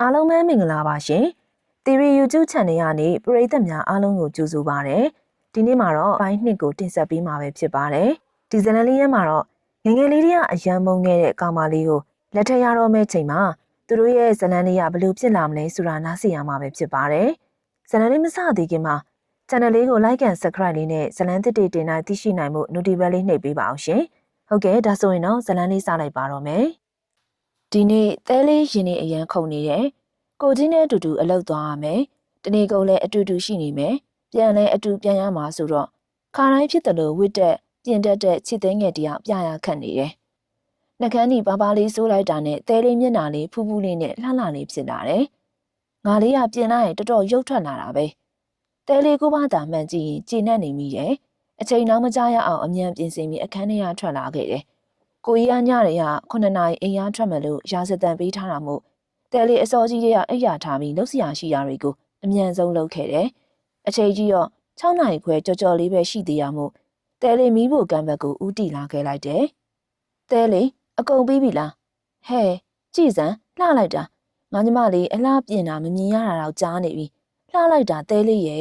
အားလုံးပဲမင်္ဂလာပါရှင်။ Theory YouTube Channel ကနေပရိသတ်များအားလုံးကိုကြိုဆိုပါရစေ။ဒီနေ့မှာတော့ပိုင်း2ကိုတင်ဆက်ပေးမှာပဲဖြစ်ပါတယ်။ဒီဇာတ်လမ်းလေးထဲမှာတော့ငယ်ငယ်လေးတွေကအယံမုန်းခဲ့တဲ့ကောင်မလေးကိုလက်ထပ်ရတော့မယ့်ချိန်မှာသူတို့ရဲ့ဇာတ်လမ်းလေးကဘယ်လိုဖြစ်လာမလဲဆိုတာနားဆင်ရမှာပဲဖြစ်ပါတယ်။ဇာတ်လမ်းလေးမစသေးခင်မှာ Channel လေးကို Like and Subscribe လေးနဲ့ဇာတ်လမ်းသစ်တွေတင်တိုင်းသိရှိနိုင်မှု Notification လေးနှိပ်ပေးပါအောင်ရှင်။ဟုတ်ကဲ့ဒါဆိုရင်တော့ဇာတ်လမ်းလေးစလိုက်ပါတော့မယ်။ဒီနေ့သဲလေးရင်နေအယံခုန်နေတယ်။ကိုကြီးနဲ့အတူတူအလုပ်သွားရမယ်။တနေ့ကုန်လည်းအတူတူရှိနေမယ်။ပြန်လည်းအတူပြန်ရမှာဆိုတော့ခါတိုင်းဖြစ်တယ်လို့ဝစ်တက်ပြင်တက်တဲ့ချစ်သိငယ်တယောက်ပြရခတ်နေတယ်။နှကန်းဒီပါပါလေးစိုးလိုက်တာနဲ့သဲလေးမျက်နှာလေးဖူးဖူးလေးနဲ့လှလှလေးဖြစ်လာတယ်။ငါလေးကပြင်လိုက်ရင်တော်တော်ရုပ်ထွက်လာတာပဲ။သဲလေးကိုပါတာမှန်ကြည့်ရင်ကြည်နက်နေမိရဲ့။အချိန်နောက်မကြရအောင်အမြန်ပြင်ဆင်ပြီးအခန်းထဲကထွက်လာခဲ့တယ်။ကိုကြီးကညတွေက9နာရီအိမ်ရထွက်မယ်လို့ရာဇသံပေးထားတာမို့တဲလေးအစောကြီးတွေကအိပ်ယာထားပြီးလှုပ်ရှားရှိရာတွေကိုအမြန်ဆုံးလုပ်ခဲ့တယ်။အချိန်ကြီးတော့6နာရီခွဲကြော်လေးပဲရှိသေးရမို့တဲလေးမီးဖို့ကံဘက်ကိုဦးတည်လာခဲ့လိုက်တယ်။တဲလေးအကုန်ပြီးပြီလား။ဟဲ့ကြည်စံလှလိုက်တာငါညီမလေးအလားပြင်တာမမြင်ရတာတော့ကြားနေပြီ။လှလိုက်တာတဲလေးရဲ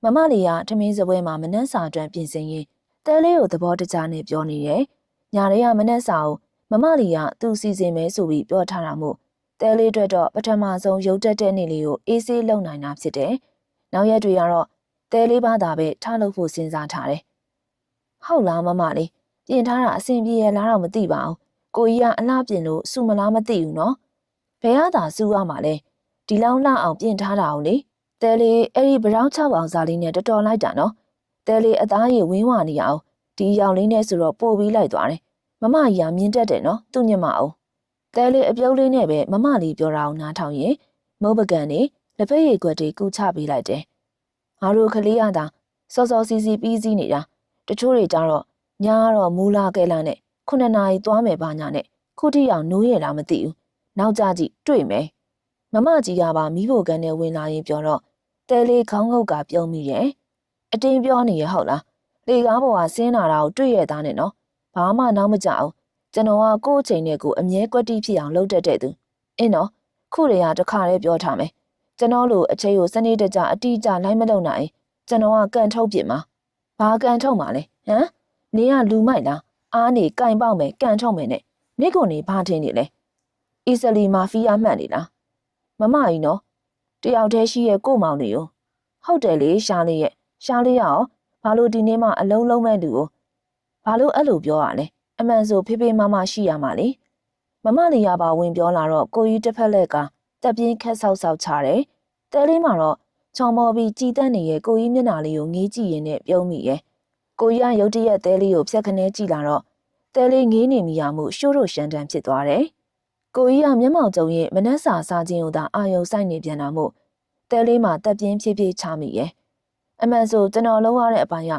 ့မမလေးကထမင်းစပွဲမှာမနှန်းစာတွန်းပြင်ဆင်ရင်တဲလေးကိုသဘောတကျနဲ့ပြောနေတယ်။ညာလေးကမနှန်းစာကိုမမလေးကသူ့စီစဉ်မဲဆိုပြီးပြောထားတာမို့တဲလေးအတွက်တော့ပထမဆုံးရုပ်တက်တဲ့နေ့လေးကိုအေးဆေးလုံနိုင်တာဖြစ်တယ်။နောက်ရက်တွေကတော့တဲလေးဘာသာပဲထားလို့ဖို့စဉ်းစားထားတယ်။ဟုတ်လားမမလေးပြင်ထားတာအဆင်ပြေရလားတော့မသိပါဘူး။ကိုကြီးကအလှပြင်လို့စူမလားမသိဘူးနော်။ဘယ်ဟာသာစူရမှာလဲ။ဒီလောက်လှအောင်ပြင်ထားတာအောင်လေ။တဲလေးအဲ့ဒီဘရောင်း6အောင်စားလေးနဲ့တော်တော်လိုက်တာနော်။တဲလေးအသားရည်ဝင်းဝနေအောင်ဒီရောင်လေးနဲ့ဆိုတော့ပို့ပြီးလိုက်သွားတယ်။မမကြီးကမြင်တတ်တယ်နော်သူ့ညမအောင်တဲလေးအပြုံးလေးနဲ့ပဲမမလေးပြောတာအောင်နားထောင်ရင်မုတ်ပကံနေလက်ဖက်ရည်ကွက်တွေကူချပေးလိုက်တယ်။ငါတို့ကလေးရတာစောစောစီစီပြီးစီးနေတာတချို့တွေကြတော့ညာတော့မူလာကဲလာနဲ့9နာရီသွားမယ်ပါညာနဲ့ခုထိအောင်နိုးရလားမသိဘူး။နောက်ကြကြည့်တွေ့မယ်။မမကြီးကပါမီးဖို့ကန်နဲ့ဝင်လာရင်ပြောတော့တဲလေးခေါင်းငုတ်ကပြုံးမိရဲ့။အတင်းပြောနေရဟုတ်လား။လေကားပေါ်ကဆင်းလာတာကိုတွေ့ရသားနဲ့နော်။ဘာမှနောက်မကြအောင်ကျွန်တော်ကကိုယ့်အချိန်နဲ့ကိုအမြဲကွက်တိဖြစ်အောင်လုပ်တတ်တဲ့သူအင်းနော်ခုတည်းကတခါတည်းပြောထားမယ်ကျွန်တော်လိုအချိန်ကိုစနေတကြအတိအကျလိုက်မလုပ်နိုင်ကျွန်တော်ကကန်ထုတ်ပြစ်မှာဘာကန်ထုတ်မှာလဲဟမ်နေကလူမိုက်လားအားနေကင်ပေါက်မယ်ကန်ထုတ်မယ်နဲ့နေ့ကိုနေဘာထင်းနေလဲအီစလီမာဖီးယားမှတ်နေလားမမကြီးနော်တယောက်တည်းရှိရဲ့ကို့မောင်လေးကိုဟုတ်တယ်လေရှားလေးရဲ့ရှားလေးရောဘာလို့ဒီနေ့မှအလုံးလုံးမဲ့လူကိုဘာလို့အဲ့လိုပြောရလဲအမှန်ဆိုဖေးဖေးမမရှိရမှာလေမမလေးရပါဝင်ပြောလာတော့ကိုကြီးတစ်ဖက်လက်ကတက်ပြင်းခက်ဆောက်ဆောက်ချတယ်တဲလေးမှာတော့ချော်မော်ပြီးကြည်တက်နေရဲ့ကိုကြီးမျက်နှာလေးကိုငေးကြည့်ရင်နဲ့ပြုံးမိရဲ့ကိုကြီးကရုတ်တရက်တဲလေးကိုဖြတ်ခနဲကြည့်လာတော့တဲလေးငေးနေမိရမှုရှိုးတို့ရှမ်းတန်းဖြစ်သွားတယ်ကိုကြီးကမျက်မှောင်ကျုံရဲ့မနှက်စာစားခြင်းကိုသာအာယုံဆိုင်နေပြန်တာမို့တဲလေးမှာတက်ပြင်းဖြည်းဖြည်းချမိရဲ့အမှန်ဆိုကျွန်တော်လုံးရတဲ့အပိုင်းက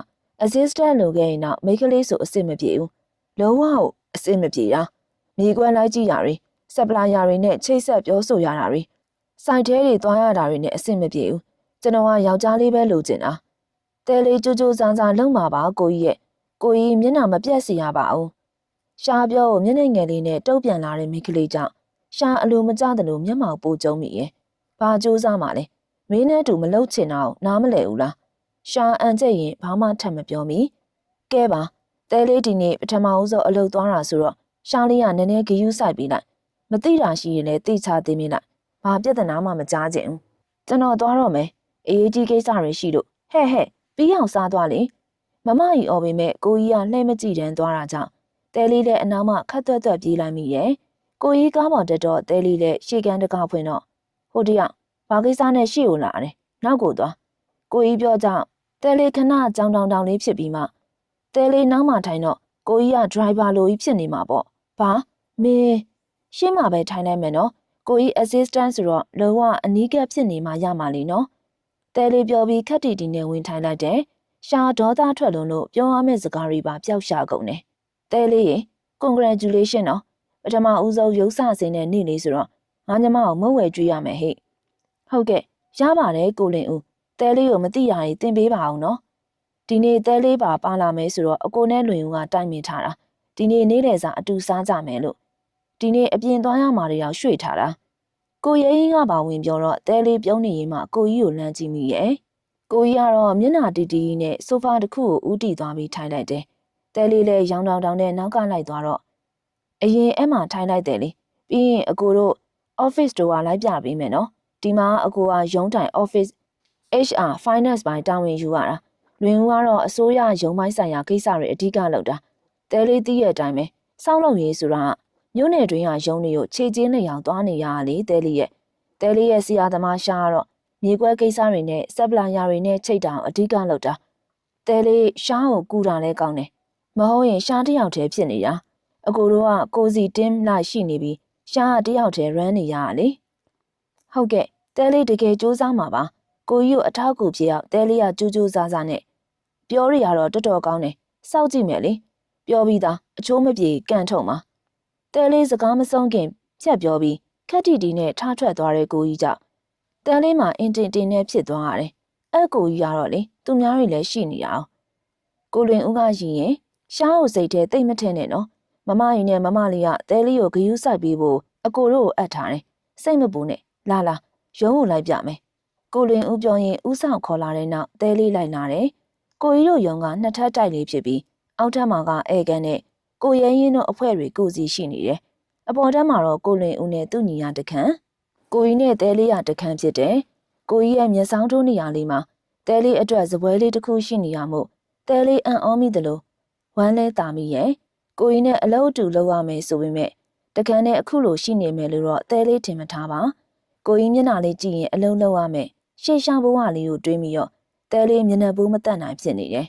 assistant လိုခဲ့ရင်တော့မိန်းကလေးဆိုအစ်စ်မပြေဘူးလုံးဝအစ်စ်မပြေတာမြေကွက်လိုက်ကြည့်ရတွေစပလာယာတွေနဲ့ချိတ်ဆက်ပြောဆိုရတာတွေစိုက်ထဲတွေသွားရတာတွေနဲ့အစ်စ်မပြေဘူးကျွန်တော်ကယောက်ျားလေးပဲလိုချင်တာတဲလေးကြိုးကြိုးစားစားလုံမှာပါကိုကြီးရဲ့ကိုကြီးမျက်နှာမပြတ်စေရပါဘူးရှားပြောကိုမျက်နှာငယ်လေးနဲ့တုပ်ပြန်လာတဲ့မိန်းကလေးကြောင့်ရှားအလိုမကျသလိုမျက်မှောက်ပိုးကျုံမိရဲ့ဘာကြိုးစားမှလဲမင်းနဲ့တူမလှုပ်ချင်တော့နားမလဲဘူးလားရှားအန်ကျက်ရင်ဘာမှထပ်မပြောမိကဲပါတဲလေးဒီနေ့ပထမဦးဆုံးအလုပ်သွားတာဆိုတော့ရှားလေးကနည်းနည်းဂယူးဆိုင်ပြီးလိုက်မသိတာရှိရင်လည်းသိချသေးမိလိုက်ဘာပြဿနာမှမကြားချင်ဘူးကျွန်တော်သွားတော့မယ်အေးကြီးကိစ္စတွေရှိလို့ဟဲ့ပြီးအောင်စားသွားလေမမကြီးအော်ပေမဲ့ကိုကြီးကလှဲမကြည့်တန်းသွားတာကြောင့်တဲလေးလည်းအနောက်မှခတ်သွက်သွက်ပြေးလိုက်မိရဲ့ကိုကြီးကားပေါ်တက်တော့တဲလေးလည်းရှေ့ကန်းတကားဖွင့်တော့ဟိုတယောက်ဘာကိစ္စနဲ့ရှေ့ကိုလာတယ်နောက်ကိုသွားကိုကြီးပြောကြောင့်တဲလေးခဏကြောင်တောင်လေးဖြစ်ပြီးမှတဲလေးနောက်မှထိုင်တော့ကိုကြီးကဒရိုင်ဘာလိုကြီးဖြစ်နေမှာပေါ့ဘာမင်းရှင်းမှာပဲထိုင်လိုက်မယ်နော်ကိုကြီး assistant ဆိုတော့လောက အနီးကပ်ဖြစ်နေမှရမှာလीနော်တဲလေးပြောပြီးခက်တီတီနဲ့ဝင်ထိုင်လိုက်တယ်ရှာဒေါသထွက်လွန်းလို့ပြောရမယ့်စကားတွေပါပျောက်ရှာကုန်တယ်တဲလေးရေ congratulation နော်ပထမဦးဆုံးရုပ်စစင်းတဲ့နေ့လေးဆိုတော့ငါညီမကိုမုတ်ဝဲကြွေးရမယ်ဟဲ့ဟုတ်ကဲ့ရပါတယ်ကိုလင်ဦးတဲလေးကိုမသိရရင်သင်ပေးပါအောင်နော်ဒီနေ့တဲလေးပါလာမယ်ဆိုတော့အကိုနဲ့လွင်ဦးကတိုင်ပင်ထားတာဒီနေ့နေ့လယ်စာအတူစားကြမယ်လို့ဒီနေ့အပြင်သွားရမှာတွေရောက်ရွှေ့ထားတာ ကိုရဲရင်ကပါဝင်ပြောတော့တဲလေးပြုံးနေရင်မှကိုကြီးကိုလမ်းကြည့်မိရဲ့ကိုကြီးကတော့မျက်နှာတီတီနဲ့ဆိုဖာတစ်ခုကိုဦးတည်သွားပြီးထိုင်လိုက်တယ်တဲလေးလည်းရောင်တောင်တောင်နဲ့နောက်ကလိုက်သွားတော့အရင်အဲ့မှာထိုင်လိုက်တယ်လေပြီးရင်အကိုတို့ office တို့ကလိုက်ပြပေးမယ်နော်ဒီမှာအကိုကရုံးတိုင် office HR finance ပိုင်းတာဝန်ယူရတာလွင်ဦးကတော့အစိုးရရုံးပိုင်းဆိုင်ရာကိစ္စတွေအဓိကလုပ်တာတဲလေးသိရဲ့အတိုင်းပဲစောင့်လုပ်ရေးဆိုတာမြို့နယ်တွင်းကရုံးတွေကိုခြေချင်းနဲ့ရောင်သွားနေရလေတဲလေးရဲ့ဆရာသမားရှာကတော့မြေကွက်ကိစ္စတွေနဲ့စက်ပလာယာတွေနဲ့ချိတ်တောင်အဓိကလုပ်တာတဲလေးရှားကိုကူတာလဲကောင်းတယ်မဟုတ်ရင်ရှားတစ်ယောက်တည်းဖြစ်နေတာအကိုတို့ကကိုစီတင်းလိုက်ရှိနေပြီးရှားကတစ်ယောက်တည်း run နေရလေဟုတ်ကဲ့တဲလေးတကယ်စူးစမ်းမှာပါကိုကြီးကိုအထောက်အကူဖြစ်အောင်တဲလေးကကြိုးကြိုးစားစားနဲ့ပြောရတော့တော်တော်ကောင်းတယ်စောက်ကြည့်မယ်လေပြောပြီးသားအချိုးမပြေကန်ထုံမှာတဲလေးစကားမဆုံးခင်ဖြတ်ပြောပြီးခက်တီတီနဲ့ထားထွက်သွားတဲ့ကိုကြီးကြောင့်တဲလေးမှာအင်တင်တင်နဲ့ဖြစ်သွားရတယ်အဲ့ကိုကြီးကတော့လေသူများတွေလည်းရှိနေတာအောင်ကိုလွင်ဦးကရင်ရင်ရှားကိုစိတ်ထဲတိတ်မထင်နဲ့နော်မမကြီးနဲ့မမလေးကတဲလေးကိုဂယုစိုက်ပြီးဖို့အကိုတို့ကိုအပ်ထားတယ်စိတ်မပူနဲ့လာရုံးကိုလိုက်ပြမယ်ကိုလွင်ဦးပြောရင်ဦးဆောင်ခေါ်လာတဲ့နောက်တဲလေးလိုက်လာတယ်ကိုကြီးတို့ရုံးကနှစ်ထပ်တိုက်လေးဖြစ်ပြီးအောက်ထပ်မှာကဧကန်နဲ့ကိုရဲရင်တို့အဖွဲ့တွေကိုစီရှိနေတယ်အပေါ်ထပ်မှာတော့ကိုလွင်ဦးနဲ့သူ့ညီရတခန့်ကိုကြီးနဲ့တဲလေးရတခန့်ဖြစ်တယ်ကိုကြီးရဲ့မျက်စောင်းထိုးနေရလေးမှာတဲလေးအတွက်စပွဲလေးတစ်ခုရှိနေရမို့တဲလေးအံ့ဩမိသလိုဝမ်းလဲတာမိရဲ့ကိုကြီးနဲ့အလုပ်အတူလုပ်ရမယ်ဆိုပေမဲ့တခန့်နဲ့အခုလိုရှိနေမယ်လို့တော့တဲလေးထင်မထားပါကိုကြီးမျက်နှာလေးကြည့်ရင်အလုံးလုံးရမယ်ရှေ့ရှားဘဝလေးကိုတွေးမိတော့တဲလေးမျက်နှာပိုးမတက်နိုင်ဖြစ်နေတယ်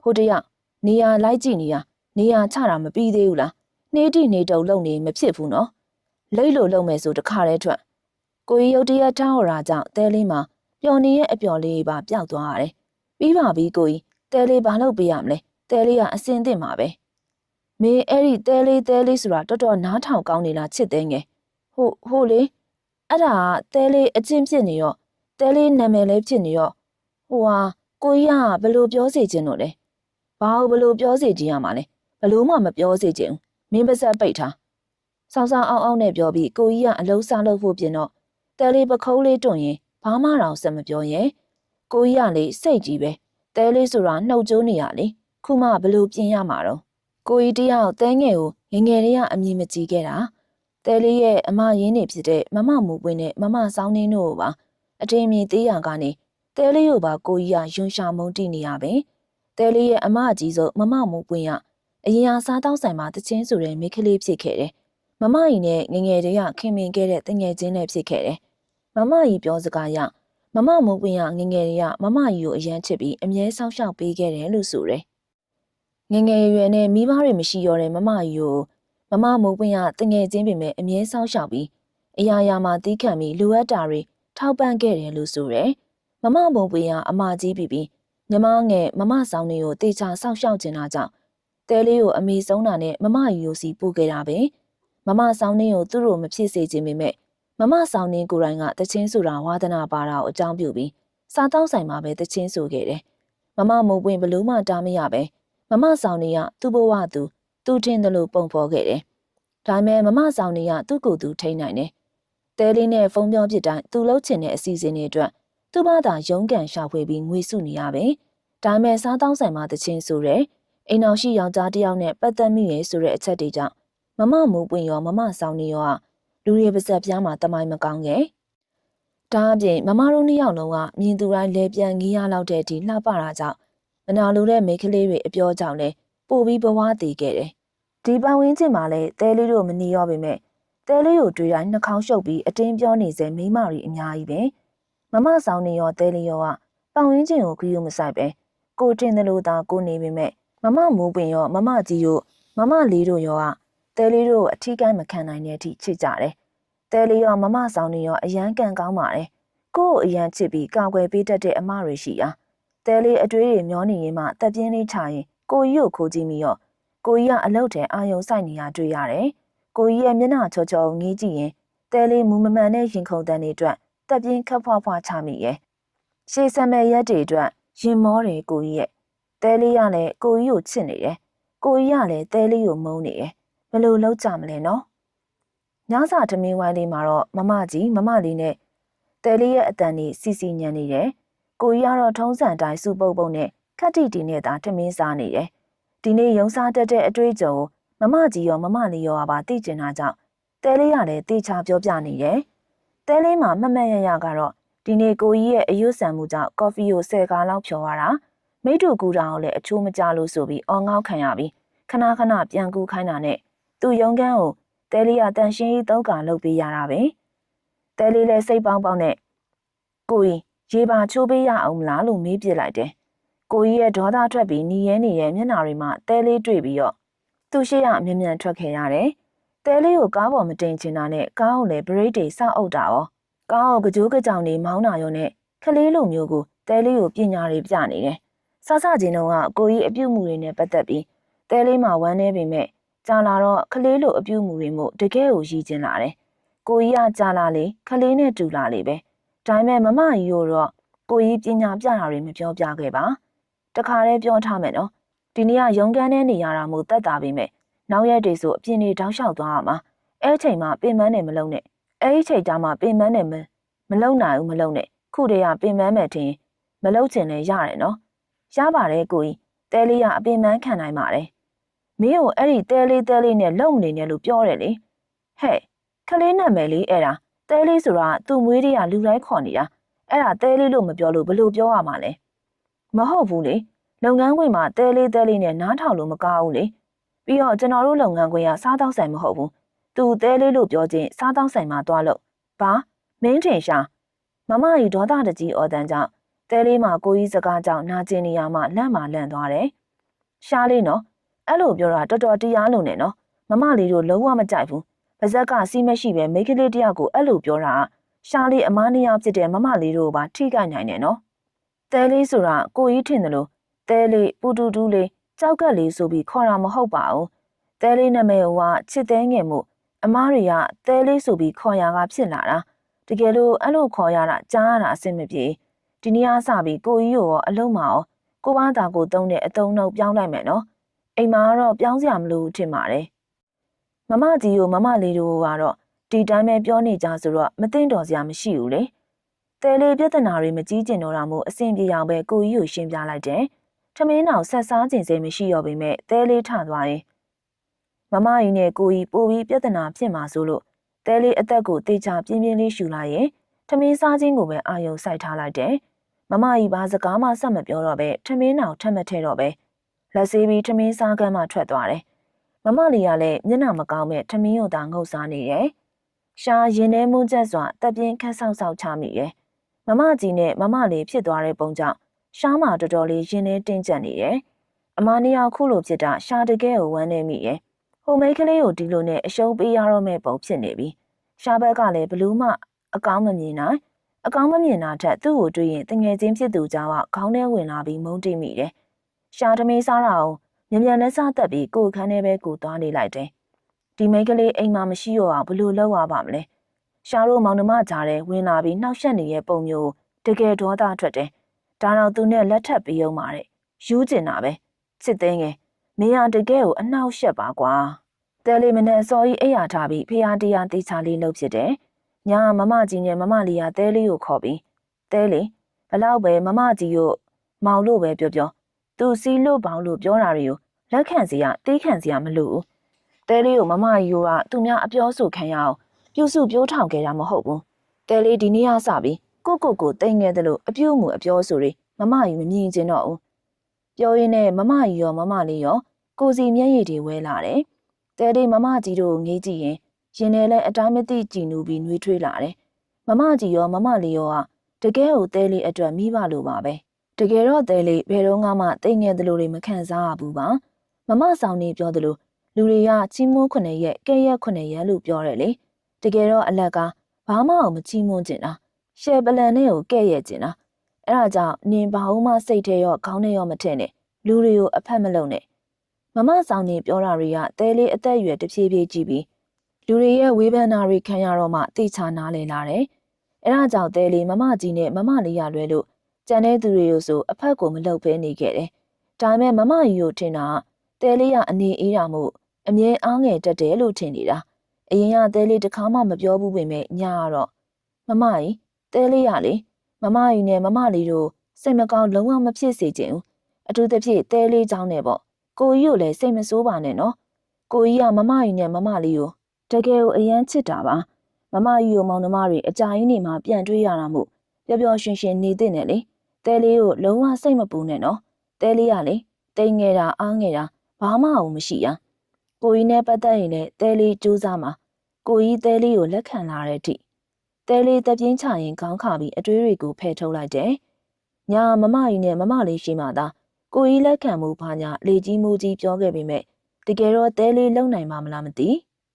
ဟိုတယောက်နေရာလိုက်ကြည့်နေရာချတာမပြီးသေးဘူးလားနှေးတိနှေးတုံလုံနေမဖြစ်ဘူးနော်လိတ်လို့လုံမယ်ဆိုတခါတည်းထွက်ကိုကြီးရုတ်တရက်ထားဟော်တာကြောင့်တဲလေးမှာပျော်နေရဲ့အပျော်လေးပါပျောက်သွားရတယ်ပြီးပါပြီကိုကြီးတဲလေးဘာလုပ်ပေးရမလဲတဲလေးကအစင်သင့်မှာပဲမင်းအဲ့ဒီတဲလေးဆိုတာတော်တော်နားထောင်ကောင်းနေလားချစ်သေးငယ်ဟိုလေအဲ့ဒါတဲလေးအချင်းဖြစ်နေရောတဲလေးနာမည်လေးဖြစ်နေရောဟိုဟာကိုကြီးကဘလို့ပြောစေချင်လို့လဲဘာလို့ဘလို့ပြောစေချင်ရမှာလဲဘလို့မှမပြောစေချင်ဘူးမင်းပါစက်ပိတ်ထားဆောင်းအောင်နဲ့ပြောပြီးကိုကြီးကအလုံးစားလို့ဖို့ပြင်တော့တဲလေးပခုံးလေးတွန့်ရင်ဘာမှတော့ဆက်မပြောရဲ့ကိုကြီးကလေစိတ်ကြီးပဲတဲလေးဆိုတာနှုတ်ကြိုးနေရလေခုမှဘလို့ပြင်ရမှာတော့ကိုကြီးတယောက်တဲငယ်ကိုငယ်လေးကအမြင်မကြည့်ခဲ့တာတဲလေးရဲ့အမရင်းနေဖြစ်တဲ့မမမူပွင့်နဲ့မမဆောင်းနှင်းတို့ကိုပါအထင်မြင်သေးရကနေတဲလေးကိုပါကိုကြီးကယွန်ရှာမုန်းတိနေရပဲတဲလေးရဲ့အမအကြီးဆုံးမမမူပွင့်ကအရင်အားစားတောင်းဆိုင်မှာတချင်းဆိုတဲ့မိခလေးဖြစ်ခဲ့တယ်မမကြီးနဲ့ငငယ်တည်းကခင်မင်ခဲ့တဲ့တငယ်ချင်းလည်းဖြစ်ခဲ့တယ်မမကြီးပြောစကားရမမမူပွင့်ကငငယ်တည်းကမမကြီးကိုအရန်ချစ်ပြီးအမြဲစောင့်ရှောက်ပေးခဲ့တယ်လို့ဆိုတယ်ငငယ်ရွယ်နဲ့မိဘတွေမရှိတော့တဲ့မမကြီးကိုမမမူပွင့်ကတငယ်ချင်းပင်အမြဲစောင့်ရှောက်ပြီးအရာရာမှာတီးခံပြီးလိုအပ်တာတွေထောက်ပံ့ခဲ့တယ်လို့ဆိုတယ်မမမူပွင့်ကအမကြီးပြီးညီမငယ်မမဆောင်နေကိုတေချာစောင့်ရှောက်ခြင်းတာကြောင့်တဲလေးကိုအမေဆုံးတာနဲ့မမကြီးကိုစီပို့ခဲ့တာပဲမမဆောင်နေကိုသူ့လိုမဖြစ်စေခြင်းပေမဲ့မမဆောင်နေကိုယ်တိုင်ကတချင်းဆိုတာဝါသနာပါတာကိုအကြောင်းပြုပြီးစားတောင်းဆိုင်မှာပဲတချင်းဆိုခဲ့တယ်မမမူပွင့်ဘလို့မှတားမရပဲမမဆောင်နေကသူ့ဘဝသူထင်တယ်လို့ပုံဖော်ခဲ့တယ်ဒါပေမဲ့မမဆောင်နေကသူ့ကိုယ်သူထိန်းနိုင်တယ်တဲလေးနဲ့ဖုန်းပြောပြတိုင်းသူ့လှုပ်ချင်တဲ့အစီအစဉ်တွေအတွက်သူ့ဘာသာရုံးကန်ရှာဖွေပြီးငွေစုနေရပဲဒါပေမဲ့စားတောင်းဆိုင်မှာတချင်းဆိုတယ်အိမ်အောင်ရှိယောက်ျားတစ်ယောက်နဲ့ပတ်သက်မိရဲဆိုတဲ့အချက်တွေကြောင့်မမမူပွင့်ရောမမဆောင်နေရောလူတွေပါဇက်ပြားမှာတမိုင်းမကောင်းခဲ့ဒါအပြင်မမတို့နှစ်ယောက်လုံးကမြင်သူတိုင်းလဲပြန်ငေးရလောက်တဲ့အထိလှပတာကြောင့်မနာလိုတဲ့မိန်းကလေးတွေအပြောကြောင့်လဲပို့ပြီးဘဝတည်ခဲ့တယ်ဒီပတ်ဝန်းကျင်မှာလဲတဲလေးတို့မနေရောပေမဲ့တဲလေးကိုတွေ့တိုင်းနှာခေါင်းရှုပ်ပြီးအတင်းပြောနေစေမိန်းမတွေအများကြီးပဲမမဆောင်နေရောတဲလေးရောကပတ်ဝန်းကျင်ကိုခရီးမဆိုင်ပဲကိုတင်တယ်လို့သာကိုနေပေမဲ့မမမိုးပင်ရောမမကြီးတို့မမလေးတို့ရောကတဲလေးတို့အထီးကိုင်းမခံနိုင်တဲ့အထိချစ်ကြတယ်တဲလေးရောမမဆောင်နေရောအရန်ကန်ကောင်းပါတယ်ကို့ကိုအရန်ချစ်ပြီးကာကွယ်ပေးတတ်တဲ့အမတွေရှိအားတဲလေးအတွေးတွေမျောနေရင်မှတက်ပြင်းလေးချရင်ကိုကြီးကိုခိုးကြည့်မိရောကိုကြီးကအလုပ်ထဲအာယုံစိုက်နေရတွေ့ရတယ်ကိုကြီးရဲ့မျက်နှာချောချောငေးကြည့်ရင်တဲလေးမူမမှန်တဲ့ရင်ခုန်တန်းတွေအတွက်တက်ပြင်းခပ်ဖွားဖွားချမိရဲ့ရှေးဆမ်းမဲ့ရက်တွေအတွက်ရင်မောတယ်ကိုကြီးရဲ့တဲလေးကလည်းကိုကြီးကိုချစ်နေတယ်ကိုကြီးကလည်းတဲလေးကိုမုန်းနေတယ်ဘယ်လိုလုပ်ကြမလဲနော် ညစာထမင်းဝိုင်းလေးမှာတော့မမကြီးမမလေးနဲ့တဲလေးရဲ့အတန်ကြီးစီစီညံနေတယ်ကိုကြီးကတော့ထုံးစံတိုင်းစုပုတ်ပုတ်နဲ့ခက်တီတီနဲ့သာထမင်းစားနေတယ်ဒီနေ့ရုံစားတက်တဲ့အတွေ့အကြုံမမကြီးရောမမလေးရောပါသိကျင်တာကြောင့်တဲလေးကလည်းတေချာပြောပြနေတယ်တဲလေးမှာမှတ်မှတ်ရရကတော့ဒီနေ့ကိုကြီးရဲ့အယွတ်ဆန်မှုကြောင့်ကော်ဖီကို10ကားလောက်ဖြော်ရတာမိတူကူတာကိုလည်းအချိုးမကြလို့ဆိုပြီးအော်ငေါက်ခံရပြီးခဏခဏပြန်ကူခိုင်းတာနဲ့သူ့ရုံးခန်းကိုတဲလေးကတန်ရှင်းကြီး3ကာလုပ်ပေးရတာပဲတဲလေးလည်းစိတ်ပေါင်းပေါင်းနဲ့ကိုကြီးရေပါချိုးပေးရအောင်မလားလို့မေးပြစ်လိုက်တယ်ကိုကြီးရဲ့ဒေါသထွက်ပြီးနီးရဲနေတဲ့မျက်နှာတွေမှာတဲလေးတွေ့ပြီးတော့သူ့ရှိရမြ мян ထွက်ခဲ့ရတယ်တဲလေးကိုကားပေါ်မတင်ချင်တာနဲ့ကားကိုလည်းဘရိတ်တွေစောက်အုပ်တာရောကားကိုကြိုးကြောင်တွေမောင်းတာရောနဲ့ခလေးလိုမျိုးကိုတဲလေးကိုပညာတွေပြနေတယ်ဆဆချင်းတော့ကိုကြီးအပြုတ်မှုတွေနဲ့ပတ်သက်ပြီးတဲလေးမှာဝမ်းနေပေမဲ့ကြာလာတော့ခလေးလိုအပြုတ်မှုတွေမို့တကယ်ကိုရည်ကျင်လာတယ်ကိုကြီးကကြာလာလေခလေးနဲ့တူလာလေပဲဒါပေမဲ့မမကြီးတို့တော့ကိုကြီးပညာပြတာတွေမပြောပြခဲ့ပါတခါတည်းပြောထားမယ်နော်ဒီနေ့ကရုံးခန်းထဲနေရတာမို့တက်တာပေမဲ့နောက်ရက်တွေဆိုအပြင်တွေတောင်းလျှောက်သွားရမှာအဲ့ချိန်မှာပင်မနဲ့မလုံးနဲ့အဲ့ချိန်ကျမှပင်မနဲ့မလုံးနိုင်ဘူးမလုံးနဲ့ခုတည်းကပင်မမဲ့ထင်မလုံးချင်လဲရတယ်နော်ရပါတယ်ကိုကြီးတဲလေးကအပင်မခံနိုင်ပါတယ်မင်းကိုအဲ့ဒီတဲလေးနဲ့လုံနေတယ်လို့ပြောတယ်လေဟဲ့ခလေးနာမည်လေးအဲ့ဒါတဲလေးဆိုတာသူ့မွေးတွေကလူတိုင်းခေါ်နေတာအဲ့ဒါတဲလေးလို့မပြောလို့ဘလို့ပြောရမှာလဲမဟုတ်ဘူးလေလုပ်ငန်းခွင်မှာတဲလေးနဲ့နားထောင်လို့မကောင်းဘူးလေပြီးတော့ကျွန်တော်တို့လုပ်ငန်းခွင်ကစားတောက်ဆိုင်မဟုတ်ဘူးသူတဲလေးလို့ပြောချင်းစားတောက်ဆိုင်မှာသွားလို့ဘာမင်းထင်ရှာမမကြီးဒေါသတကြီးအော်တန်းကြောင့်တဲလေးမှာကိုကြီးစကားကြောင့်နာကျင်နေရမှလန့်သွားတယ်ရှားလေးနော်အဲ့လိုပြောတာတော်တော်တရားလို့နဲ့နော်မမလေးတို့လုံးဝမကြိုက်ဘူးပါဇက်ကစီးမရှိပဲမိန်းကလေးတယောက်ကိုအဲ့လိုပြောတာရှားလေးအမားနှစ်ယောက်ဖြစ်တဲ့မမလေးတို့ပါထိခိုက်နိုင်တယ်နော်တဲလေးဆိုတာကိုကြီးထင်တယ်လို့တဲလေးပူတူတူလေးကြောက်ကက်လေးဆိုပြီးခေါ်တာမဟုတ်ပါဘူးတဲလေးနာမည်ကချစ်သေးငယ်မှုအမားတွေကတဲလေးဆိုပြီးခေါ်ရတာဖြစ်လာတာတကယ်လို့အဲ့လိုခေါ်ရတာကြားရတာအဆင်မပြေဒီနေ့အစပြီးကိုကြီးရောအလုံးမအောင်ကိုဘာသာကိုသုံးတဲ့အတုံးနှုတ်ပြောင်းလိုက်မယ်နော်အိမ်မှာတော့ပြောင်းစရာမလိုထင်ပါတယ်မမကြီးကိုမမလေးတို့ကတော့ဒီတိုင်းပဲပြောနေကြဆိုတော့မသိတော်စရာမရှိဘူးလေတဲလေးပြဿနာတွေမကြီးကျင်တော့တာမို့အဆင်ပြေအောင်ပဲကိုကြီးကိုရှင်းပြလိုက်တယ်ထမင်းအောင်ဆက်စားခြင်းစိမရှိတော့ပေမဲ့တဲလေးထသွားရင်မမကြီးနဲ့ကိုကြီးပို့ပြီးပြဿနာဖြစ်မှာဆိုလို့တဲလေးအသက်ကိုတေချာပြင်းပြင်းလေးရှူလိုက်ရင်ထမင်းစားခြင်းကိုပဲအာယုံစိုက်ထားလိုက်တယ်မမကြီးဘာစကားမှဆက်မပြောတော့ပဲထမင်းအောင်ထက်မထဲတော့ပဲလက်ဆေးပြီးထမင်းစားကမ်းမှထွက်သွားတယ်မမလေးကလည်းမျက်နှာမကောင်းမဲ့ထမင်းကိုသာငုတ်စားနေတယ်ရှားရင်ထဲမွန်းချက်စွာတက်ပြင်းခန်းဆောက်ချမိတယ်မမကြီးနဲ့မမလေးဖြစ်သွားတဲ့ပုံကြောင့်ရှားမှာတော်တော်လေးရင်ထဲတင်းကျပ်နေတယ်အမနီယောက်ခုလိုဖြစ်တာရှားတကယ်ကိုဝမ်းနေမိရဲ့ဟိုမိန်းကလေးကိုဒီလိုနဲ့အရှုံးပေးရတော့မဲ့ပုံဖြစ်နေပြီရှားဘက်ကလည်းဘလူးမှအကောင်းမမြင်နိုင်အကောင်းမမြင်တာထက်သူ့ကိုတွေ့ရင်တငယ်ချင်းဖြစ်သူကြောင့်ခေါင်းထဲဝင်လာပြီးမုန်းတိတ်မိတယ်ရှားသမီးစားတာအောင်မြန်နဲ့စားသက်ပြီးကိုယ်ခန်းထဲပဲကိုသွားနေလိုက်တယ်ဒီမိန်းကလေးအိမ်မှာမရှိတော့အောင်ဘလို့လောက်ရပါမလဲရှားတို့မောင်နှမကြားထဲဝင်လာပြီးနှောက်ယှက်နေတဲ့ပုံမျိုးတကယ်ဒေါသထွက်တယ်ဒါတော့သူနဲ့လက်ထပ်ပြီးအောင်ပါတယ်ယူးကျင်တာပဲချစ်သိန်းငယ်မင်းရတကယ်ကိုအနှောက်ယှက်ပါကွာတဲလေးမနဲ့စော်ကြီးအိယာထားပြီးဖျားတရားတေချာလေးလှုပ်ဖြစ်တယ်ညာမမကြီးနဲ့မမလေးကတဲလေးကိုခေါ်ပြီးတဲလေးဘလောက်ပဲမမကြီးကိုမောင်လို့ပဲပြောသူစီးလို့ပေါင်းလို့ပြောတာတွေကိုလက်ခံစီရတေးခံစီရမလို့တဲလေးကိုမမကြီးကသူများအပြောဆိုခံရအောင်ပြုစုပြောထောင်ခဲ့တာမဟုတ်ဘူးတဲလေးဒီနေ့ကစပြီးကိုတိတ်ငယ်တယ်လို့အပြုတ်မှုအပြောဆိုတွေမမကြီးမမြင်ချင်တော့ဘူးပြောရင်းနဲ့မမကြီးရောမမလေးရောကိုစီမျက်ရည်တွေဝဲလာတယ်တဲလေးမမကြီးတို့ငေးကြည့်ရင်ရင်ထဲလဲအတိုင်းမသိကြည်နူပြီးနှွေးထွေးလာတယ်မမကြီးရောမမလေးရောကတကယ်ကိုတဲလေးအတွက်မိဘလိုပါပဲတကယ်တော့တဲလေးဘယ်တော့မှတိတ်ငယ်တယ်လို့တွေမခံစားရဘူးပါမမဆောင်နေပြောတယ်လို့လူတွေကချီးမွမ်း9ရက်ကဲရက်9ရက်လို့ပြောတယ်လေတကယ်တော့အလက်ကဘာမှမချီးမွမ်းကျင်တာရှယ်ပလန်နဲ့ကိုကဲ့ရဲ့ကျင်တာအဲ့ဒါကြောင့်နင်ဘာမှစိတ်ထဲရောခေါင်းထဲရောမထင်နဲ့လူတွေကိုအဖက်မလုပ်နဲ့မမဆောင်နေပြောတာတွေကတဲလေးအသက်အရွယ်တဖြည်းဖြည်းကြီးပြီးလူတွေရဲ့ဝေဖန်တာတွေခံရတော့မှသိချနားလည်လာတယ်အဲ့ဒါကြောင့်တဲလေးမမကြီးနဲ့မမလေးရလွဲလို့ကြံတဲ့သူတွေကိုဆိုအဖက်ကိုမလုပ်ဘဲနေခဲ့တယ်ဒါပေမဲ့မမကြီးကိုထင်တာတဲလေးကအနေအေးတာမို့အမြဲအားငယ်တတ်တယ်လို့ထင်နေတာ အရင်ကတဲလေးတစ်ခါမှမပြောဘူးပေမဲ့ညာကတော့မမကြီးတဲလေးရလေမမကြီးနဲ့မမလေးတို့စိတ်မကောင်းလုံးဝမဖြစ်စေချင်ဘူးအထူးသဖြင့်တဲလေးကြောင်းနဲ့ပေါ့ကိုကြီးကိုလည်းစိတ်မဆိုးပါနဲ့နော်ကိုကြီးကမမကြီးနဲ့မမလေးကိုတကယ်ကိုအယမ်းချစ်တာပါမမကြီးကိုမောင်နှမတွေအကြာကြီးနေမှပြန်တွေ့ရတာမို့ပျော်ပျော်ရွှင်ရွှင်နေတဲ့နဲ့လေတဲလေးကိုလုံးဝစိတ်မပူနဲ့နော်တဲလေးကလေတိမ်ငယ်တာအားငယ်တာဘာမှမရှိရကိုကြီးနဲ့ပတ်သက်ရင်လည်းတဲလေးစူးစမ်းမှာကိုကြီးတဲလေးကိုလက်ခံလာတဲ့အထိတဲလေးတပြင်းချရင်ခေါင်းခါပြီးအတွေးတွေကိုဖယ်ထုတ်လိုက်တယ်ညာမမကြီးနဲ့မမလေးရှိမှသာကိုကြီးလက်ခံမှုဘာညာလေကြီးမှုကြီးပြောခဲ့ပေမဲ့တကယ်တော့တဲလေးလုံနိုင်မှာမလားမသိ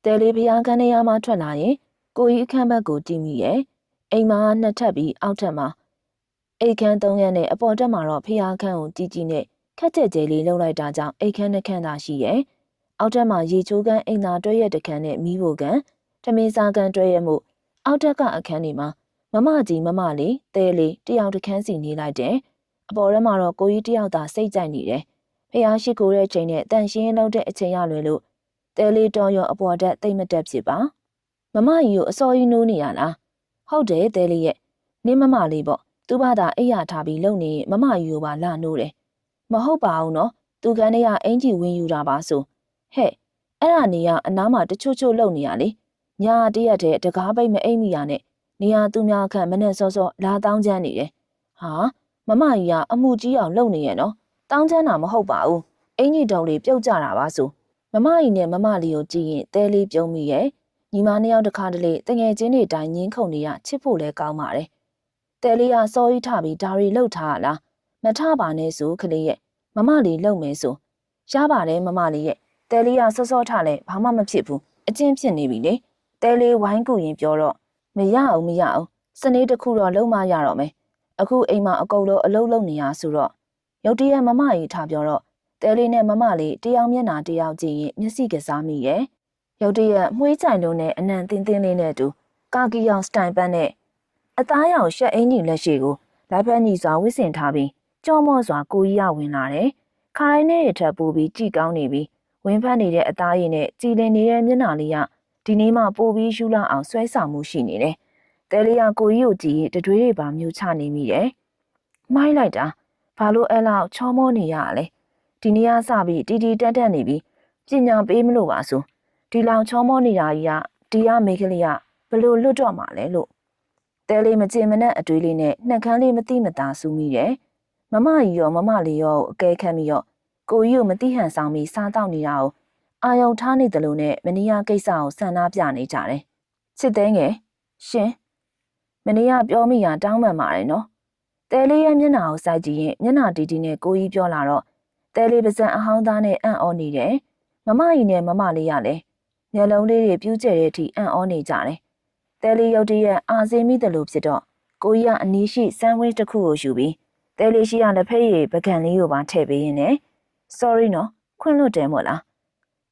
တဲလေးဖျားခန်းနေရမှာထွက်လာရင်ကိုကြီးအခန်းဘက်ကိုကြည့်မိရဲ့အိမ်မှာနှစ်ထပ်ပြီးအောက်ထပ်မှာအိတ်ခမ်း3ရက်နဲ့အပေါ်တက်မှာတော့ဖျားခန်းကိုကြည့်ကြည့်နဲ့ခက်ကြဲကြဲလေးလှုပ်လိုက်တာကြောင့်အိတ်ခမ်း2ခန်းသာရှိရဲ့အောက်ထပ်မှာရေချိုးခန်းအိမ်သာတွဲရက်တစ်ခန်းနဲ့မီးဖိုကန်ထမင်းစားခန်းတွဲရက်မှုအောက်ထပ်ကအခန်းဒီမှာမမကြီးမမလေးတဲလေးတယောက်တစ်ခန်းစီနေလိုက်တယ်အပေါ်ထဲမှာတော့ကိုကြီးတယောက်သာစိတ်ကြိုက်နေတယ်ဖျားရှိခိုးတဲ့ချိန်နဲ့တန်ရှင်းလောက်တဲ့အချိန်ရလွယ်လို့တဲလေးတော်ရောအပေါ်တက်တိတ်မတက်ဖြစ်ပါမမကြီးကိုအစောကြီးနိုးနေရလားဟုတ်တယ်တဲလေးရဲ့နင်းမမလေးပေါ့သူ့ဘာသာအိပ်ရထားပြီးလုံနေမမကြီးကိုပါလာနိုးတယ်မဟုတ်ပါဘူးနော်သူကန်းထဲကအင်ကြီးဝင်ယူတာပါဆိုဟဲ့အဲ့ဒါနေကအနားမှာတချို့ချို့လုံနေရလေညာတရက်တည်းတကားပိတ်မအိပ်မိရနဲ့နေရသူများခန့်မနဲ့စောစောလာတောင်းချမ်းနေတယ်ဟာမမကြီးကအမှုကြီးအောင်လုံနေရဲ့နော်တောင်းချမ်းတာမဟုတ်ပါဘူးအင်ကြီးတုံးလေးပြုတ်ကြတာပါဆိုမမကြီးနဲ့မမလေးကိုကြည့်ရင်တဲလေးပြုံးမိရဲ့ညီမနှစ်ယောက်တစ်ခါတလေတငယ်ချင်းတွေတိုင်းငင်းခုန်နေရချစ်ဖို့လဲကောင်းပါတယ်တဲလေးကစောကြီးထပြီးဒါရီလှုပ်ထားလားမထပါနဲ့ဆိုခလေးရဲ့မမလေးလှုပ်မယ်ဆိုရပါတယ်မမလေးရဲ့တဲလေးကစောစောထလဲဘာမှမဖြစ်ဘူးအကျဉ်းဖြစ်နေပြီလေတဲလေးဝိုင်းကူရင်ပြောတော့မရအောင်စနေတစ်ခုတော့လုံးမရတော့မယ်အခုအိမ်မှာအကုန်လုံးအလုပ်လုပ်နေရဆိုတော့ရုတ်တရက်မမကြီးထားပြောတော့တဲလေးနဲ့မမလေးတယောက်မျက်နှာတယောက်ကြည့်ရင်မျက်စိကစားမိရဲ့ရုတ်တရက်မှွေးကြိုင်လုံးနဲ့အနံတင်းတင်းလေးနဲ့တူကာကီရောင်စတိုင်ပန်းနဲ့အသားရောင်ရှက်အင်ကြီးလက်ရှိကိုလက်ဖက်ညီစွာဝစ်စင်ထားပြီးကြောမော့စွာကိုကြီးရဝင်လာတယ်ခါတိုင်းနဲ့ထပ်ပိုးပြီးကြည်ကောင်းနေပြီးဝင်းဖက်နေတဲ့အသားရည်နဲ့ကြည်လင်နေတဲ့မျက်နှာလေးကဒီနေ့မှပိုပြီးရှူလာအောင်ဆွဲဆောင်မှုရှိနေတယ်တဲလေးကကိုကြီးကိုကြည့်ရင်တတွေးတွေပါမြူချနေမိတယ်မိုင်းလိုက်တာဘာလို့အဲ့လောက်ချောမောနေရလဲဒီနေ့ကစပြီးတီတီတက်တက်နေပြီးပညာပေးမလို့ပါဆိုဒီလောက်ချောမောနေတာကြီးကဒီကမိကလေးကဘလို့လွတ်တော့မှာလဲလို့တဲလေးမကျင်မနဲ့အတွေးလေးနဲ့နှက်ခမ်းလေးမတိမတာစူးမိတယ်မမကြီးရောမမလေးရောအကဲခတ်ပြီးရောကိုကြီးကိုမတိဟန်ဆောင်ပြီးစားတော့နေတာကိုအာယုံထားနေတယ်လို့နဲ့မနီးယားကိစ္စကိုဆန္ဒပြနေကြတယ်ချစ်သေးငယ်ရှင်မနီးယားပြောမိရတောင်းပန်ပါတယ်နော်တဲလေးရဲ့မျက်နှာကိုစိုက်ကြည့်ရင်မျက်နှာတီတီနဲ့ကိုကြီးပြောလာတော့တဲလေးပါးစံအဟောင်းသားနဲ့အံ့ဩနေတယ်မမကြီးနဲ့မမလေးရလဲမျက်လုံးလေးတွေပြူးကျဲတဲ့အထိအံ့ဩနေကြတယ်တဲလေးရုတ်တရက်အာစင်းမိတယ်လို့ဖြစ်တော့ကိုကြီးကအနီးရှိဆန်ဝစ်တစ်ခုကိုယူပြီးတဲလေးရှိရလက်ဖက်ရည်ပကံလေးကိုပါထည့်ပေးရင်းနဲ့ sorry နော်ခွင့်လွတ်တယ်မို့လား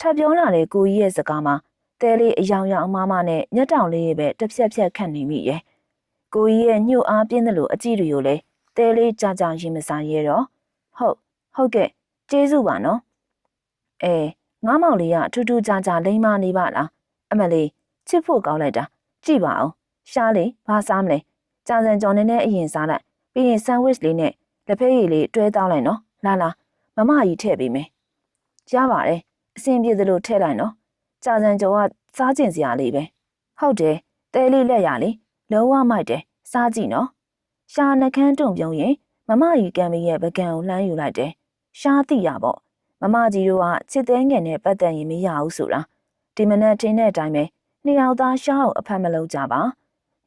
ထပ်ပြောလာတဲ့ကိုကြီးရဲ့စကားမှာတဲလေးအယောင်ယောင်အမားမနဲ့မျက်တောင်လေးရဲ့ပဲတစ်ဖြက်ဖြက်ခတ်နေမိရဲ့ကိုကြီးရဲ့ညှို့အားပြင်းတယ်လို့အကြည့်တွေကိုလည်းတဲလေးကြာကြာရင်မစားရဲတော့ဟုတ်ကဲ့ကျေးဇူးပါနော်ငါးမောင်လေးကထူးထူးကြာကြာလိမ့်မနေပါလားအမလေးချစ်ဖို့ကောင်းလိုက်တာကြည့်ပါအောင်ရှားလေးဘာစားမလဲကြာစံကြော်နေနဲ့အရင်စားလိုက်ပြီးရင်ဆန်ဝစ်လေးနဲ့လက်ဖက်ရည်လေးတွဲတောင်းလိုက်နော်လာမမကြီးထည့်ပေးမယ်ရပါတယ်အဆင်ပြေသလိုထည့်လိုက်နော်ကြာစံကြော်ကစားကျင်စရာလေးပဲဟုတ်တယ်တဲလေးလက်ရလေးလုံးဝမိုက်တယ်စားကြည့်နော်ရှားနှကန်းတုံပြုံးရင်မမကြီးကံမီရဲ့ပကံကိုလှမ်းယူလိုက်တယ်ရှားသိရပေါ့မမကြီးတို့ကချစ်သေးငယ်နဲ့ပတ်သက်ရင်မရဘူးဆိုတာဒီမနက်ထင်းတဲ့အတိုင်းပဲနှစ်ယောက်သားရှားကိုအဖက်မလုပ်ကြပါ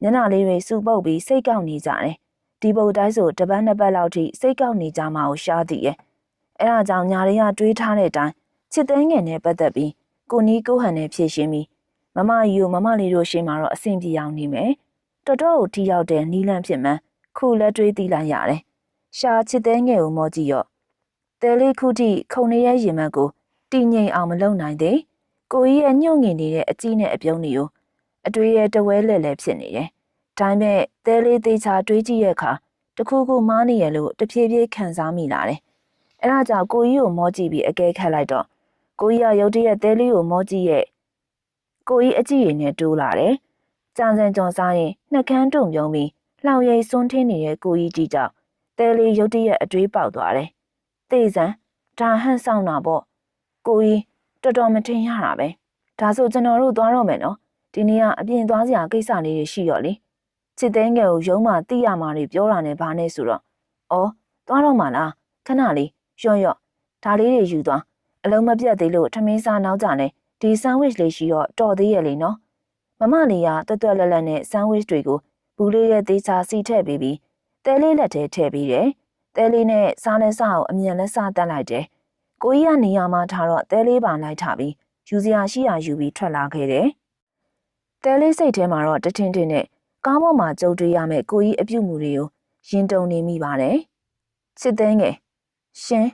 ညနာလေးတွေစူပုတ်ပြီးစိတ်ကောက်နေကြတယ်ဒီပုတ်တိုင်းဆိုတပတ်နှစ်ပတ်လောက်ထိစိတ်ကောက်နေကြမှာကိုရှားသိရဲ့အဲ့ဒါကြောင့်ညာတွေကတွေးထားတဲ့အတိုင်းချစ်သေးငယ်နဲ့ပတ်သက်ပြီးကိုနီးကိုဟန်နဲ့ဖြည့်ရှင်းပြီးမမကြီးကိုမမလေးတို့ရှင်းမှာတော့အဆင်ပြေအောင်နေမယ်တော်တော်ကိုထိရောက်တဲ့နီးလန့်ဖြစ်မှန်းခုလက်တွေးသိလိုက်ရတယ်ရှားချစ်သေးငယ်ကိုမောကြည့်ရော့တဲလေးခုထိခုံနေရဲ့ရင်မက်ကိုတည်ငြိမ်အောင်မလုပ်နိုင်သေးကိုကြီးရဲ့ညှို့ငင်နေတဲ့အကြီးနဲ့အပြုံးတွေကိုအတွေးရဲ့တဝဲလဲလဲဖြစ်နေတယ်ဒါပေမဲ့တဲလေးသေးချာတွေးကြည့်ရဲ့အခါတခုခုမားနေရလို့တဖြည်းဖြည်းခံစားမိလာတယ်အဲ့ဒါကြောင့်ကိုကြီးကိုမောကြည့်ပြီးအကဲခတ်လိုက်တော့ကိုကြီးကရုတ်တရက်တဲလေးကိုမောကြည့်ရဲ့ ကိုကြီးအကြည့်ရည်နဲ့တိုးလာတယ်။ကြာစံကြော်စားရင်နှက်ခမ်းတုံပြုံးပြီးလှောင်ရိပ်စွန်းထင်းနေတဲ့ကိုကြီးကြည့်ကြောက်တဲလေးရုတ်တရက်အတွေးပေါက်သွားတယ်။သေစံဒါဟန့်ဆောင်တာပေါ့။ကိုကြီးတော်တော်မထင်ရတာပဲ။ဒါဆိုကျွန်တော်တို့သွားတော့မယ်နော်။ဒီနေ့ကအပြင်သွားစရာကိစ္စလေးတွေရှိတော့လေ။ချစ်သိန်းငယ်ကိုရုံးမှတိရမှာတွေပြောတာနဲ့ဘာနဲ့ဆိုတော့အော်သွားတော့မှလားခဏလေးရော့ဒါလေးတွေယူသွားအလုံးမပြတ်သေးလို့ထမင်းစားနောက်ကြနဲ့ဒီဆန်ဝစ်လေးရှိတော့တော်သေးရဲ့လေနော်မမလေးကတွတ်တွတ်လက်လက်နဲ့ဆန်ဝစ်တွေကိုဘူးလေးရဲ့သေးချာစီထည့်ပေးပြီးတဲလေးလက်ထဲထည့်ပေးတယ်တဲလေးနဲ့စားလဲစားအောင်အမြန်လဲစားတက်လိုက်တယ်ကိုကြီးကနေရာမှာထားတော့တဲလေးပါလိုက်ထပြီးယူစရာရှိရာယူပြီးထွက်လာခဲ့တယ်တဲလေးစိတ်ထဲမှာတော့တထင်းထင်းနဲ့ကားပေါ်မှာကြုံတွေ့ရမယ့်ကိုကြီးအပြုတ်မှုတွေကိုရင်တုန်နေမိပါတယ်ချစ်သိန်းငယ်ရှင်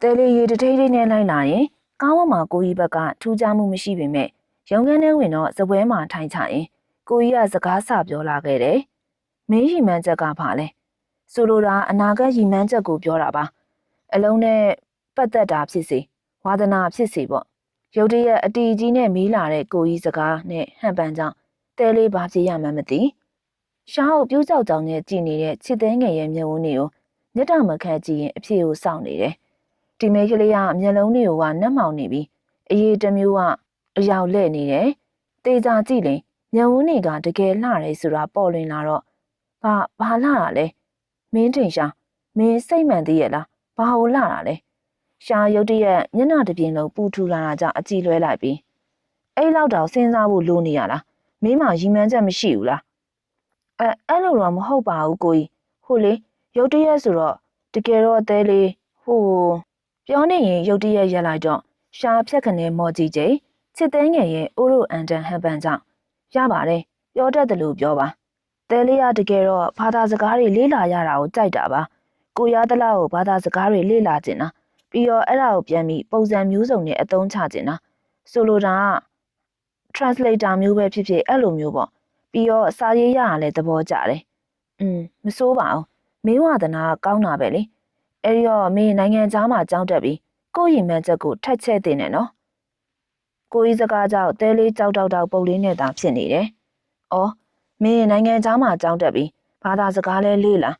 တဲလေးရေတထိတ်ထိတ်နဲ့လိုက်လာရင်ကားပေါ်မှာကိုကြီးဘက်ကထူးခြားမှုမရှိပေမဲ့ရုံခန်းထဲဝင်တော့စပွဲမှာထိုင်ချရင်ကိုကြီးကစကားဆပြောလာခဲ့တယ်။မင်းရီမှန်းချက်ကဘာလဲ။ဆိုလိုတာအနာဂတ်ရီမှန်းချက်ကိုပြောတာပါ။အလုံးနဲ့ပတ်သက်တာဖြစ်စေဝါသနာဖြစ်စေပေါ့။ရုတ်တရက်အတီကြီးနဲ့မီးလာတဲ့ကိုကြီးစကားနဲ့ဟန်ပန်ကြောင့်တဲလေးဘာဖြစ်ရမှန်းမသိ။ရှားကိုပြူးကြောက်ကြောင်နဲ့ကြည်နေတဲ့ချစ်သိန်းငယ်ရဲ့မျက်ဝန်းတွေကိုမျက်တောင်မခန့်ကြည့်ရင်အဖြေကိုစောင့်နေတယ်။ဒီမိန်းကလေးကမျက်လုံးတွေကနက်မောင်နေပြီးအရေးတစ်မျိုးကအယောက်လဲ့နေတယ်။တေချာကြည့်ရင်မျက်ဝန်းတွေကတကယ်လှတယ်ဆိုတာပေါ်လွင်လာတော့ဘာလှတာလဲ။မင်းထင်ရှာမင်းစိတ်မှန်သေးရဲ့လား။ဘာလို့လှတာလဲ။ရှာရုတ်တရက်မျက်နှာတစ်ပြင်လုံးပူထူလာတာကြောင့်အကြည့်လွဲလိုက်ပြီးအဲ့လောက်တော့စဉ်းစားဖို့လိုနေရလား။မင်းမှရီမှန်းချက်မရှိဘူးလား။အဲ့လိုတော့မဟုတ်ပါဘူးကိုကြီး။ဟိုလေရုတ်တရက်ဆိုတော့တကယ်တော့တဲလေးဟိုပြောနေရင်ရုတ်တရက်ရက်လိုက်တော့ရှာဖြက်ခနဲ့မော်ကြီးကျိချစ်သိန်းငယ်ရဲ့အိုးရိုအန်တန်ဟန်ပန်ကြောင့်ရပါတယ်ပြောတတ်တယ်လို့ပြောပါတဲလေးကတကယ်တော့ဘာသာစကားတွေလေ့လာရတာကိုကြိုက်တာပါကိုရသလောက်ကိုဘာသာစကားတွေလေ့လာကျင်တာပြီးတော့အဲ့ဒါကိုပြန်ပြီးပုံစံမျိုးစုံနဲ့အသုံးချကျင်တာဆိုလိုတာက translator မျိုးပဲဖြစ်ဖြစ်အဲ့လိုမျိုးပေါ့ပြီးတော့စာရေးရတာလည်းသဘောကျတယ်မစိုးပါဘူးမင်းဝါသနာကောင်းတာပဲလေအဲ့ဒီတော့မင်းနိုင်ငံသားမှာကြောင်းတက်ပြီးကိုရီမှန်းချက်ကိုထက်ချဲ့တင်တယ်နော်ကိုကြီးစကားကြောင့်တဲလေးကြောက်တောက်ပုတ်လေးနဲ့သာဖြစ်နေတယ်။အော်မင်းနိုင်ငံသားမှာကြောင်းတက်ပြီးဘာသာစကားလဲလေ့လာ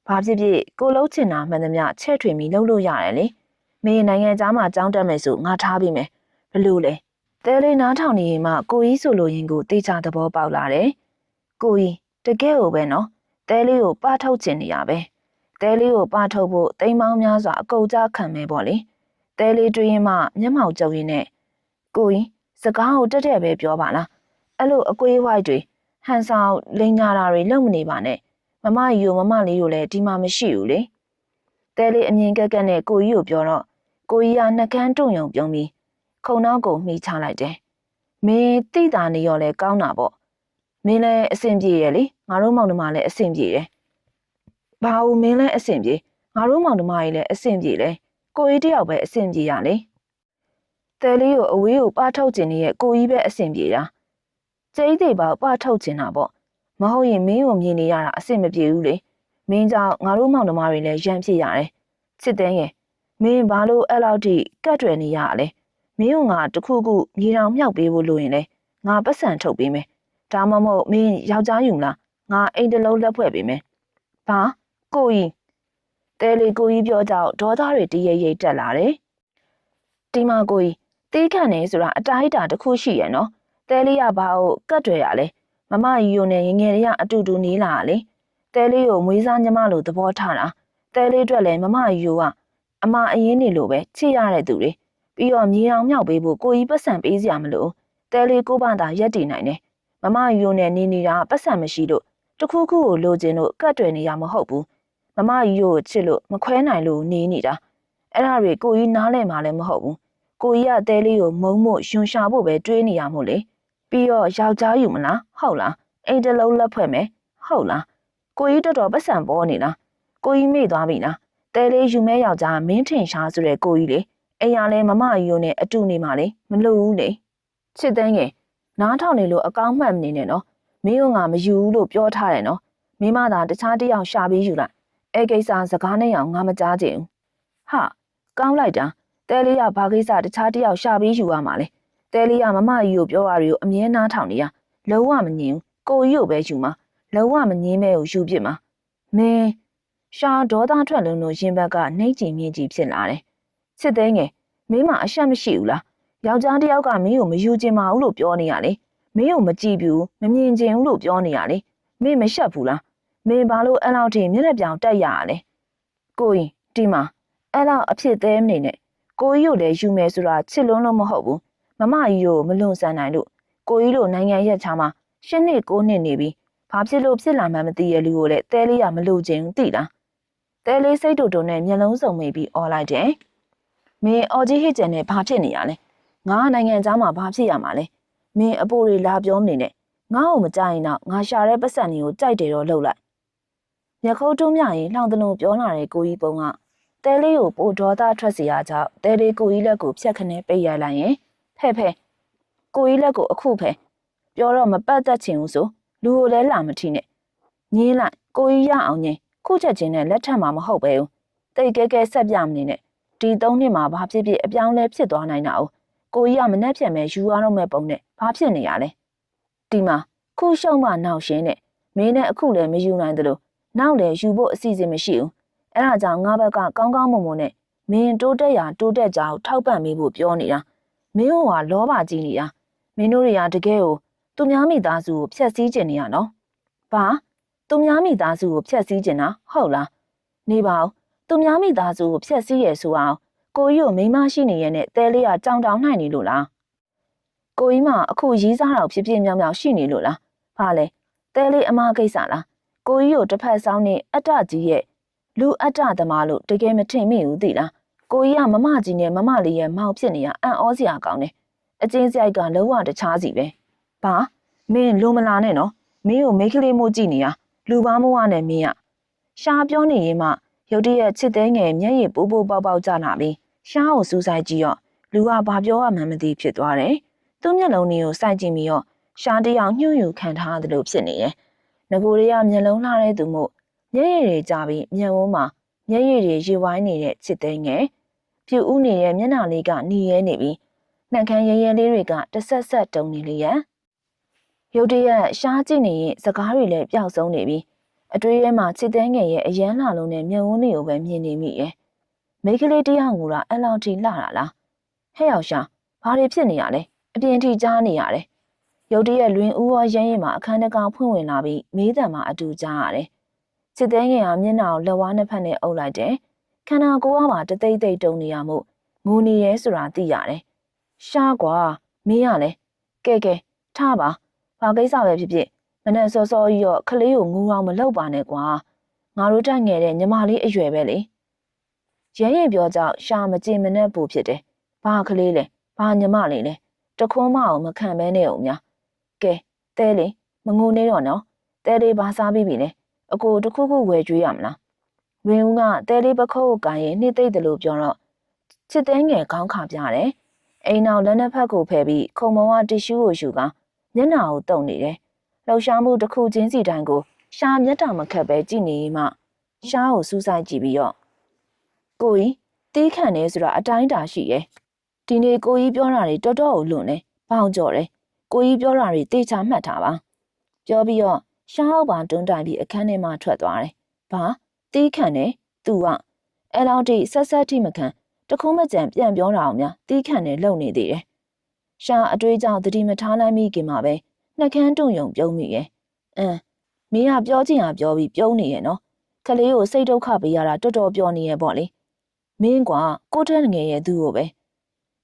ဘာဖြစ်ဖြစ်ကိုလုံးချင်တာမှန်သမျှချဲ့ထွေပြီးလုပ်လို့ရတယ်လေ။မင်းနိုင်ငံသားမှာကြောင်းတက်မယ်ဆိုငါထားပြီးမယ်ဘလို့လဲ။တဲလေးနားထောင်နေရင်မှကိုကြီးဆိုလိုရင်ကိုတေချာသဘောပေါက်လာတယ်။ကိုကြီးတကယ်ကိုပဲနော်တဲလေးကိုပါထုတ်ချင်နေရပဲ။တဲလေးကိုပါထုတ်ဖို့တိမ်မောင်းများစွာအကုတ်ကြခံမဲပေါ့လေ။တဲလေးတွေးရင်မှမျက်မှောက်ကျုံရင်းနဲ့ကိုကြီးစကားကိုတက်တဲ့ပဲပြောပါလားအဲ့လိုအကွေးဝိုက်တွေဟန်ဆောင်လိန်ညာတာတွေလုပ်မနေပါနဲ့မမကြီးကိုမမလေးကိုလည်းဒီမှာမရှိဘူးလေတဲလေးအမြင်ကက်ကက်နဲ့ကိုကြီးကိုပြောတော့ကိုကြီးကနှကန်းတုံယုံပြုံးပြီးခုံနောက်ကိုမှီချလိုက်တယ်မင်းတိတာနေရောလဲကောင်းတာပေါ့မင်းလည်းအဆင်ပြေရဲ့လေငါတို့မောင်နှမလည်းအဆင်ပြေတယ်ဘာလို့မင်းလည်းအဆင်ပြေငါတို့မောင်နှမကြီးလည်းအဆင်ပြေလေကိုကြီးတယောက်ပဲအဆင်ပြေရလေတဲလေးကိုအဝေးကိုပါထုတ်ခြင်းနဲ့ကိုကြီးပဲအဆင်ပြေတာကျိသေးပါပါထုတ်ခြင်းတာပေါ့မဟုတ်ရင်မင်းကိုမြင်နေရတာအဆင်မပြေဘူးလေမင်းကြောင့်ငါတို့မောင်နှမတွေလည်းရမ်းဖြစ်ရတယ်ချစ်တဲ့ရဲ့မင်းဘာလို့အဲ့လောက်ထိကတ်တွယ်နေရလဲမင်းကငါတခုခုမြေတောင်မြောက်ပေးဖို့လိုရင်လေငါပတ်စံထုတ်ပေးမယ်ဒါမှမဟုတ်မင်းယောက်ျားယူမလားငါအိမ်တလုံးလက်ဖွဲ့ပေးမယ်ဘာကိုကြီးတဲလေးကိုကြီးပြောကြောက်ဒေါသတွေတရရိတ်တက်လာတယ်ဒီမှာကိုကြီးတေးခံနေဆိုတာအတိုင်းအတာတစ်ခုရှိရနော်တဲလေးကဘာကိုကတ်တွေရလဲမမကြီးရိုနဲ့ငငယ်တွေကအတူတူနေလာလေတဲလေးကိုမွေးစားညီမလိုသဘောထားတာတဲလေးအတွက်လည်းမမကြီးရိုကအမအရင်နေလို့ပဲချစ်ရတဲ့သူတွေပြီးတော့မြေအောင်မြောက်ပေးဖို့ကိုကြီးပတ်စံပေးစရာမလိုတဲလေးကိုဘာသာရက်တည်နိုင်တယ်မမကြီးရိုနဲ့နေနေတာပတ်စံမရှိလို့တခုခုကိုလိုချင်လို့ကတ်တွေနေရမဟုတ်ဘူးမမကြီးရိုကိုချစ်လို့မခွဲနိုင်လို့နေနေတာအဲ့ဒါတွေကိုကြီးနားလဲမှလည်းမဟုတ်ဘူးကိုကြီးကတဲလေးကိုမုံမို့ယွန်ရှာဖို့ပဲတွေးနေရမို့လေပြီးတော့ယောက်ျားယူမလားဟုတ်လားအိမ်တလုံးလက်ဖွဲ့မယ်ဟုတ်လားကိုကြီးတော်တော်ပတ်စံပေါ်နေလားကိုကြီးမေ့သွားပြီလားတဲလေးယူမဲယောက်ျားမင်းထင်ရှားဆိုတဲ့ကိုကြီးလေအိမ်ရလဲမမကြီးရိုနဲ့အတူနေမှလေမလို့ဘူးလေချစ်တဲ့ငယ်နားထောင်နေလို့အကောင်းမှတ်မနေနဲ့နော်မင်းကငါမယူဘူးလို့ပြောထားတယ်နော်မင်းမသာတခြားတယောက်ရှာပြီးယူလိုက်အဲ့ကိစ္စစကားနဲ့အောင်ငါမကြားချင်ဘူးဟာကောင်းလိုက်တာတဲလေးကဘာကိစ္စတခြားတယောက်ရှာပြီးယူရမှာလဲတဲ တဲလေးကမမကြီးကိုပြောတာတွေကိုအမြဲနားထောင်နေရလုံးဝမငြင်းဘူးကိုကြီးကိုပဲယူမှာလုံးဝမငြင်းမဲကိုယူပြစ်မှာမင်းရှာဒေါသထွက်လုံးလို့ရင်ဘက်ကနှိမ့်ချင်မြင့်ကြီးဖြစ်လာတယ်စစ်သေးငယ်မင်းမအရှက်မရှိဘူးလားယောက်ျားတစ်ယောက်ကမင်းကိုမယူချင်ပါဘူးလို့ပြောနေရလေမင်းကိုမကြည့်ဘူးမမြင်ချင်ဘူးလို့ပြောနေရလေမင်းမရှက်ဘူးလားမင်းဘာလို့အဲ့လောက်ထိမျက်နှာပြောင်တက်ရရလဲကိုကြီးဒီမှာအဲ့လောက်အဖြစ်သေးမနေနဲ့ကိုကြီးကိုလည်းယူမယ်ဆိုတာချစ်လွန်းလို့မဟုတ်ဘူးမမကြီးကိုမလွန်ဆန်နိုင်လို့ကိုကြီးလိုနိုင်ငံရက်ချာမှာ8 နှစ်9 နှစ်နေပြီဘာဖြစ်လို့ဖြစ်လာမှမသိရလူကိုလည်းတဲလေးကမလို့ခြင်းသိလားတဲလေးစိတ်တူတူနဲ့မျက်လုံးစုံမိပြီးအော်လိုက်တယ်မင်းအော်ကြီးဟစ်ကျန်နဲ့ဘာဖြစ်နေရလဲငါနိုင်ငံသားမှာဘာဖြစ်ရမှာလဲမင်းအပိုတွေလာပြောမနေနဲ့ငါ့ကိုမကြိုက်ရင်တော့ငါရှာတဲ့ပတ်စံတွေကိုကြိုက်တယ်တော့လှုပ်လိုက်မျက်ခုံးတွန်းမြရင်လှောင်တလုံးပြောလာတဲ့ကိုကြီးပုံကတဲလေးကိုပိုဒေါသထွက်စေရကြောင်းတဲလေးကိုကြီးလက်ကိုဖြတ်ခနဲပိတ်ရလိုက်ရင်ဖဲ့ကိုကြီးလက်ကိုအခုဖဲပြောတော့မပတ်သက်ချင်ဘူးဆိုလူကိုလည်းလာမထီနဲ့ညင်းလိုက်ကိုကြီးရအောင်ညင်းခုချက်ချင်းနဲ့လက်ထပ်မှာမဟုတ်ပဲဘူးတိတ်ကဲကဲဆက်ပြမနေနဲ့ဒီ3 နှစ်မှာဘာဖြစ်ဖြစ်အပြောင်းလဲဖြစ်သွားနိုင်တာ哦ကိုကြီးကမနှက်ဖြတ်မဲ့ယူရတော့မဲ့ပုံနဲ့ဘာဖြစ်နေရလဲဒီမှာခုရှုံးမှနောက်ရှင်းနဲ့မင်းနဲ့အခုလည်းမယူနိုင်သလိုနောက်လည်းယူဖို့အစီအစဉ်မရှိဘူးအဲ့ဒါကြောင့်ငါဘက်ကကောင်းကောင်းမွန်မွန်နဲ့မင်းတိုးတက်ရာတိုးတက်ကြအောင်ထောက်ပံ့ပေးဖို့ပြောနေတာမင်းကလောဘကြီးနေတာမင်းတို့တွေကတကယ်ကိုသူများမိသားစုကိုဖျက်ဆီးကျင်နေရနော်ဘာသူများမိသားစုကိုဖျက်ဆီးကျင်တာဟုတ်လားနေပါဦးသူများမိသားစုကိုဖျက်ဆီးရဆိုအောင်ကိုကြီးကိုမိမရှိနေရတဲ့တဲလေးကကြောင်တောင်နိုင်နေလို့လားကိုကြီးမအခုရေးစားတော့ဖြစ်ဖြစ်မြောက်မြောက်ရှိနေလို့လားဘာလဲတဲလေးအမကိစ္စလားကိုကြီးကိုတစ်ဖက်ဆောင်နေအတ္တကြီးရဲ့လူအတ္တသမားလို့တကယ်မထင်မိဘူးသိလားကိုကြီးကမမကြီးနဲ့မမလေးရဲ့မောင်ဖြစ်နေရအံ့ဩစရာကောင်းတယ်အချင်းစရိုက်ကလုံးဝတခြားစီပဲဘာမင်းလုံမလာနဲ့နော်မင်းကိုမိတ်ကလေးမို့ကြည့်နေရလူပါမဝနဲ့မင်းကရှားပြောနေရင်မှရုတ်တရက်ချစ်သေးငယ်မျက်ရည်ပိုးပိုးပေါက်ပေါက်ကျလာပြီးရှားကိုစူးစိုက်ကြည့်ရော့လူကဘာပြောရမှန်းမသိဖြစ်သွားတယ်သူ့မျက်လုံးတွေကိုစိုက်ကြည့်ပြီးတော့ရှားတယောက်ညှို့ယူခံထားတယ်လို့ဖြစ်နေတယ်ငကိုတွေကမျက်လုံးလှတဲ့သူမို့မျက်ရည်တွေကျပြီးမျက်ဝန်းမှာမျက်ရည်တွေရေဝိုင်းနေတဲ့ချစ်သေးငယ်ပြူဦးနေတဲ့မျက်နှာလေးကหนีရဲနေပြီးနှံခမ်းရဲရဲလေးတွေကတဆက်ဆက်တုံနေလေရန်ရုတ်တရက်ရှားကြည့်နေရင်စကားတွေလည်းပျောက်ဆုံးနေပြီးအတွေးထဲမှာချစ်သေးငယ်ရဲ့အယမ်းလှလုံးနဲ့မျက်ဝန်းတွေကိုပဲမြင်နေမိရဲ့မိန်းကလေးတယောက်ကအဲ့လောက်ထိလှတာလားဟဲ့ရောက်ရှာဘာတွေဖြစ်နေရလဲအပြင်ထိကြားနေရတယ်ရုတ်တရက်လွင်ဦးရောရမ်းရင်မှာအခန်းတကောင်ဖွင့်ဝင်လာပြီးမေးတံမှာအတူကြားရတယ်ချစ်သေးငယ်ကမျက်နှာကိုလက်ဝါးနှစ်ဖက်နဲ့အုပ်လိုက်တယ်ခန္ဓာကိုယ်ကပါတသိမ့်သိမ့်တုံနေရမို့ငိုနေရဲဆိုတာသိရတယ်ရှားကွာမင်းရလဲကဲထားပါဘာကိစ္စပဲဖြစ်ဖြစ်မနဲ့စောစောကြီးရောခလေးကိုငူအောင်မလုပ်ပါနဲ့ကွာငါတို့တက်ငယ်တဲ့ညီမလေးအရွယ်ပဲလေရဲရင်ပြောကြောက်ရှာမကြင်မနဲ့ပူဖြစ်တယ်ဘာခလေးလဲဘာညီမလေးလဲတခွန်းမအောင်မခံမဲနဲ့အောင်များကဲတဲလေးမငိုနေတော့နော်တဲလေးဘာစားပြီးပြီလဲအကိုတခုခုဝယ်ကြွေးရမလားဝင်းဦးကတဲလေးပခုတ်ကိုကန်ရင်နှိမ့်သိမ့်တယ်လို့ပြောတော့ချစ်သေးငယ်ခေါင်းခါပြတယ်အိမ်နောက်လက်နှစ်ဖက်ကိုဖယ်ပြီးခုံမောကတီရှူးကိုယူကမျက်နှာကိုတုံနေတယ်လှောက်ရှားမှုတစ်ခုချင်းစီတိုင်းကိုရှာမျက်တောင်မခတ်ပဲကြည့်နေမှရှားကိုစူးစိုက်ကြည့်ပြီးတော့ကိုကြီးတီးခန့်နေဆိုတာအတိုင်းတာရှိရဲ့ဒီနေ့ကိုကြီးပြောတာတွေတော်တော်ကိုလွန်နေဘောင်ကြော်တယ်ကိုကြီးပြောတာတွေတေချာမှတ်ထားပါပြောပြီးတော့ရှားအောင်ပါတွန်းတိုင်ပြီးအခန်းထဲမှာထွက်သွားတယ်ဘာတီးခန့်နေသူကအဲ့လောက်ထိဆက်ဆက်ထိမခံတခုံးမကြံပြန်ပြောတာအောင်များတီးခန့်နေလုံနေသေးတယ်ရှားအတွေးကြောင့်တတိမထားနိုင်မိခင်မှာပဲနှက်ခမ်းတုံယုံပြုံးမိရဲ့မင်းကပြောချင်တာပြောပြီးပြုံးနေရဲ့နော်ခလေးကိုစိတ်ဒုက္ခပေးရတာတော်တော်ပြောနေရဲ့ပေါ့လေမင်းကွာကိုထက်ငယ်ရဲ့သူ့ကိုပဲ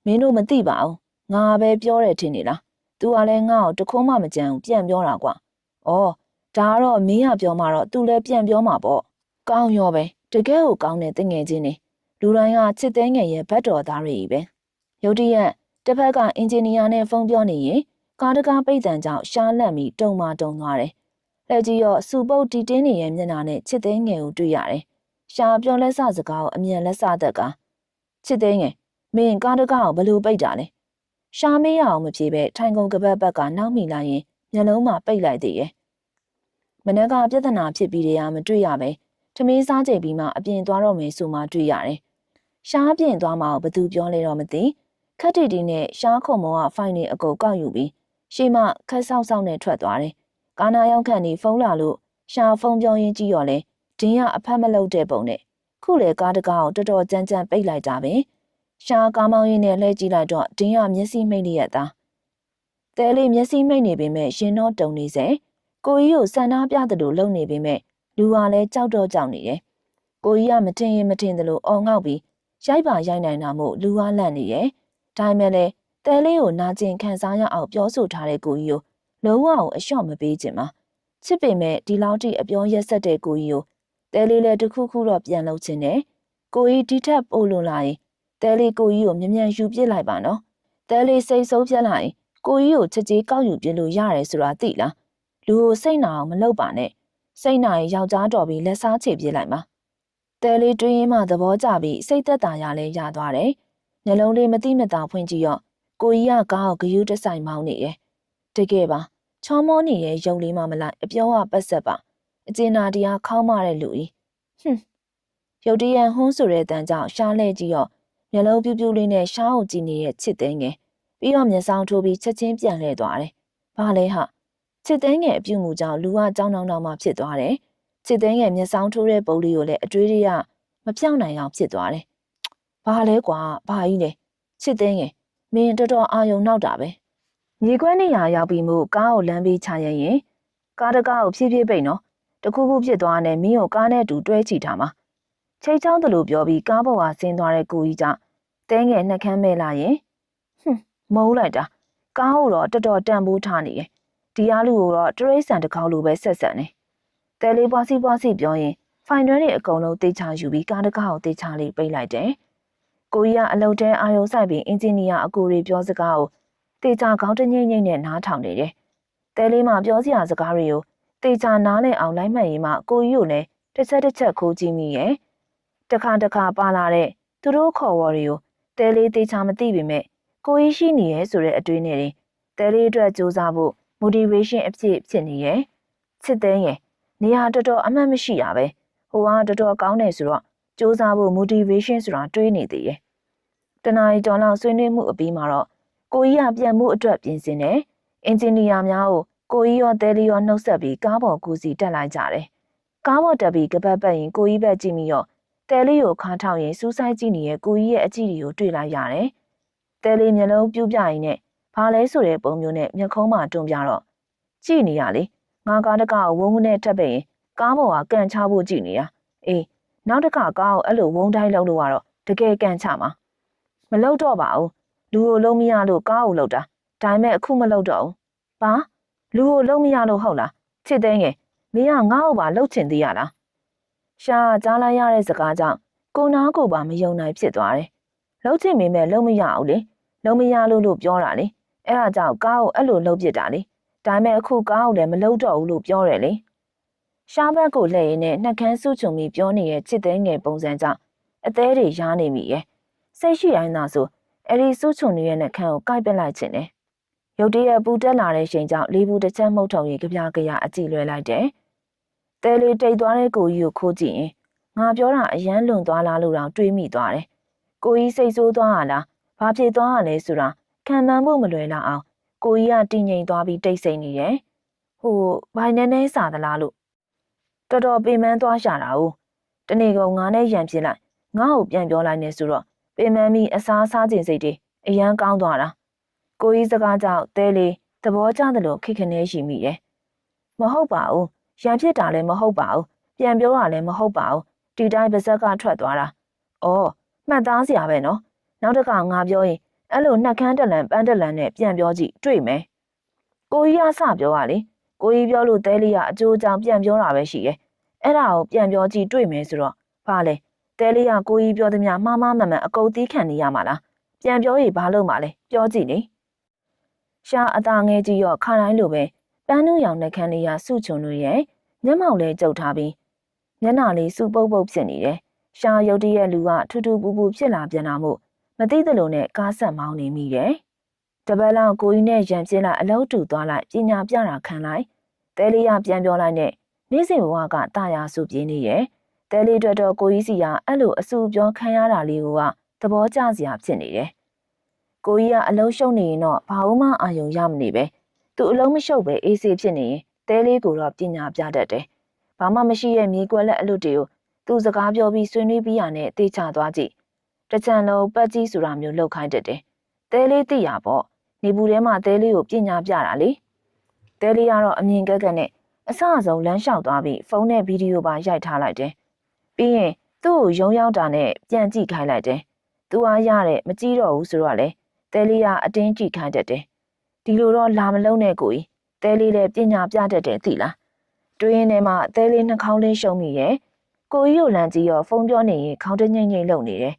မင်းတို့မသိပါဘူးငါပဲပြောတယ်ထင်နေလားသူကလည်းငါ့ကိုတခုံးမှမကြံဘူးပြန်ပြောတာကွာဩဒါကတော့မင်းကပြောမှတော့သူလည်းပြန်ပြောမှာပေါ့ကောင်းရောပဲတကယ်ကိုကောင်းတဲ့တငယ်ချင်းနေလူတိုင်းကချစ်သေးငယ်ရဲ့ဘတ်တော်သားတွေကြီးပဲရုတ်တရက်တစ်ဖက်ကအင်ဂျင်နီယာနဲ့ဖုန်းပြောနေရင်ကားတကားပိတ်တန်ကြောင့်ရှားလန့်ပြီးတုံမာတုံသွားတယ်လက်ကြီးရောစူပုတ်တီတင်းနေရဲ့မျက်နှာနဲ့ချစ်သေးငယ်ကိုတွေ့ရတယ်ရှားပြောလက်စစကားကိုအမြန်လက်စသက်ကချစ်သေးငယ်မင်းကားတကားကိုဘယ်လိုပိတ်တာလဲရှားမေးရအောင်မဖြေပဲထိုင်ကုန်ကပတ်ဘက်ကနောက်မိလိုက်ရင်မျက်လုံးမှာပိတ်လိုက်သေးရဲ့မနက်ကပြဿနာဖြစ်ပြီးတည်းကမတွေ့ရပဲထမင်းစားကြပြီးမှအပြင်သွားတော့မယ်ဆိုမှတွေ့ရတယ်ရှားပြင်သွားမှဘသူပြောလဲတော့မသိ ခက်တီတီနဲ့ရှားခုံမောကဖိုင်နေအကုန်ကောက်ယူပြီးရှေ့မှခက်ဆောက်ဆောက်နဲ့ထွက်သွားတယ်။ကာနာရောက်ခန့်နေဖုန်းလာလို့ရှားဖုန်းပြောရင်းကြည့်ရော်လဲဒင်းကအဖက်မလုပ်တဲ့ပုံနဲ့ခုလေကားတကားကိုတော်တော်ကြမ်းကြမ်းပိတ်လိုက်တာပဲ။ရှားကားမောင်းရင်းနဲ့လှည့်ကြည့်လိုက်တော့ဒင်းကမျက်စိမိတ်နေရတာ။တဲလေးမျက်စိမိတ်နေပေမဲ့ရှင်တော့တုံနေစေကိုကြီးကိုစံနာပြသလိုလုံနေပေမဲ့လူကလည်းကြောက်တော့ကြောက်နေတယ်။ကိုကြီးကမထင်ရင်မထင်သလိုအော်ငေါက်ပြီးရိုက်ပါရိုက်နိုင်တာမို့လူကလန့်နေရဲ့။ဒါမှလည်းတဲလေးကိုနာကျင်ခံစားရအောင်ပြောဆိုထားတဲ့ကိုကြီးကိုလုံးဝအလျှော့မပေးချင်ပါချစ်ပေမဲ့ဒီလောက်ထိအပြောရက်ဆက်တဲ့ကိုကြီးကိုတဲလေးလည်းတခုခုတော့ပြန်လုပ်ချင်တယ်ကိုကြီးဒီထက်ပိုလွန်လာရင်တဲလေးကိုကြီးကိုမြ мян ယူပစ်လိုက်ပါနော်တဲလေးစိတ်ဆိုးပြက်လာရင်ကိုကြီးကိုချက်ကြီးကောက်ယူပစ်လို့ရတယ်ဆိုတာသိလားလူကိုစိတ်နာအောင်မလုပ်ပါနဲ့စိတ်နာရင်ယောက်ျားတော်ပြီးလက်စားချေပစ်လိုက်ပါတဲလေးတွေးရင်မှသဘောကျပြီးစိတ်သက်သာရလဲရသွားတယ်နှလုံးလေးမတိမတာဖွင့်ကြည့်ရော့ကိုကြီးကကားကိုဂယုတဆိုင်မောင်းနေရဲ့တကယ်ပါချောမောနေရဲ့ရုပ်လေးမှမလိုက်အပြောကပတ်ဆက်ပါအကျဉ်းနာတရားခေါင်းမတဲ့လူကြီးရုတ်တရက်ဟွန်းဆိုတဲ့တန်ကြောင့်ရှားလဲကြည့်ရော့မျက်လုံးပြူးပြူးလေးနဲ့ရှားကိုကြည့်နေတဲ့ချစ်သိန်းငယ်ပြီးတော့မျက်စောင်းထိုးပြီးချက်ချင်းပြန်လှည့်သွားတယ်ဘာလဲဟာချစ်သိန်းငယ်အပြုတ်မှုကြောင့်လူကကြောင်းတောင်းမှဖြစ်သွားတယ်ချစ်သိန်းငယ်မျက်စောင်းထိုးတဲ့ပုံလေးကိုလည်းအတွေးတွေကမပြောင်းနိုင်အောင်ဖြစ်သွားတယ်ဘာလဲကွာဘာကြီးလဲချစ်သိန်းငယ်မင်းတော်တော်အာယုံနောက်တာပဲမြေခွဲနေရရောက်ပြီးမှုကားကိုလမ်းပေးချရင်ကားတကားကိုဖြည်းဖြည်းပိတ်နော်တခုခုဖြစ်သွားနဲ့မင်းကိုကားနဲ့တူတွဲချီထားမှာချိတ်ချောင်းတလို့ပြောပြီးကားပေါ်ကဆင်းသွားတဲ့ကိုကြီးကြောင့်တဲငယ်နှက်ခမ်းမဲ့လာရင်မုန်းလိုက်တာကားကိုတော့တော်တော်တန်ဖိုးထားနေတယ်ဒီအားလူကိုတော့တရိတ်ဆန်တစ်ခေါက်လိုပဲဆက်ဆက်နေတဲလေးပွားစီပြောရင်ဖိုင်တွဲတွေအကုန်လုံးတေချာယူပြီးကားတကားကိုတေချာလေးပိတ်လိုက်တယ်ကိုကြီးကအလုပ်တဲအာရုံစိုက်ပြီးအင်ဂျင်နီယာအကူတွေပြောစကားကိုတေချာခေါင်းတငိမ့်ငိမ့်နဲ့နားထောင်နေတယ်။တဲလေးမှပြောစရာစကားတွေကိုတေချာနားနဲ့အောင်လိုက်မှတ်ရင်မှကိုကြီးကိုလည်းတစ်ချက်ခိုးကြည့်မိရဲ့။တခါပါလာတဲ့သူတို့ခေါ်ဝေါ်တွေကိုတဲလေးတေချာမသိပေမဲ့ကိုကြီးရှိနေရဲ့ဆိုတဲ့အတွေးနဲ့တဲလေးအတွက်စူးစမ်းဖို့ motivation အဖြစ်နေရဲ့။ချစ်သိန်းရဲ့နေရာတော်တော်အမှတ်မရှိရပဲ။ဟိုကတော်တော်ကောင်းတယ်ဆိုတော့စူးစမ်းဖို့ motivation ဆိုတာတွေးနေသေးရဲ့။တနားရီကျော်လောက်ဆွေးနွေးမှုအပြီးမှာတော့ကိုကြီးကပြန်မှုအတွက်ပြင်ဆင်တယ်။အင်ဂျင်နီယာများကိုကြီးရောတဲလီရောနှုတ်ဆက်ပြီးကားပေါ်ကူစီတက်လိုက်ကြတယ်။ကားပေါ်တက်ပြီးကပတ်ပတ်ရင်ကိုကြီးဘက်ကြည့်မိရောတဲလီကိုခါထောက်ရင်စူးစိုက်ကြည့်နေတဲ့ကိုကြီးရဲ့အကြည့်တွေကိုတွေ့လိုက်ရတယ်။တဲလီမျက်လုံးပြူးပြရင်နဲ့ဘာလဲဆိုတဲ့ပုံမျိုးနဲ့မျက်ခုံးမှတွန်းပြတော့ကြည့်နေရလေငါကားတကားကိုဝုန်းဝန်းနဲ့ထပ်ပိတ်ရင်ကားပေါ်ကကန်ချဖို့ကြည့်နေတာအေးနောက်တစ်ခါကားကိုအဲ့လိုဝုန်းတိုင်းလောက်လို့ကတော့တကယ်ကန်ချမှာမလောက်တော့ပါဘူးလူကိုလုံးမရလို့ကားကိုလှုပ်တာဒါပေမဲ့အခုမလှုပ်တော့ဘူးဘာလူကိုလုံးမရလို့ဟုတ်လားချစ်သိန်းငယ်မင်းကငါ့ကိုပါလှုပ်ချင်သေးရလားရှာကြားလိုက်ရတဲ့စကားကြောင့်ကိုနာကိုပါမယုံနိုင်ဖြစ်သွားတယ်လှုပ်ချင်ပေမဲ့လုံးမရဘူးလေလုံးမရလို့ပြောတာလေအဲ့ဒါကြောင့်ကားကိုအဲ့လိုလှုပ်ပစ်တာလေဒါပေမဲ့အခုကားကိုလည်းမလှုပ်တော့ဘူးလို့ပြောတယ်လေရှားဘက်ကိုလှည့်ရင်းနဲ့နှက်ခမ်းစုချုံပြီးပြောနေတဲ့ချစ်သိန်းငယ်ပုံစံကြောင့်အသေးတွေရားနေမိရဲ့စိတ်ရှိတိုင်းသာဆိုအဲ့ဒီစုချုံနေတဲ့နှက်ခမ်းကိုကိုက်ပစ်လိုက်ခြင်းနဲ့ရုတ်တရက်ပူတက်လာတဲ့ချိန်ကြောင့်လေးဘူးတစ်ချက်မှုတ်ထုံရင်ကြပြကြရအကြည့်လွဲလိုက်တယ်။တဲလေးတိတ်သွားတဲ့ကိုကြီးကိုခိုးကြည့်ရင်ငါပြောတာအယမ်းလွန်သွားလားလို့တော့တွေးမိသွားတယ်။ကိုကြီးစိတ်ဆိုးသွားလားဘာဖြစ်သွားရလဲဆိုတာခံမှန်းဖို့မလွယ်လောက်အောင်ကိုကြီးကတည်ငြိမ်သွားပြီးတိတ်ဆိတ်နေတယ်။ဟိုဘိုင်နဲစာသလားလို့တော်တော်ပင်ပန်းသွားရှာတာ哦။တနေ့ကောင်ငါနဲ့ရံပြစ်လိုက်ငါ့ကိုပြန်ပြောလိုက်နေဆိုတော့ပင်ပန်းပြီးအစားစားခြင်းစိတ်တွေအယမ်းကောင်းသွားတာ။ကိုကြီးစကားကြောင့်တဲလေးသဘောကျသလိုခိခနဲရှိမိတယ်။မဟုတ်ပါဘူး။ရံဖြစ်တာလည်းမဟုတ်ပါဘူး။ပြန်ပြောတာလည်းမဟုတ်ပါဘူး။ဒီတိုင်းပါဇက်ကထွက်သွားတာ။အော်မှတ်သားစရာပဲနော်။နောက်တစ်ခါငါပြောရင်အဲ့လိုနှက်ခမ်းတလန်ပန်းတလန်နဲ့ပြန်ပြောကြည့်တွေ့မယ်။ကိုကြီးကစပြောရလေ။ကိုကြီးပြောလို့တဲလေးကအကျိုးအကြောင်းပြန်ပြောတာပဲရှိရဲ့။အဲ့ဒါကိုပြန်ပြောကြည့်တွေ့မယ်ဆိုတော့ဘာလဲ။တဲလေးကကိုကြီးပြောသမျှမှားမှန်အကုန်သီးခံနေရမှာလား။ပြန်ပြောရင်ဘာလို့မှလဲ။ပြောကြည့်လေ။ရှာအသားငယ်ကြီးရောခါတိုင်းလိုပဲပန်းနုရောင်နှက်ခမ်းလေးရစုချုံလို့ရဲ့မျက်မှောက်လေးကျုပ်ထားပြီးမျက်နှာလေးစုပုတ်ဖြစ်နေတယ်။ရှာရုတ်တရက်လူကထူထူပူပူဖြစ်လာပြန်တာမို့မသိသလိုနဲ့ကားဆက်မောင်းနေမိတယ်။တပတ်လောက်ကိုကြီးနဲ့ရံပြင်းလိုက်အလုံးတူသွားလိုက်ပညာပြတာခံလိုက်တဲလေးရပြန်ပြောလိုက်နဲ့နေ့စဉ်ဘဝကတာယာစုပြင်းနေရဲ့တဲလေးအတွက်တော့ကိုကြီးစီကအဲ့လိုအဆူပြောခံရတာလေးကသဘောကျစရာဖြစ်နေတယ်။ ကိုကြီးကအလုံးရှုံနေရင်တော့ဘာမှအာရုံရမနေပဲသူအလုံးမရှုပ်ပဲအေးဆေးဖြစ်နေရင်တဲလေးကိုတော့ပညာပြတတ်တယ်ဘာမှမရှိရဲ့မြေကွက်လက်အလွတ်တွေကိုသူစကားပြောပြီးဆွေးနွေးပြီးရနဲ့တေချသွားကြည့်တချံလုံးပတ်ကြီးဆိုတာမျိုးလောက်ခိုင်းတတ်တယ်တဲလေးသိရပေါ့နေဘူးထဲမှာတဲလေးကိုပညာပြတာလေတဲလေးကတော့အမြင်ကက်ကက်နဲ့အဆအဆုံးလမ်းလျှောက်သွားပြီးဖုန်းနဲ့ဗီဒီယိုပါရိုက်ထားလိုက်တယ်ပြီးရင်သူ့ကိုရုံရောက်တာနဲ့ပြန်ကြည့်ခိုင်းလိုက်တယ်သူအားရတဲ့မကြည့်တော့ဘူးဆိုတော့လေတဲလေးကအတင်းကြည့်ခိုင်းတတ်တယ်ဒီလိုတော့လာမလုံးနဲ့ကိုကြီးတဲလေးလည်းပညာပြတတ်တယ်သိလားတွင်းထဲမှာတဲလေးနှာခေါင်းလေးရှုံမိရဲ့ကိုကြီးကိုလမ်းကြည့်ရောဖုန်းပြောနေရင်ခေါင်းတညိမ့်ငိမ့်လုံနေတယ်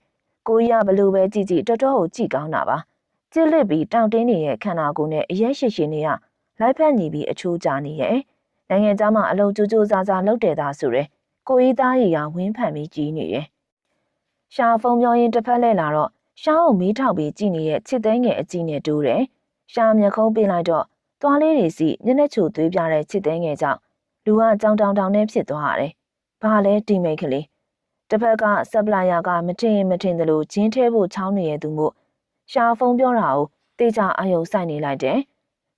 ကိုကြီးကဘလို့ပဲကြည့်ကြည့်တော်တော်ကိုကြည့်ကောင်းတာပါကြစ်လစ်ပြီးတောင့်တင်းနေတဲ့ခန္ဓာကိုယ်နဲ့အရက်ရှိရှိနေရလိုက်ဖက်ညီပြီးအချိုးချနေရဲ့နိုင်ငံသားမှာအလုံးကြိုးကြိုးစားစားလုပ်တယ်သားဆိုရယ်ကိုကြီးသားရီကဝင်းဖန်ပြီးကြီးနေတယ်ရှာဖုံပြောရင်တစ်ဖက်လဲလာတော့ရှာကိုမီးထောက်ပြီးကြည့်နေတဲ့ချစ်သိန်းငယ်အကြည့်နဲ့တိုးတယ်ရှာမျက်ခုံးပေးလိုက်တော့သွားလေးတွေစီမျက်နှာချိုသွေးပြတဲ့ချစ်သိန်းငယ်ကြောင့်လူကကြောင်တောင်တောင်နဲ့ဖြစ်သွားရတယ်ဘာလဲဒီမိတ်ကလေးတစ်ဖက်ကဆပ်ပလာယာကမထင်ရင်မထင်သလိုဂျင်းထဲဖို့ချောင်းနေရသူမို့ရှာဖုံပြောတာကိုတေချာအာယုံစိုက်နေလိုက်တယ်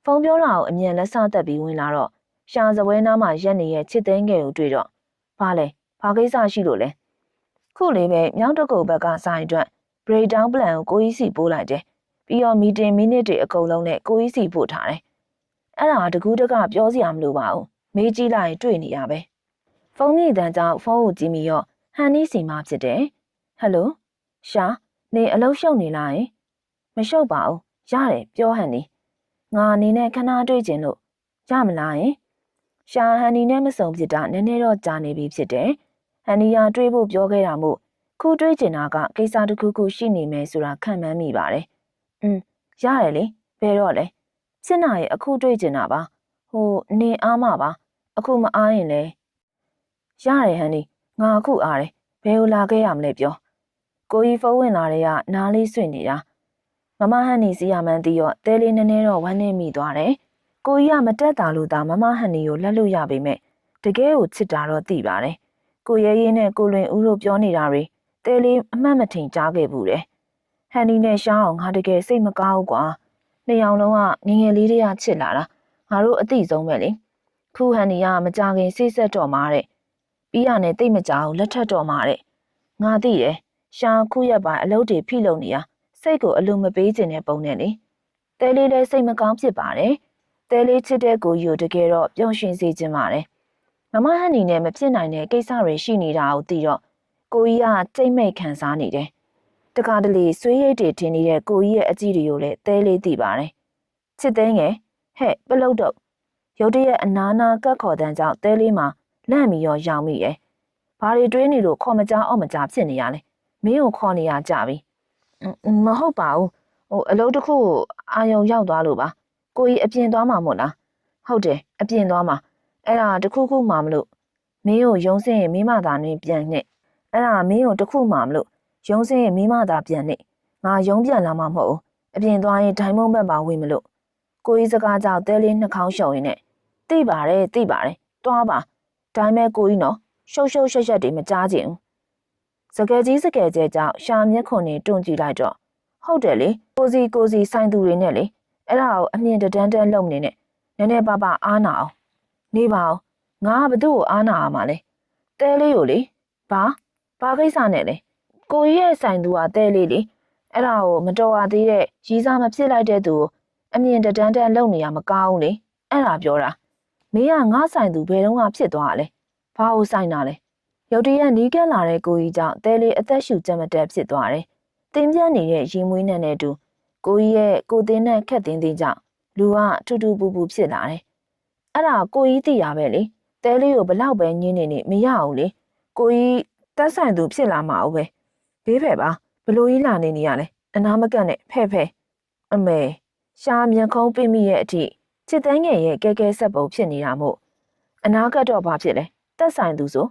ဖုံပြောတာကိုအမြန်လက်စသက်ပြီးဝင်လာတော့ရှာစပွဲနားမှာရက်နေရဲ့ချစ်သိန်းငယ်ကိုတွေ့တော့ဘာလဲဘာကိစ္စရှိလို့လဲခုလေးပဲမြောင်းတကုတ်ဘက်ကဆိုင်အတွက် breakdown plan ကိုကိုကြီးစီပို့လိုက်တယ်ပြီးတော့ meeting minute တွေအကုန်လုံးနဲ့ကိုကြီးစီပို့ထားတယ်အဲ့ဒါတကူးတကပြောစရာမလိုပါဘူးမေးကြည့်လိုက်ရင်တွေ့နေရပဲဖုန်းမိတန်းကြောင့်ဖုန်းကိုကြည့်ပြီးတော့ဟန်နီးစီမဖြစ်တယ်ဟယ်လိုရှာနေအလုပ်ရှုပ်နေလားမရှုပ်ပါဘူးရတယ်ပြောဟန်နီငါအနေနဲ့ခဏတွေ့ကျင်လို့ရမလားရှာဟန်နီနဲ့မစုံဖြစ်တာနည်းနည်းတော့ကြာနေပြီဖြစ်တယ်ဟန်နီကတွေးဖို့ပြောခဲ့တာမို့ခုတွေးကျင်တာကကိစ္စတစ်ခုခုရှိနေမယ်ဆိုတာခံမှန်းမိပါတယ်ရတယ်လေဘယ်တော့လဲချစ်နာရဲ့အခုတွေးကျင်တာပါဟိုနေအားမပါအခုမအားရင်လဲရတယ်ဟန်နီငါအခုအားတယ်ဘယ်လိုလာခဲ့ရမလဲပြောကိုကြီးဖုန်းဝင်လာတဲ့ကနားလေးဆွင့်နေတာမမဟန်နီစီရမှန်းသိရောတဲလေးနည်းနည်းတော့ဝမ်းနေမိသွားတယ်ကိုကြီးကမတက်တာလို့သာမမဟန်နီကိုလက်လို့ရပေမဲ့တကယ်ကိုချစ်တာတော့သိပါတယ်ကိုရဲရဲနဲ့ကိုလွင်ဦးတို့ပြောနေတာတွေတဲလေးအမှတ်မထင်ကြားခဲ့ဘူးတယ်ဟန်နီနဲ့ရှားအောင်ငါတကယ်စိတ်မကောင်းဘူးကွာနှစ်ယောက်လုံးကငငယ်လေးတွေကချစ်လာတာငါတို့အသိဆုံးပဲလေခုဟန်နီကမကြခင်စိတ်ဆက်တော့မှာတဲ့ပြီးရနဲ့တိတ်မကြောက်လက်ထက်တော့မှာတဲ့ငါသိတယ်ရှားခုရက်ပိုင်းအလုပ်တွေဖိလုပ်နေတာစိတ်ကိုအလိုမပေးခြင်းနဲ့ပုံနဲ့လေတဲလေးလည်းစိတ်မကောင်းဖြစ်ပါတယ်တဲလေးချစ်တဲ့ကိုကြီးကိုတကယ်တော့ပျော်ရွှင်စေခြင်းပါတယ်မမဟန်နီနဲ့မဖြစ်နိုင်တဲ့ကိစ္စတွေရှိနေတာကိုသိတော့ကိုကြီးကကြိတ်မိတ်ခံစားနေတယ်တခါတလေဆွေးရိတ်တွေထင်နေတဲ့ကိုကြီးရဲ့အကြည့်တွေကိုလည်းတဲလေးသိပါတယ်ချစ်သိန်းငယ်ဟဲ့ပလုတ်တော့ရုတ်တရက်အနာနာကတ်ခေါ်တန်းကြောင့်တဲလေးမှာလန့်ပြီးရောရောင်မိရဲ့ဘာတွေတွေးနေလို့ခေါ်မကြားအောင်မကြားဖြစ်နေရလဲမင်းကိုခေါ်နေရကြပြီမဟုတ်ပါဘူးအလုပ်တစ်ခုကိုအာယုံရောက်သွားလို့ပါကိုကြီးအပြင်သွားမှာမို့လားဟုတ်တယ်အပြင်သွားမှာအဲ့ဒါတခုခုမှမလို့မင်းကိုယုံစင်းရင်မိမသာနှင်းပြန်နဲ့အဲ့ဒါမင်းကိုတခုမှမလို့ယုံစင်းရင်မိမသာပြန်နဲ့ငါယုံပြန်လာမှာမဟုတ်ဘူးအပြင်သွားရင်ဒိုင်မုံဘက်ပါဝင်မလို့ကိုကြီးစကားကြောင့်တဲလေးနှာခေါင်းရှုံရင်းနဲ့သိပါတယ်တွားပါဒိုင်မဲ့ကိုကြီးနော်ရှုပ်ရှက်တွေမကြားချင်ဘူးစကယ်ကြီးစကယ်ကျဲကြောင့်ရှာမျက်ခွန်နေတွန့်ကြည့်လိုက်တော့ဟုတ်တယ်လေကိုစီဆိုင်သူတွေနဲ့လေအဲ့ဒါကိုအမြင်တန်းလုံနေနဲ့နည်းနည်းပါးအားနာအောင်နေပါအောင်ငါကဘသူ့ကိုအားနာရမှာလဲတဲလေးကိုလေဘာကိစ္စနဲ့လဲကိုကြီးရဲ့ဆိုင်သူကတဲလေးလေအဲ့ဒါကိုမတော်ရသေးတဲ့ရီးစားမဖြစ်လိုက်တဲ့သူကိုအမြင်တန်းလုံနေရမကောင်းဘူးလေအဲ့ဒါပြောတာမင်းကငါဆိုင်သူဘယ်တော့မှဖြစ်သွားတာလဲဘာကိုဆိုင်တာလဲရုတ်တရက်နီးကပ်လာတဲ့ကိုကြီးကြောင့်တဲလေးအသက်ရှူကြက်မတက်ဖြစ်သွားတယ်တင်းပြတ်နေတဲ့ရင်မွေးနဲ့နဲ့တူကိုကြီးရဲ့ကိုသင်းနဲ့ခက်သင်းသေးကြောင့်လူကထူထူပူပူဖြစ်လာတယ်အဲ့ဒါကိုကြီးသိရပဲလေတဲလေးကိုဘလောက်ပဲညင်းနေမရဘူးလေကိုကြီးတက်ဆိုင်သူဖြစ်လာမှာပဲဘေးဖယ်ပါဘလို့ကြီးလာနေရလဲအနာမကန့်နဲ့ဖဲ့အမေရှားမြန်ခုံးပြမိရဲ့အထိချစ်တန်းငယ်ရဲ့ကဲဆက်ပုံဖြစ်နေတာမို့အနာကတော့ဘာဖြစ်လဲတက်ဆိုင်သူဆို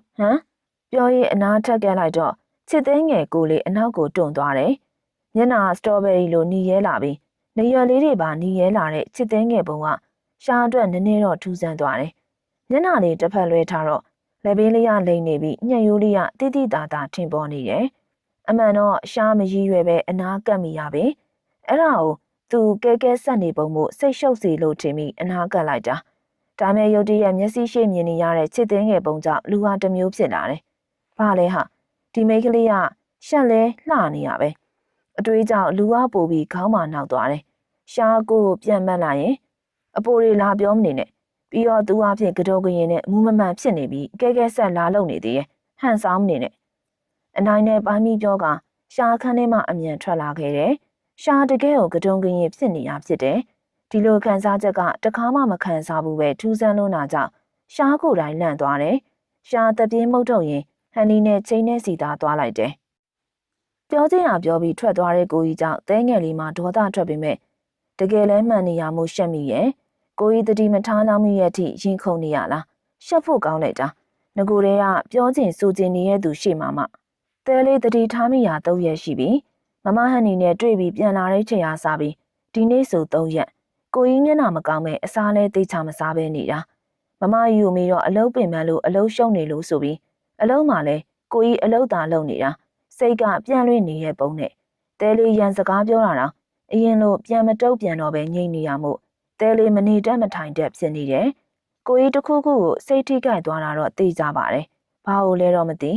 ပြောရင်အနာထက်ကဲလိုက်တော့ချစ်သိန်းငယ်ကိုလေးအနောက်ကိုတွန့်သွားတယ်မျက်နှာစတော်ဘယ်ရီလိုနီရဲလာပြီးနေရလေးတွေပါနီရဲလာတဲ့ချစ်သိန်းငယ်ပုံကရှားအတွက်နည်းနည်းတော့ထူးဆန်းသွားတယ်မျက်နှာလေးတစ်ဖက်လွဲထားတော့လက်ဘေးလေးရလိမ့်နေပြီးညှက်ရိုးလေးရတိတာထင်ပေါ်နေတယ်အမှန်တော့ရှားမရည်ရွယ်ပဲအနာကပ်မိရပဲ အဲ့ဒါကိုသူကဲဆက်နေပုံမို့စိတ်ရှုပ်စီလို့ထင်ပြီးအနာကပ်လိုက်တာဒါမဲ့ရုတ်တရက်မျက်စိရှိမြင်နေရတဲ့ချစ်သိန်းငယ်ပုံကြောင့်လူဟာတစ်မျိုးဖြစ်လာတယ်ဘာလဲဟာဒီမိန်းကလေးကရှက်လဲလှနေရပဲအတွေးကြောင့်လူကပိုပြီးခေါင်းမာနောက်သွားတယ်ရှားကိုပြန်မက်လာရင်အပိုတွေလာပြောမနေနဲ့ပြီးတော့သူအဖြစ်ကတော်ကရင်နဲ့မူးမမှန်ဖြစ်နေပြီးကဲဆက်လာလုံနေသေးရဲ့ဟန်ဆောင်နေနဲ့အနိုင်နဲ့ပိုင်းပြီးပြောကရှားခန်းထဲမှာအမြန်ထွက်လာခဲ့တယ်ရှားတကယ်ကိုကတုံကရင်ဖြစ်နေရဖြစ်တယ်ဒီလိုခံစားချက်ကတခါမှမခံစားဘူးပဲထူးဆန်းလို့နာကြောင့်ရှားကိုယ်တိုင်လန့်သွားတယ်ရှားတပြေးမုတ်ထုတ်ရင်ဟန်နီနဲ့ချိန်နဲ့စီသားသွားလိုက်တယ်ပြောချင်တာပြောပြီးထွက်သွားတဲ့ကိုကြီးကြောင့်တဲငယ်လေးမှာဒေါသထွက်ပေမဲ့တကယ်လဲမှန်နေရမှုရှက်မိရဲ့ကိုကြီးတတိမထားလောက်မိရဲ့အထိရင်ခုန်နေရလားရှက်ဖို့ကောင်းလိုက်တာငကိုတည်းကပြောချင်ဆိုချင်နေတဲ့သူရှေ့မှာမှတဲလေးတတိထားမိရ3 ရက်ရှိပြီမမဟန်နီနဲ့တွေ့ပြီးပြန်လာတဲ့ချိန်အားစားပြီးဒီနေ့ဆို3 ရက်ကိုကြီးမျက်နှာမကောင်းမဲ့အစားလဲသိချမစားပဲနေတာမမယူမီတော့အလုတ်ပင်ပန်းလို့အလုတ်ရှုံနေလို့ဆိုပြီးအလုတ်မှလဲကိုကြီးအလုတ်သားလုပ်နေတာစိတ်ကပြန်လွင့်နေတဲ့ပုံနဲ့တဲလေးရန်စကားပြောတာတော့အရင်လိုပြန်မတုတ်ပြန်တော့ပဲငြိမ်နေရမို့တဲလေးမနေတတ်မထိုင်တတ်ဖြစ်နေတယ်ကိုကြီးတစ်ခုခုကိုစိတ်ထိကြိုက်သွားတာတော့သိကြပါတယ်ဘာလို့လဲတော့မသိ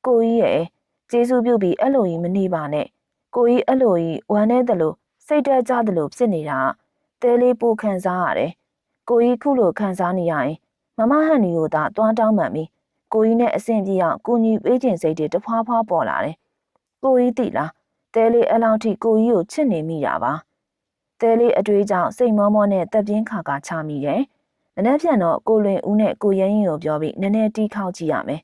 ကိုကြီးရဲ့ကျေးဇူးပြုပြီးအဲ့လိုကြီးမနေပါနဲ့ကိုကြီးအဲ့လိုကြီးဝမ်းနေတယ်လို့စိတ်တက်ကြတယ်လို့ဖြစ်နေတာတဲလေးပိုခံစားရတယ်ကိုကြီးခုလိုခံစားနေရရင်မမဟန်နီကိုသာတွန်းတောင်းမှန်ပြီးကိုကြီးနဲ့အဆင်ပြေအောင်ကိုကြီးပေးခြင်းစိတ်တွေတဖွာဖွာပေါ်လာတယ်ကိုကြီးသိလားတဲလေးအလောင်းထိကိုကြီးကိုချစ်နေမိတာပါတဲလေးအတွေးကြောင့်စိတ်မောမောနဲ့တက်ပြင်းခါခါချမိတယ်မနေ့ပြန်တော့ကိုလွင်ဦးနဲ့ကိုရဲရင်ကိုပြောပြီးနည်းနည်းတီးခေါက်ကြည့်ရမယ်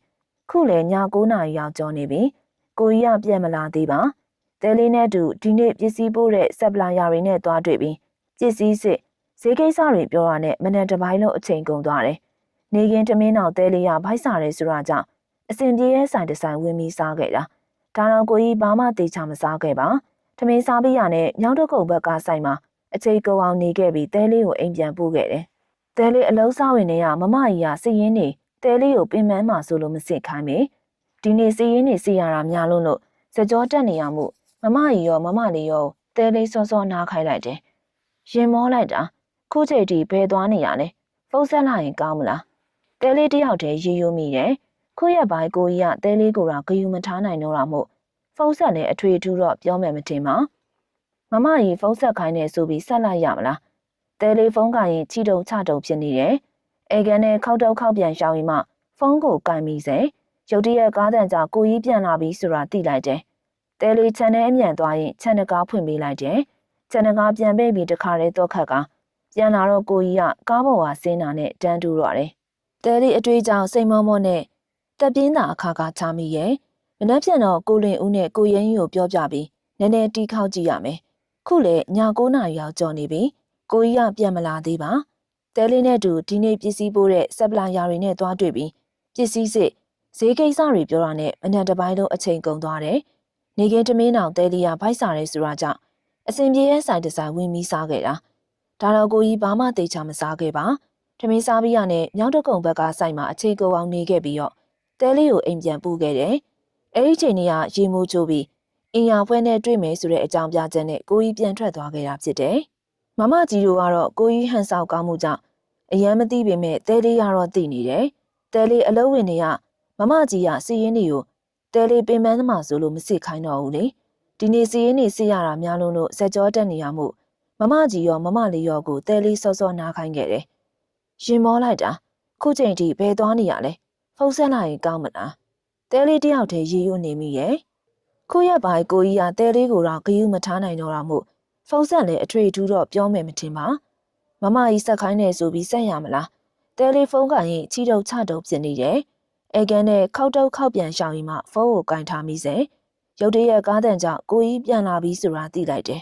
ခုလေည9 နာရီရောက်ကြောနေပြီကိုကြီးကပြန်မလာသေးပါတဲလေးနဲ့တူဒီနေ့ပစ္စည်းပို့တဲ့ဆပ်ပလာယာတွေနဲ့သွားတွေ့ပြီးပစ္စည်းစစ်ဈေးကိစ္စတွေပြောတာနဲ့မနေ့တစ်ပိုင်းလုံးအချိန်ကုန်သွားတယ်နေကင်းတမင်းတော်တဲလေးရဗိုက်စာရဲဆိုတာကြောင့်အစင်ပြေရဲ့ဆိုင်တဆိုင်ဝင်ပြီးစားခဲ့တာဒါတော့ကိုကြီးဘာမှတေချာမစားခဲ့ပါထမင်းစားပြီးရနဲ့မြောင်းတော့ကုန်းဘက်ကဆိုင်မှာအချိန်ကုန်အောင်နေခဲ့ပြီးတဲလေးကိုအိမ်ပြန်ပို့ခဲ့တယ်တဲလေးအလုံးစားဝင်နေရမမကြီးကစည်ရင်းနေတဲလေးကိုပင်မမှာဆိုလို့မစစ်ခိုင်းမေဒီနေ့စည်ရင်းနေစီရတာများလို့စကြောတက်နေရမှုမမကြီးရောမမလေးရောတဲလေးစောစောနားခိုင်းလိုက်တယ်ရင်မောလိုက်တာခုချိန်ထိဘယ်သွားနေရလဲဖုန်းဆက်လိုက်ရင်ကောင်းမလားတဲလေးတယောက်တည်းရေယိုမိတယ်ခုရက်ပိုင်းကိုကြီးကတဲလေးကိုတော့ဂယူမထားနိုင်တော့တာမို့ဖုန်းဆက်နဲ့အထွေထူးတော့ပြောမယ်မထင်ပါမမကြီးဖုန်းဆက်ခိုင်းနေဆိုပြီးဆက်လိုက်ရမလားတဲလေးဖုန်းကရင်ချီတုံချတုံဖြစ်နေတယ်အဲကန်နဲ့ခောက်တော့ခောက်ပြန်ရှောင်းရင်မှဖုန်းကိုကင်ပြီးစေရုတ်တရက်ကားတန်ကြောင့်ကိုကြီးပြန်လာပြီးဆိုတာသိလိုက်တယ်တဲလေးချန်နဲ့အမြန်သွားရင်ချန်တကားဖွင့်ပေးလိုက်တယ်ချန်တကားပြန်ပေးပြီးတခါတည်းတော့ခက်ကပြန်လာတော့ကိုကြီးကကားပေါ်ကဆင်းတာနဲ့တန်းတူတော့တယ်တဲလေးအတွေးကြောင့်စိတ်မောမောနဲ့တက်ပြင်းတာအခါခါချမိရဲ့မနှက်ပြန်တော့ကိုလင်ဦးနဲ့ကိုရင်းကြီးကိုပြောပြပြီးနည်းနည်းတီးခေါက်ကြည့်ရမယ်ခုလေည9 နာရီရောက်ကြော်နေပြီကိုကြီးကပြန်မလာသေးပါတဲလေးနဲ့တူဒီနေ့ပစ္စည်းပို့တဲ့ဆပ်ပလာယာတွေနဲ့သွားတွေ့ပြီးပစ္စည်းစစ်ဈေးကိစ္စတွေပြောတာနဲ့မနှက်တစ်ပိုင်းလုံးအချိန်ကုန်သွားတယ်နေကင်းတမင်းအောင်တဲလေးကဗိုက်စာရဲဆိုတာကြောင့်အစင်ပြေရဲ့ဆိုင်တဆိုင်ဝင်ပြီးစားခဲ့တာဒါတော့ကိုကြီးဘာမှတေချာမစားခဲ့ပါထမင်းစားပြီးရနဲ့မြောက်တကုံဘက်ကဆိုင်မှာအချိန်ကုန်အောင်နေခဲ့ပြီးတော့တဲလေးကိုအိမ်ပြန်ပို့ခဲ့တယ်အဲ့ဒီချိန်ကရေမိုးချိုးပြီးအင်ယာဖွဲနဲ့တွေ့မယ်ဆိုတဲ့အကြောင်းပြချက်နဲ့ကိုကြီးပြန်ထွက်သွားခဲ့တာဖြစ်တယ်မမကြီးတို့ကတော့ကိုကြီးဟန်ဆောင်ကောင်းမှုကြောင့်အယမ်းမသိပေမဲ့တဲလေးကတော့သိနေတယ်တဲလေးအလုံးဝင်နေရမမကြီးကစီရင်နေကိုတဲလေးပင်ပန်းသမားဆိုလို့မစစ်ခိုင်းတော့ဘူးလေဒီနေ့စီရင်နေစစ်ရတာများလို့ဇက်ကြောတက်နေရမှုမမကြီးရောမမလေးရောကိုတဲလေးစောစောနားခိုင်းခဲ့တယ်ရင်မောလိုက်တာခုချိန်ထိဘယ်သွားနေရလဲဖုန်းဆက်လိုက်ရင်ကောင်းမလားတဲလေးတယောက်တည်းရေရွနေမိရဲ့ခုရက်ပိုင်းကိုကြီးကတဲလေးကိုတော့ဂယူမထားနိုင်တော့တာမို့ဖုန်းဆက်လဲအထွေထူးတော့ပြောမယ်မထင်ပါမမကြီးဆက်ခိုင်းနေဆိုပြီးဆက်ရမလားတဲလေးဖုန်းကရင်ချီတုံချတုံဖြစ်နေတယ်အဲကန်နဲ့ခောက်တုတ်ခောက်ပြန်ရှောင်းရင်မှဖုန်းကိုကင်ထားမိစေရုတ်တရက်ကားတန်ကြောင့်ကိုကြီးပြန်လာပြီးဆိုတာသိလိုက်တယ်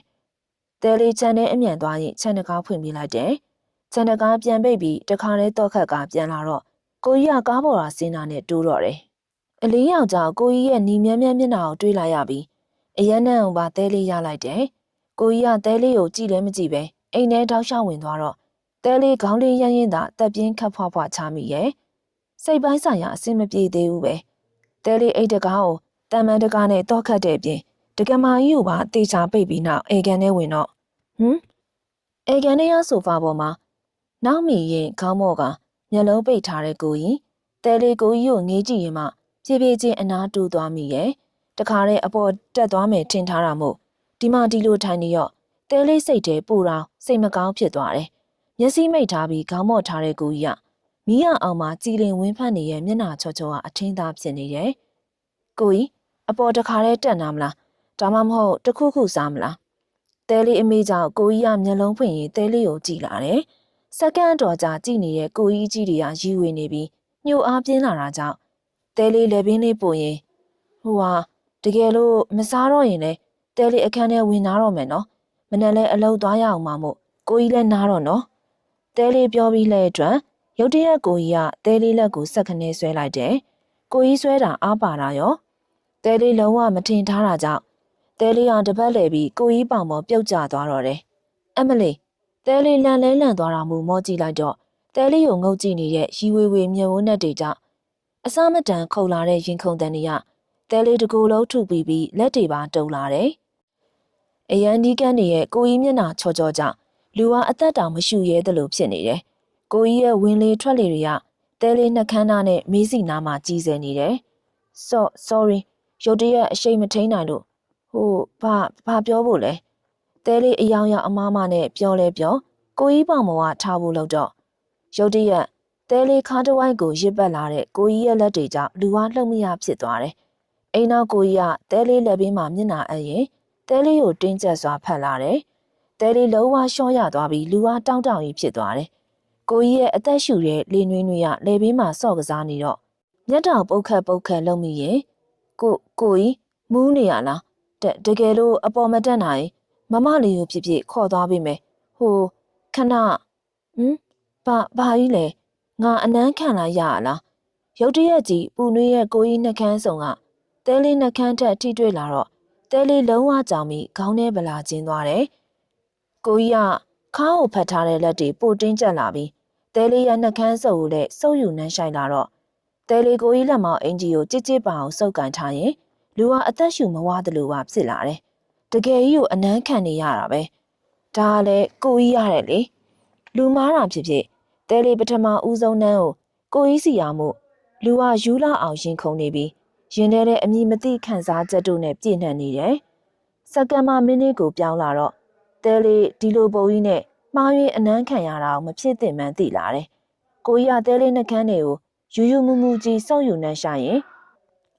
တဲလေးချန်နဲ့အမြန်သွားရင်ချန်တကားဖွင့်ပြလိုက်တယ်ချန်တကားပြန်ပိတ်ပြီးတခါတည်းတော့ခက်ကပြန်လာတော့ကိုကြီးကကားပေါ်ကဆင်းတာနဲ့တိုးတော့တယ်အလင်းယောက်ကြောင့်ကိုကြီးရဲ့ညီမြန်းမြန်းမျက်နှာကိုတွေးလိုက်ရပြီးအရန်နဲ့အောင်ပါတဲလေးရလိုက်တယ်ကိုကြီးကတဲလေးကိုကြည့်လည်းမကြည့်ပဲအိမ်ထဲတောက်လျှောက်ဝင်သွားတော့တဲလေးခေါင်းလေးရရင်သာတက်ပြင်းခတ်ဖွားဖွားချမိရဲ့စိတ်ပိုင်းဆိုင်ရာအဆင်မပြေသေးဘူးပဲတဲလေးအိတ်တကားကိုတန်မန်တကားနဲ့တော့ခတ်တဲ့ပြင် တကမာကြီးကိုပါတေချာပိတ်ပြီးနောက်အေကန်ထဲဝင်တော့အေကန်ထဲရဆိုဖာပေါ်မှာနောက်မီရင်ခေါင်းမော့ကမျက်လုံးပိတ်ထားတဲ့ကိုကြီးတဲလေးကိုကြီးကိုငေးကြည့်ရင်မှဖြည်းဖြည်းချင်းအနားတူးသွားမိရဲ့တခါတည်းအပေါ်တက်သွားမယ်ထင်ထားတာမို့ဒီမှာဒီလိုထိုင်နေရော့တဲလေးစိတ်ထဲပူတောင်စိတ်မကောင်းဖြစ်သွားတယ်မျက်စိမိတ်ထားပြီးခေါင်းမော့ထားတဲ့ကိုကြီးကမီးရအောင်မှကြည်လင်ဝင်းဖက်နေရဲ့မျက်နှာချောချောကအထင်းသားဖြစ်နေတယ်ကိုကြီးအပေါ်တခါတည်းတက်နာမလားဒါမှမဟုတ်တခုခုစားမလားတဲလေးအမေကြောင့်ကိုကြီးကမျက်လုံးဖွင့်ရင်တဲလေးကိုကြည့်လာတယ်စက္ကန့်တော်ကြာကြည့်နေတဲ့ကိုကြီးကြီးတွေကရီဝေနေပြီးညှို့အားပြင်းလာတာကြောင့်တဲလေးလက်ပင်းလေးပို့ရင်ဟိုဟာတကယ်လို့မစားတော့ရင်လေတဲလေးအခန်းထဲဝင်လာတော့မယ်နော်မနေ့လဲအလုပ်သွားရအောင်မမို့ကိုကြီးလည်းနားတော့နော်တဲလေးပြောပြီးလဲအတွက်ရုတ်တရက်ကိုကြီးကတဲလေးလက်ကိုစက်ခနဲဆွဲလိုက်တယ်ကိုကြီးဆွဲတာအားပါတာရောတဲလေးလုံးဝမထင်ထားတာကြောင့်တဲလေးအောင်တပတ်လဲပြီးကိုကြီးပေါင်ပေါ်ပြုတ်ကျသွားတော့တယ်အမလီတဲလေးလန့်လဲလန့်သွားတာမို့မောကြည့်လိုက်တော့တဲလေးကိုငုတ်ကြည့်နေတဲ့ရီဝေဝေမျက်ဝန်းနဲ့တွေကြောင့်အစမတန်ခုန်လာတဲ့ရင်ခုန်တန်တွေကတဲလေးတကူလုံးထုပြီးလက်တွေပါတုံလာတယ်အရန်ဒီကန်းနေရဲ့ကိုကြီးမျက်နှာချောချောကြောင့်လူကအသက်တောင်မရှူရဲသလိုဖြစ်နေတယ်ကိုကြီးရဲ့ဝင်လေထွက်လေတွေကတဲလေးနှက်ခမ်းသားနဲ့မေးစီနားမှာကြီးစဲနေတယ်sorry ရုတ်တရက်အရှိန်မထိန်နိုင်လို့ဟိုဘာပြောဖို့လဲတဲလေးအယောင်ယောင်အမားမနဲ့ပြောလဲပြောကိုကြီးပေါင်ပေါ်ကထားဖို့လို့တော့ရုတ်တရက်တဲလေးခါတဝိုက်ကိုရစ်ပတ်လာတဲ့ကိုကြီးရဲ့လက်တွေကြောင့်လူဝလှုပ်မရဖြစ်သွားတယ်အိမ်နောက်ကိုကြီးကတဲလေးလက်ဘေးမှာမျက်နှာအပ်ရင်တဲလေးကိုတင်းကျပ်စွာဖက်လာတယ်တဲလေးလုံးဝရှော့ရသွားပြီးလူဝတောင်းတောင်းကြီးဖြစ်သွားတယ်ကိုကြီးရဲ့အသက်ရှူတဲ့လေနွေးနွေးကလေဘေးမှာစော့ကစားနေတော့မျက်တောင်ပုတ်ခတ်လုံးမိရင်ကိုကြီးမူးနေရလားတကယ်လို့အပေါ်မတက်နိုင်မမလေးကိုဖြစ်ဖြစ်ခေါ်သွားပေးမယ်ဟိုခဏဘာကြီးလဲငါအနမ်းခံလိုက်ရလားရုတ်တရက်ကြီးပူနွေးရဲ့ကိုကြီးနှကန်းဆောင်ကတဲလေးနှကန်းထက်ထိတွေ့လာတော့တဲလေးလုံးဝကြောင်ပြီးခေါင်းထဲဗလာကျင်းသွားတယ်ကိုကြီးကခါးကိုဖတ်ထားတဲ့လက်တွေပိုတင်းကျပ်လာပြီးတဲလေးရဲ့နှကန်းစုပ်ကိုလည်းစုပ်ယူနှမ်းဆိုင်လာတော့တဲလေးကိုကြီးလက်မောင်အင်ကြီးကိုကြစ်ကြစ်ပအောင်စုပ်ကန်ထားရင်လူကအသက်ရှူမဝသလိုပါဖြစ်လာတယ်တကယ်ကြီးကိုအနမ်းခံနေရတာပဲဒါကလည်းကိုကြီးရတယ်လေလူမားတာဖြစ်ဖြစ်တဲလေးပထမဦးဆုံးနှမ်းကိုကြီးစီရမှုလူကယူလာအောင်ရင်ခုန်နေပြီးရင်ထဲတဲ့အမိမသိခံစားချက်တို့နဲ့ပြည့်နှံ့နေတယ်စက္ကန့်မှမိနစ်ကိုပြောင်းလာတော့တဲလေးဒီလိုပုံကြီးနဲ့မှား၍အနမ်းခံရတာမဖြစ်သင့်မှန်းသိလာတယ်ကိုကြီးကတဲလေးနှကန်းတွေကိုယူမူကြီးစောက်ယူနှမ်းရှာရင်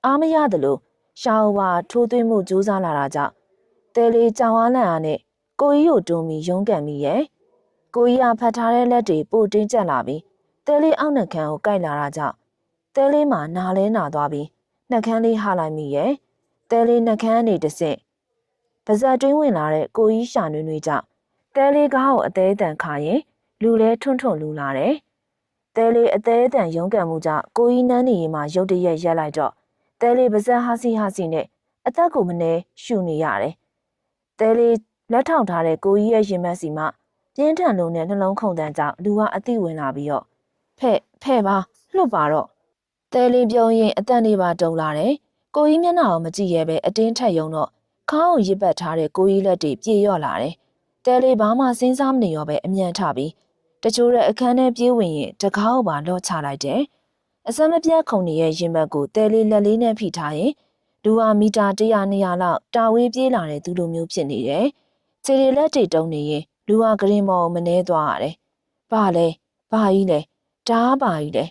အားမရသလိုရှားဝါထိုးသွင်းမှုကြိုးစားလာတာကြောင့်တဲလေးကြောင်အားလန့်အားနဲ့ကိုကြီးကိုတွန်းပြီးရုန်းကန်မိရဲ့ကိုကြီးကဖတ်ထားတဲ့လက်တွေပို့တင်းကျပ်လာပြီးတဲလေးအောက်နှကန်းကိုကိုက်လာတာကြောင့်တဲလေးမှာနာလဲနာသွားပြီးနှကန်းလေးဟာလိုက်မိရဲ့တဲလေးနှကန်းနေတဆင့်ပါဇက်တွင်းဝင်လာတဲ့ကိုကြီးရှာနွေးနွေးကြောင့်တဲလေးကားကိုအသေးအတန်ခါရင်လူလဲထွန်းလူလာတယ်တဲလေးအသေးအတန်ရုန်းကန်မှုကြောင့်ကိုကြီးနန်းနေရင်မှရုတ်တရက်ရက်လိုက်တော့တဲလေးပါဇက်ဟာစီနဲ့အသက်ကိုမနေရှူနေရတယ်တဲလေးလက်ထောင်ထားတဲ့ကိုကြီးရဲ့ရင်မက်စီမှပြင်းထန်လုံးနဲ့နှလုံးခုန်တန်းကြောင့်လူကအသိဝင်လာပြီးတော့ဖဲ့ပါလွတ်ပါတော့တဲလေးပြုံးရင်အသက်နေပါတုံလာတယ်ကိုကြီးမျက်နှာကိုမကြည့်ရဲပဲအတင်းထက်ယုံတော့ခါးကိုရစ်ပတ်ထားတဲ့ကိုကြီးလက်တွေပြေလျော့လာတယ်တဲလေးဘာမှစဉ်းစားမနေရောပဲအမြန်ထပြီးတချို့တဲ့အခန်းထဲပြေးဝင်ရင်တကားကိုပါလော့ချလိုက်တယ်အစမ်းမပြတ်ခုန်နေတဲ့ရင်ဘတ်ကိုတဲလေးလက်လေးနဲ့ဖိထားရင်လူဟာမီတာ100 200လောက်တာဝေးပြေးလာတဲ့သူလိုမျိုးဖြစ်နေတယ်ခြေတွေလက်တွေတုံနေရင်လူဟာဂရင်မော်မနှဲသွားရတယ်ဘာကြီးလဲဓားပါကြီးလဲ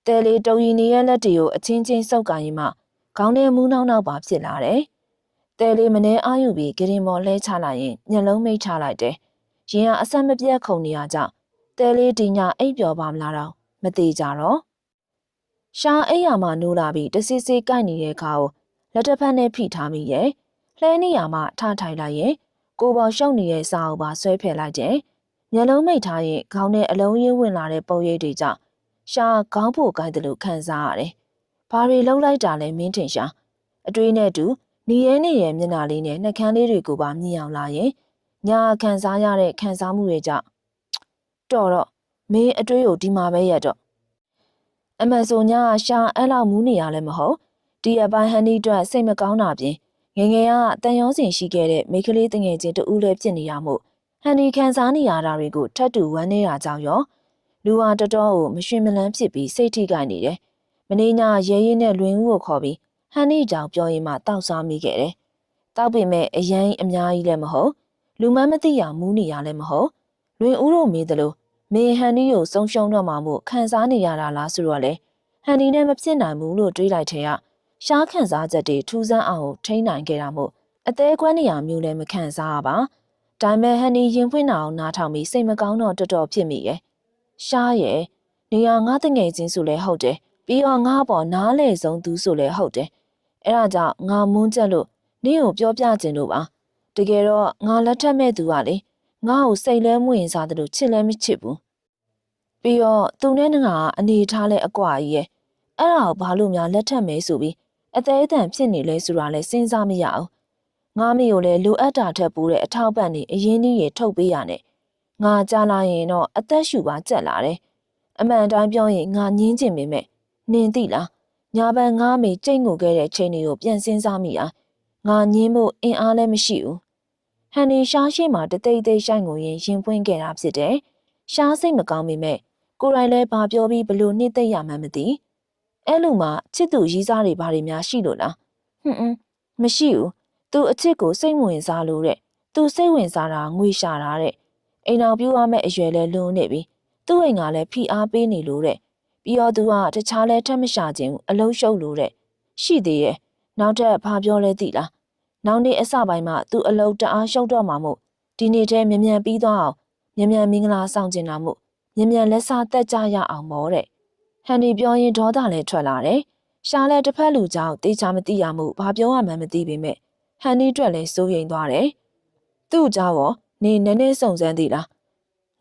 တဲလေးတုံရီနေရဲ့လက်တွေကိုအချင်းချင်းစုပ်ကန်ရင်မှခေါင်းထဲမူးနောက်ပါဖြစ်လာတယ်တဲလေးမနှဲအားယူပြီးဂရင်မော်လှဲချလိုက်ရင်မျက်လုံးမိတ်ချလိုက်တယ်ရင်ကအဆက်မပြတ်ခုန်နေရကြောင့်တဲလေးဒီညအိပ်ပျော်ပါမလားတော့မသေးကြတော့ရှာအိပ်ရမှနိုးလာပြီးတစစ်စစ်ကိုက်နေတဲ့ခါကိုလက်တစ်ဖက်နဲ့ဖိထားမိရဲ့လှဲနေရမှထထိုင်လိုက်ရင်ကိုပေါ်ရှုပ်နေတဲ့စာအုပ်ပါဆွဲဖယ်လိုက်တယ်မျက်လုံးမိတ်ထားရင်ခေါင်းထဲအလုံးရင်းဝင်လာတဲ့ပုံရိပ်တွေကြောင့်ရှာခေါင်းဖို့ကိုက်တယ်လို့ခံစားရတယ်ဘာတွေလှုပ်လိုက်တာလဲမင်းထင်ရှာအတွေးနဲ့တူနေရဲမျက်နှာလေးနဲ့နှကန်းလေးတွေကိုပါမြင်အောင်လာရင်ညာခံစားရတဲ့ခံစားမှုတွေကြောင့်တော့မင်းအတွေးကိုဒီမှာပဲရက်တော့အမှန်ဆိုညာရှာအဲ့လောက်မူးနေရလဲမဟုတ်ဒီအပိုင်းဟန်ဒီအတွက်စိတ်မကောင်းတာပြင် ငယ်ငယ်ကတန်ရောစင်ရှိခဲ့တဲ့မိန်းကလေးတငယ်ချင်းတူလည်းဖြစ်နေရမို့ဟန်ဒီခံစားနေရတာတွေကိုထပ်တူဝမ်းနေတာကြောင့်ရောလူဟာတော်တော်ကိုမရွှင်မလန်းဖြစ်ပြီးစိတ်ထိခိုက်နေတယ်။မင်းညာရဲရဲနဲ့လွင်ဦးကိုခေါ်ပြီးဟန်ဒီကြောင့်ပြောရင်မှတောက်စားမိခဲ့တယ်။တောက်ပေမဲ့အရင်အများကြီးလည်းမဟုတ်လူမမသိရမူးနေရလည်းမဟုတ်လွင်ဦးတို့မေးတယ်လို့မင်းဟန်ဒီကိုဆုံးရှုံးတော့မှမို့ခံစားနေရတာလားဆိုတော့လေဟန်ဒီနဲ့မဖြစ်နိုင်ဘူးလို့တွေးလိုက်တဲ့ကရှားခံစားချက်တွေထူးဆန်းအောင်ထိန်းနိုင်ခဲ့တာမို့အသေးကွမ်းနေရမျိုးလည်းမခံစားရပါဒါပေမဲ့ဟန်ဒီရင်ဖွင့်အောင်နားထောင်ပြီးစိတ်မကောင်းတော့တော်တော်ဖြစ်မိရဲ့ရှားရဲ့နေရာငါတငယ်ချင်းဆိုလဲဟုတ်တယ်ပြီးတော့ငါပေါ်နားလေဆုံးသူဆိုလဲဟုတ်တယ်အဲ့ဒါကြောင့်ငါမွန်းချက်လို့နင့်ကိုပြောပြခြင်းလို့ပါတကယ်တော့ငါလက်ထက်မဲ့သူကလေငါ့ကိုစိတ်လဲမဝင်စားတယ်လို့ချစ်လဲမချစ်ဘူးပြီးတော့သူနဲ့ငါအနေထားလဲအကွာကြီးရဲ့အဲ့ဒါကိုဘာလို့များလက်ထက်မဲဆိုပြီးအသေးအတန်ဖြစ်နေလဲဆိုတာလဲစဉ်းစားမရအောင်ငါမေကိုလည်းလိုအပ်တာထက်ပိုတဲ့အထောက်ပံ့နေအရင်ကြီးရထုတ်ပေးရနဲ့ငါကြားလာရင်တော့အသက်ရှူပါကြက်လာတယ်အမှန်တိုင်းပြောရင်ငါညင်းကျင်ပေမဲ့နင်သိလားညာဘန်ငါမေကြိတ်ငိုခဲ့တဲ့ချိန်တွေကိုပြန်စဉ်းစားမိအားငါညင်းဖို့အင်အားလည်းမရှိဘူးဟန်နီရှားရှိမှတသိသိဆိုင်ကိုရင်ဖွင့်ခဲ့တာဖြစ်တယ်ရှားစိတ်မကောင်းပေမဲ့ကိုယ်တိုင်လည်းဘာပြောပြီးဘလို့နှိမ့်သိရမှန်းမသိအဲ့လိုမှချစ်သူရီးစားတွေဘာတွေများရှိလို့လားမရှိဘူးသူအချစ်ကိုစိတ်ဝင်စားလို့တဲ့သူစိတ်ဝင်စားတာငွေရှာတာတဲ့အိမ်အောင်ပြူရမယ့်အရွယ်လဲလွန်နေပြီသူ့အိမ်ကလည်းဖိအားပေးနေလို့တဲ့ပြီးတော့သူကတခြားလဲထက်မရှာခြင်းဘူးအလုံးရှုပ်လို့တဲ့ရှိသေးရဲ့နောက်ထပ်ဘာပြောလဲသိလားနောက်နေ့အစပိုင်းမှာသူအလုံးတအားရှုပ်တော့မှာမို့ဒီနေ့တည်းမြန်မြန်ပြီးသွားအောင်မြန်မြန်မင်္ဂလာဆောင်ကျင်တာမို့မြန်မြန်လက်စားတက်ကြရအောင်မောတဲ့ဟန်ဒီပြောရင်ဒေါသလည်းထွက်လာတယ်ရှားလဲတစ်ဖက်လူကြောင့်တေချာမသိရမှုဘာပြောရမှန်းမသိပေမဲ့ဟန်ဒီအတွက်လည်းစိုးရိမ်သွားတယ်သူ့ကြောင့်နေနည်းနည်းစုံစမ်းသေးလား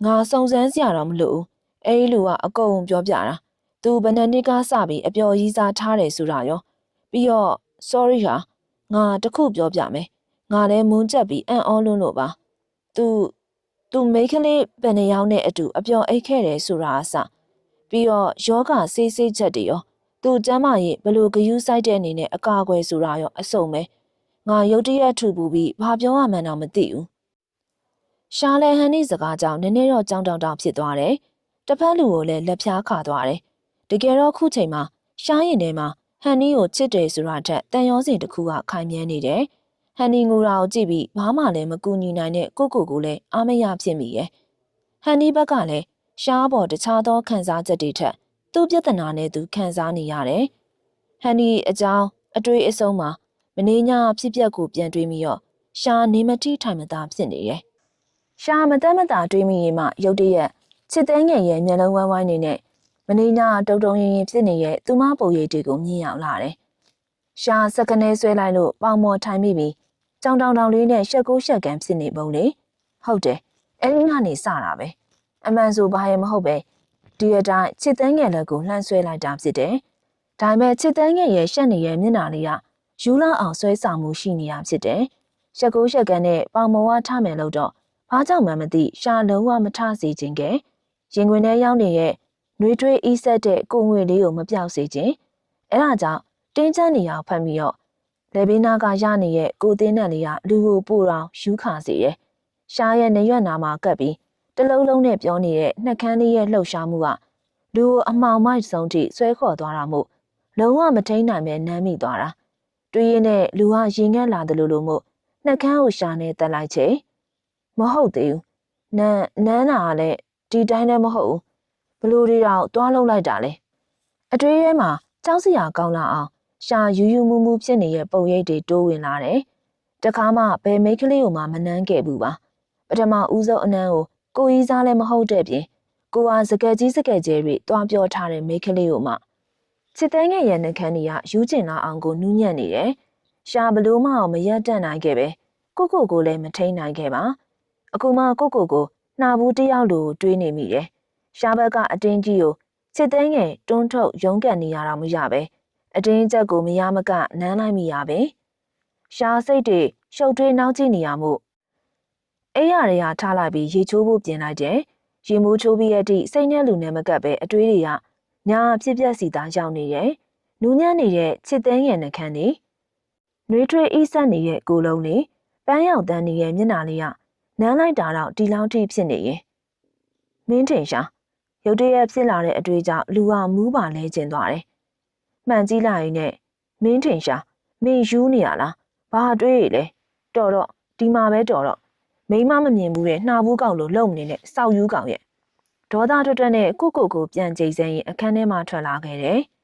ငါစုံစမ်းစရာတော့မလိုဘူးအဲဒီလူကအကုန်ပြောပြတာသူဘယ်နှစ်ကစပြီးအပျော်ကြီးစားထားတယ်ဆိုတာရောပြီးတော့ sorry ဟာငါတခုပြောပြမယ်ငါလည်းမုန်းချက်ပြီးအံ့ဩလွန်းလို့ပါသူမိန်းကလေးဘယ်နှယောက်နဲ့အတူအပျော်အိတ်ခဲ့တယ်ဆိုတာအစပြီးတော့ယောဂဆေးချက်တွေရောသူကျမ်းမာရေးဘလို့ဂယုစိုက်တဲ့အနေနဲ့အကာအကွယ်ဆိုတာရောအစုံပဲငါရုတ်တရက်ထူပူပြီးဘာပြောရမှန်းတော့မသိဘူးရှားလဲဟန်နီစကားကြောင့်နည်းနည်းတော့ကြောင်တောင်ဖြစ်သွားတယ်တစ်ဖက်လူကိုလည်းလက်ဖြားခါသွားတယ်တကယ်တော့ခုချိန်မှာရှားရင်ထဲမှာဟန်နီကိုချစ်တယ်ဆိုတာထက်တန်ရောစင်တစ်ခုကခိုင်မြဲနေတယ်ဟန်နီငူရာကိုကြည့်ပြီးဘာမှလည်းမကူညီနိုင်တဲ့ကိုလည်းအားမရဖြစ်မိရဲ့ဟန်နီဘက်ကလည်းရှားပေါ်တခြားသောခံစားချက်တွေထက်သူ့ပြဿနာနဲ့သူခံစားနေရတယ်ဟန်နီအကြောင်းအတွေ့အဆုံးမှာမင်းညာဖြစ်ပျက်ကိုပြန်တွေးမိတော့ရှားနေမတိထိုင်မသာဖြစ်နေရဲ့ရှားမတတ်မတာတွေးမိရင်မှရုတ်တရက်ချစ်တဲ့ငယ်ရဲ့မျက်လုံးဝိုင်းဝိုင်းနေနဲ့မင်းညာတုံရင်ဖြစ်နေရဲ့သူမပုံရိပ်တွေကိုမြင်ရောက်လာတယ်ရှားစက္ကနေဆွဲလိုက်လို့ပေါင်မော်ထိုင်မိပြီးကြောင်တောင်လေးနဲ့ရှက်ကိုရှက်ကန်ဖြစ်နေပုံလေဟုတ်တယ်အဲဒီကနေစတာပဲအမှန်ဆိုဘာရဲ့မဟုတ်ပဲဒီအတိုင်းချစ်တဲ့ငယ်လက်ကိုလှမ်းဆွဲလိုက်တာဖြစ်တယ်ဒါပေမဲ့ချစ်တဲ့ငယ်ရဲ့ရှက်နေရဲ့မျက်နှာလေးကယူလာအောင်ဆွဲဆောင်မှုရှိနေရဖြစ်တယ်ရှက်ကိုရှက်ကန်နဲ့ပေါင်မော်ဝထမယ်လို့တော့ဘာကြောင့်မှမသိရှာလုံးဝမထစေခြင်းကရင်ခွင်ထဲရောက်နေရဲ့နှွေးထွေးအီးဆက်တဲ့ကိုငွေလေးကိုမပြောက်စေခြင်းအဲဒါကြောင့်တင်းကျပ်နေအောင်ဖတ်ပြီးတော့လေဘေးနာကရနေရဲ့ကိုသေးနဲ့လေးကလူကိုပို့တော့ယူခါစေတယ်ရှားရဲ့နေရွက်နာမှာကပ်ပြီးတလုံးလုံးနဲ့ပြောနေတဲ့နှက်ခမ်းလေးရဲ့လှုပ်ရှားမှုကလူကိုအမှောင်မိုက်ဆုံးထိဆွဲခေါ်သွားတာမို့လုံးဝမထိန်နိုင်ပဲနမ်းမိသွားတာတွေးရင်းနဲ့လူကရင်ငက်လာတယ်လို့မို့နှက်ခမ်းကိုရှာနေတက်လိုက်ချေမဟုတ်သေးဘူးနန်းနာကလည်းဒီတိုင်းလည်းမဟုတ်ဘူးဘလို့တွေတော့တွားလုံးလိုက်တာလေအတွေးထဲမှာကြောက်စရာကောင်းလာအောင်ရှာယူမူဖြစ်နေတဲ့ပုံရိပ်တွေတိုးဝင်လာတယ်တခါမှဘယ်မိတ်ကလေးကိုမှမနှမ်းခဲ့ဘူးပါပထမဦးဆုံးအနမ်းကိုကြီးစားလည်းမဟုတ်တဲ့ပြင်ကိုဟာစကက်ကြီးစကက်ကျဲတွေတွားပြောထားတဲ့မိတ်ကလေးကိုမှချစ်တဲ့ငယ်ရဲ့နှခမ်းကြီးကယူကျင်လာအောင်ကိုနူးညံ့နေတယ်ရှာဘလို့မှအောင်မရက်တတ်နိုင်ခဲ့ပဲကိုလည်းမထိန်နိုင်ခဲ့ပါအခုမှကိုနှာဘူးတယောက်လိုတွေးနေမိတယ်ရှားဘက်ကအတင်းကြီးကိုချစ်တဲ့ငယ်တွန်းထုတ်ရုံးကန်နေရတာမရပဲအတင်းချက်ကိုမရမကနမ်းလိုက်မိရပဲရှားစိတ်တွေရှုပ်ထွေးနှောင်းကြည့်နေရမှုအိယာတွေကထားလိုက်ပြီးရေချိုးဖို့ပြင်လိုက်တယ်ရေမိုးချိုးပြီးတဲ့အထိစိတ်နဲ့လူနဲ့မကပ်ပဲအတွေးတွေကညာဖြစ်ပျက်စီသားရောက်နေတယ်နူးညံ့နေတဲ့ချစ်တဲ့ငယ်နှခမ်းနေ နှွေးထွေးအေးဆက်နေတဲ့ကိုယ်လုံးလေးပန်းရောက်တန်းနေတဲ့မျက်နှာလေးကနမ်းလိုက်တာတော့ဒီလောက်ထိဖြစ်နေရင်မင်းထင်ရှာရုတ်တရက်ဖြစ်လာတဲ့အတွေ့အကြုံလူကမူးပါလဲကျင်သွားတယ်။မှန်ကြည့်လိုက်ရင်နဲ့မင်းထင်ရှာမင်းယူနေရလားဘာတွေးရလဲတော်တော့ဒီမှာပဲတော်တော့မိမမမြင်ဘူးတဲ့နှာဘူးကောက်လို့လုံနေတဲ့စောက်ယူကောင်ရဲ့ဒေါသထွက်ထွက်နဲ့ကိုပြန်ကြိတ်စဲရင်အခန်းထဲမှာထွက်လာခဲ့တယ်။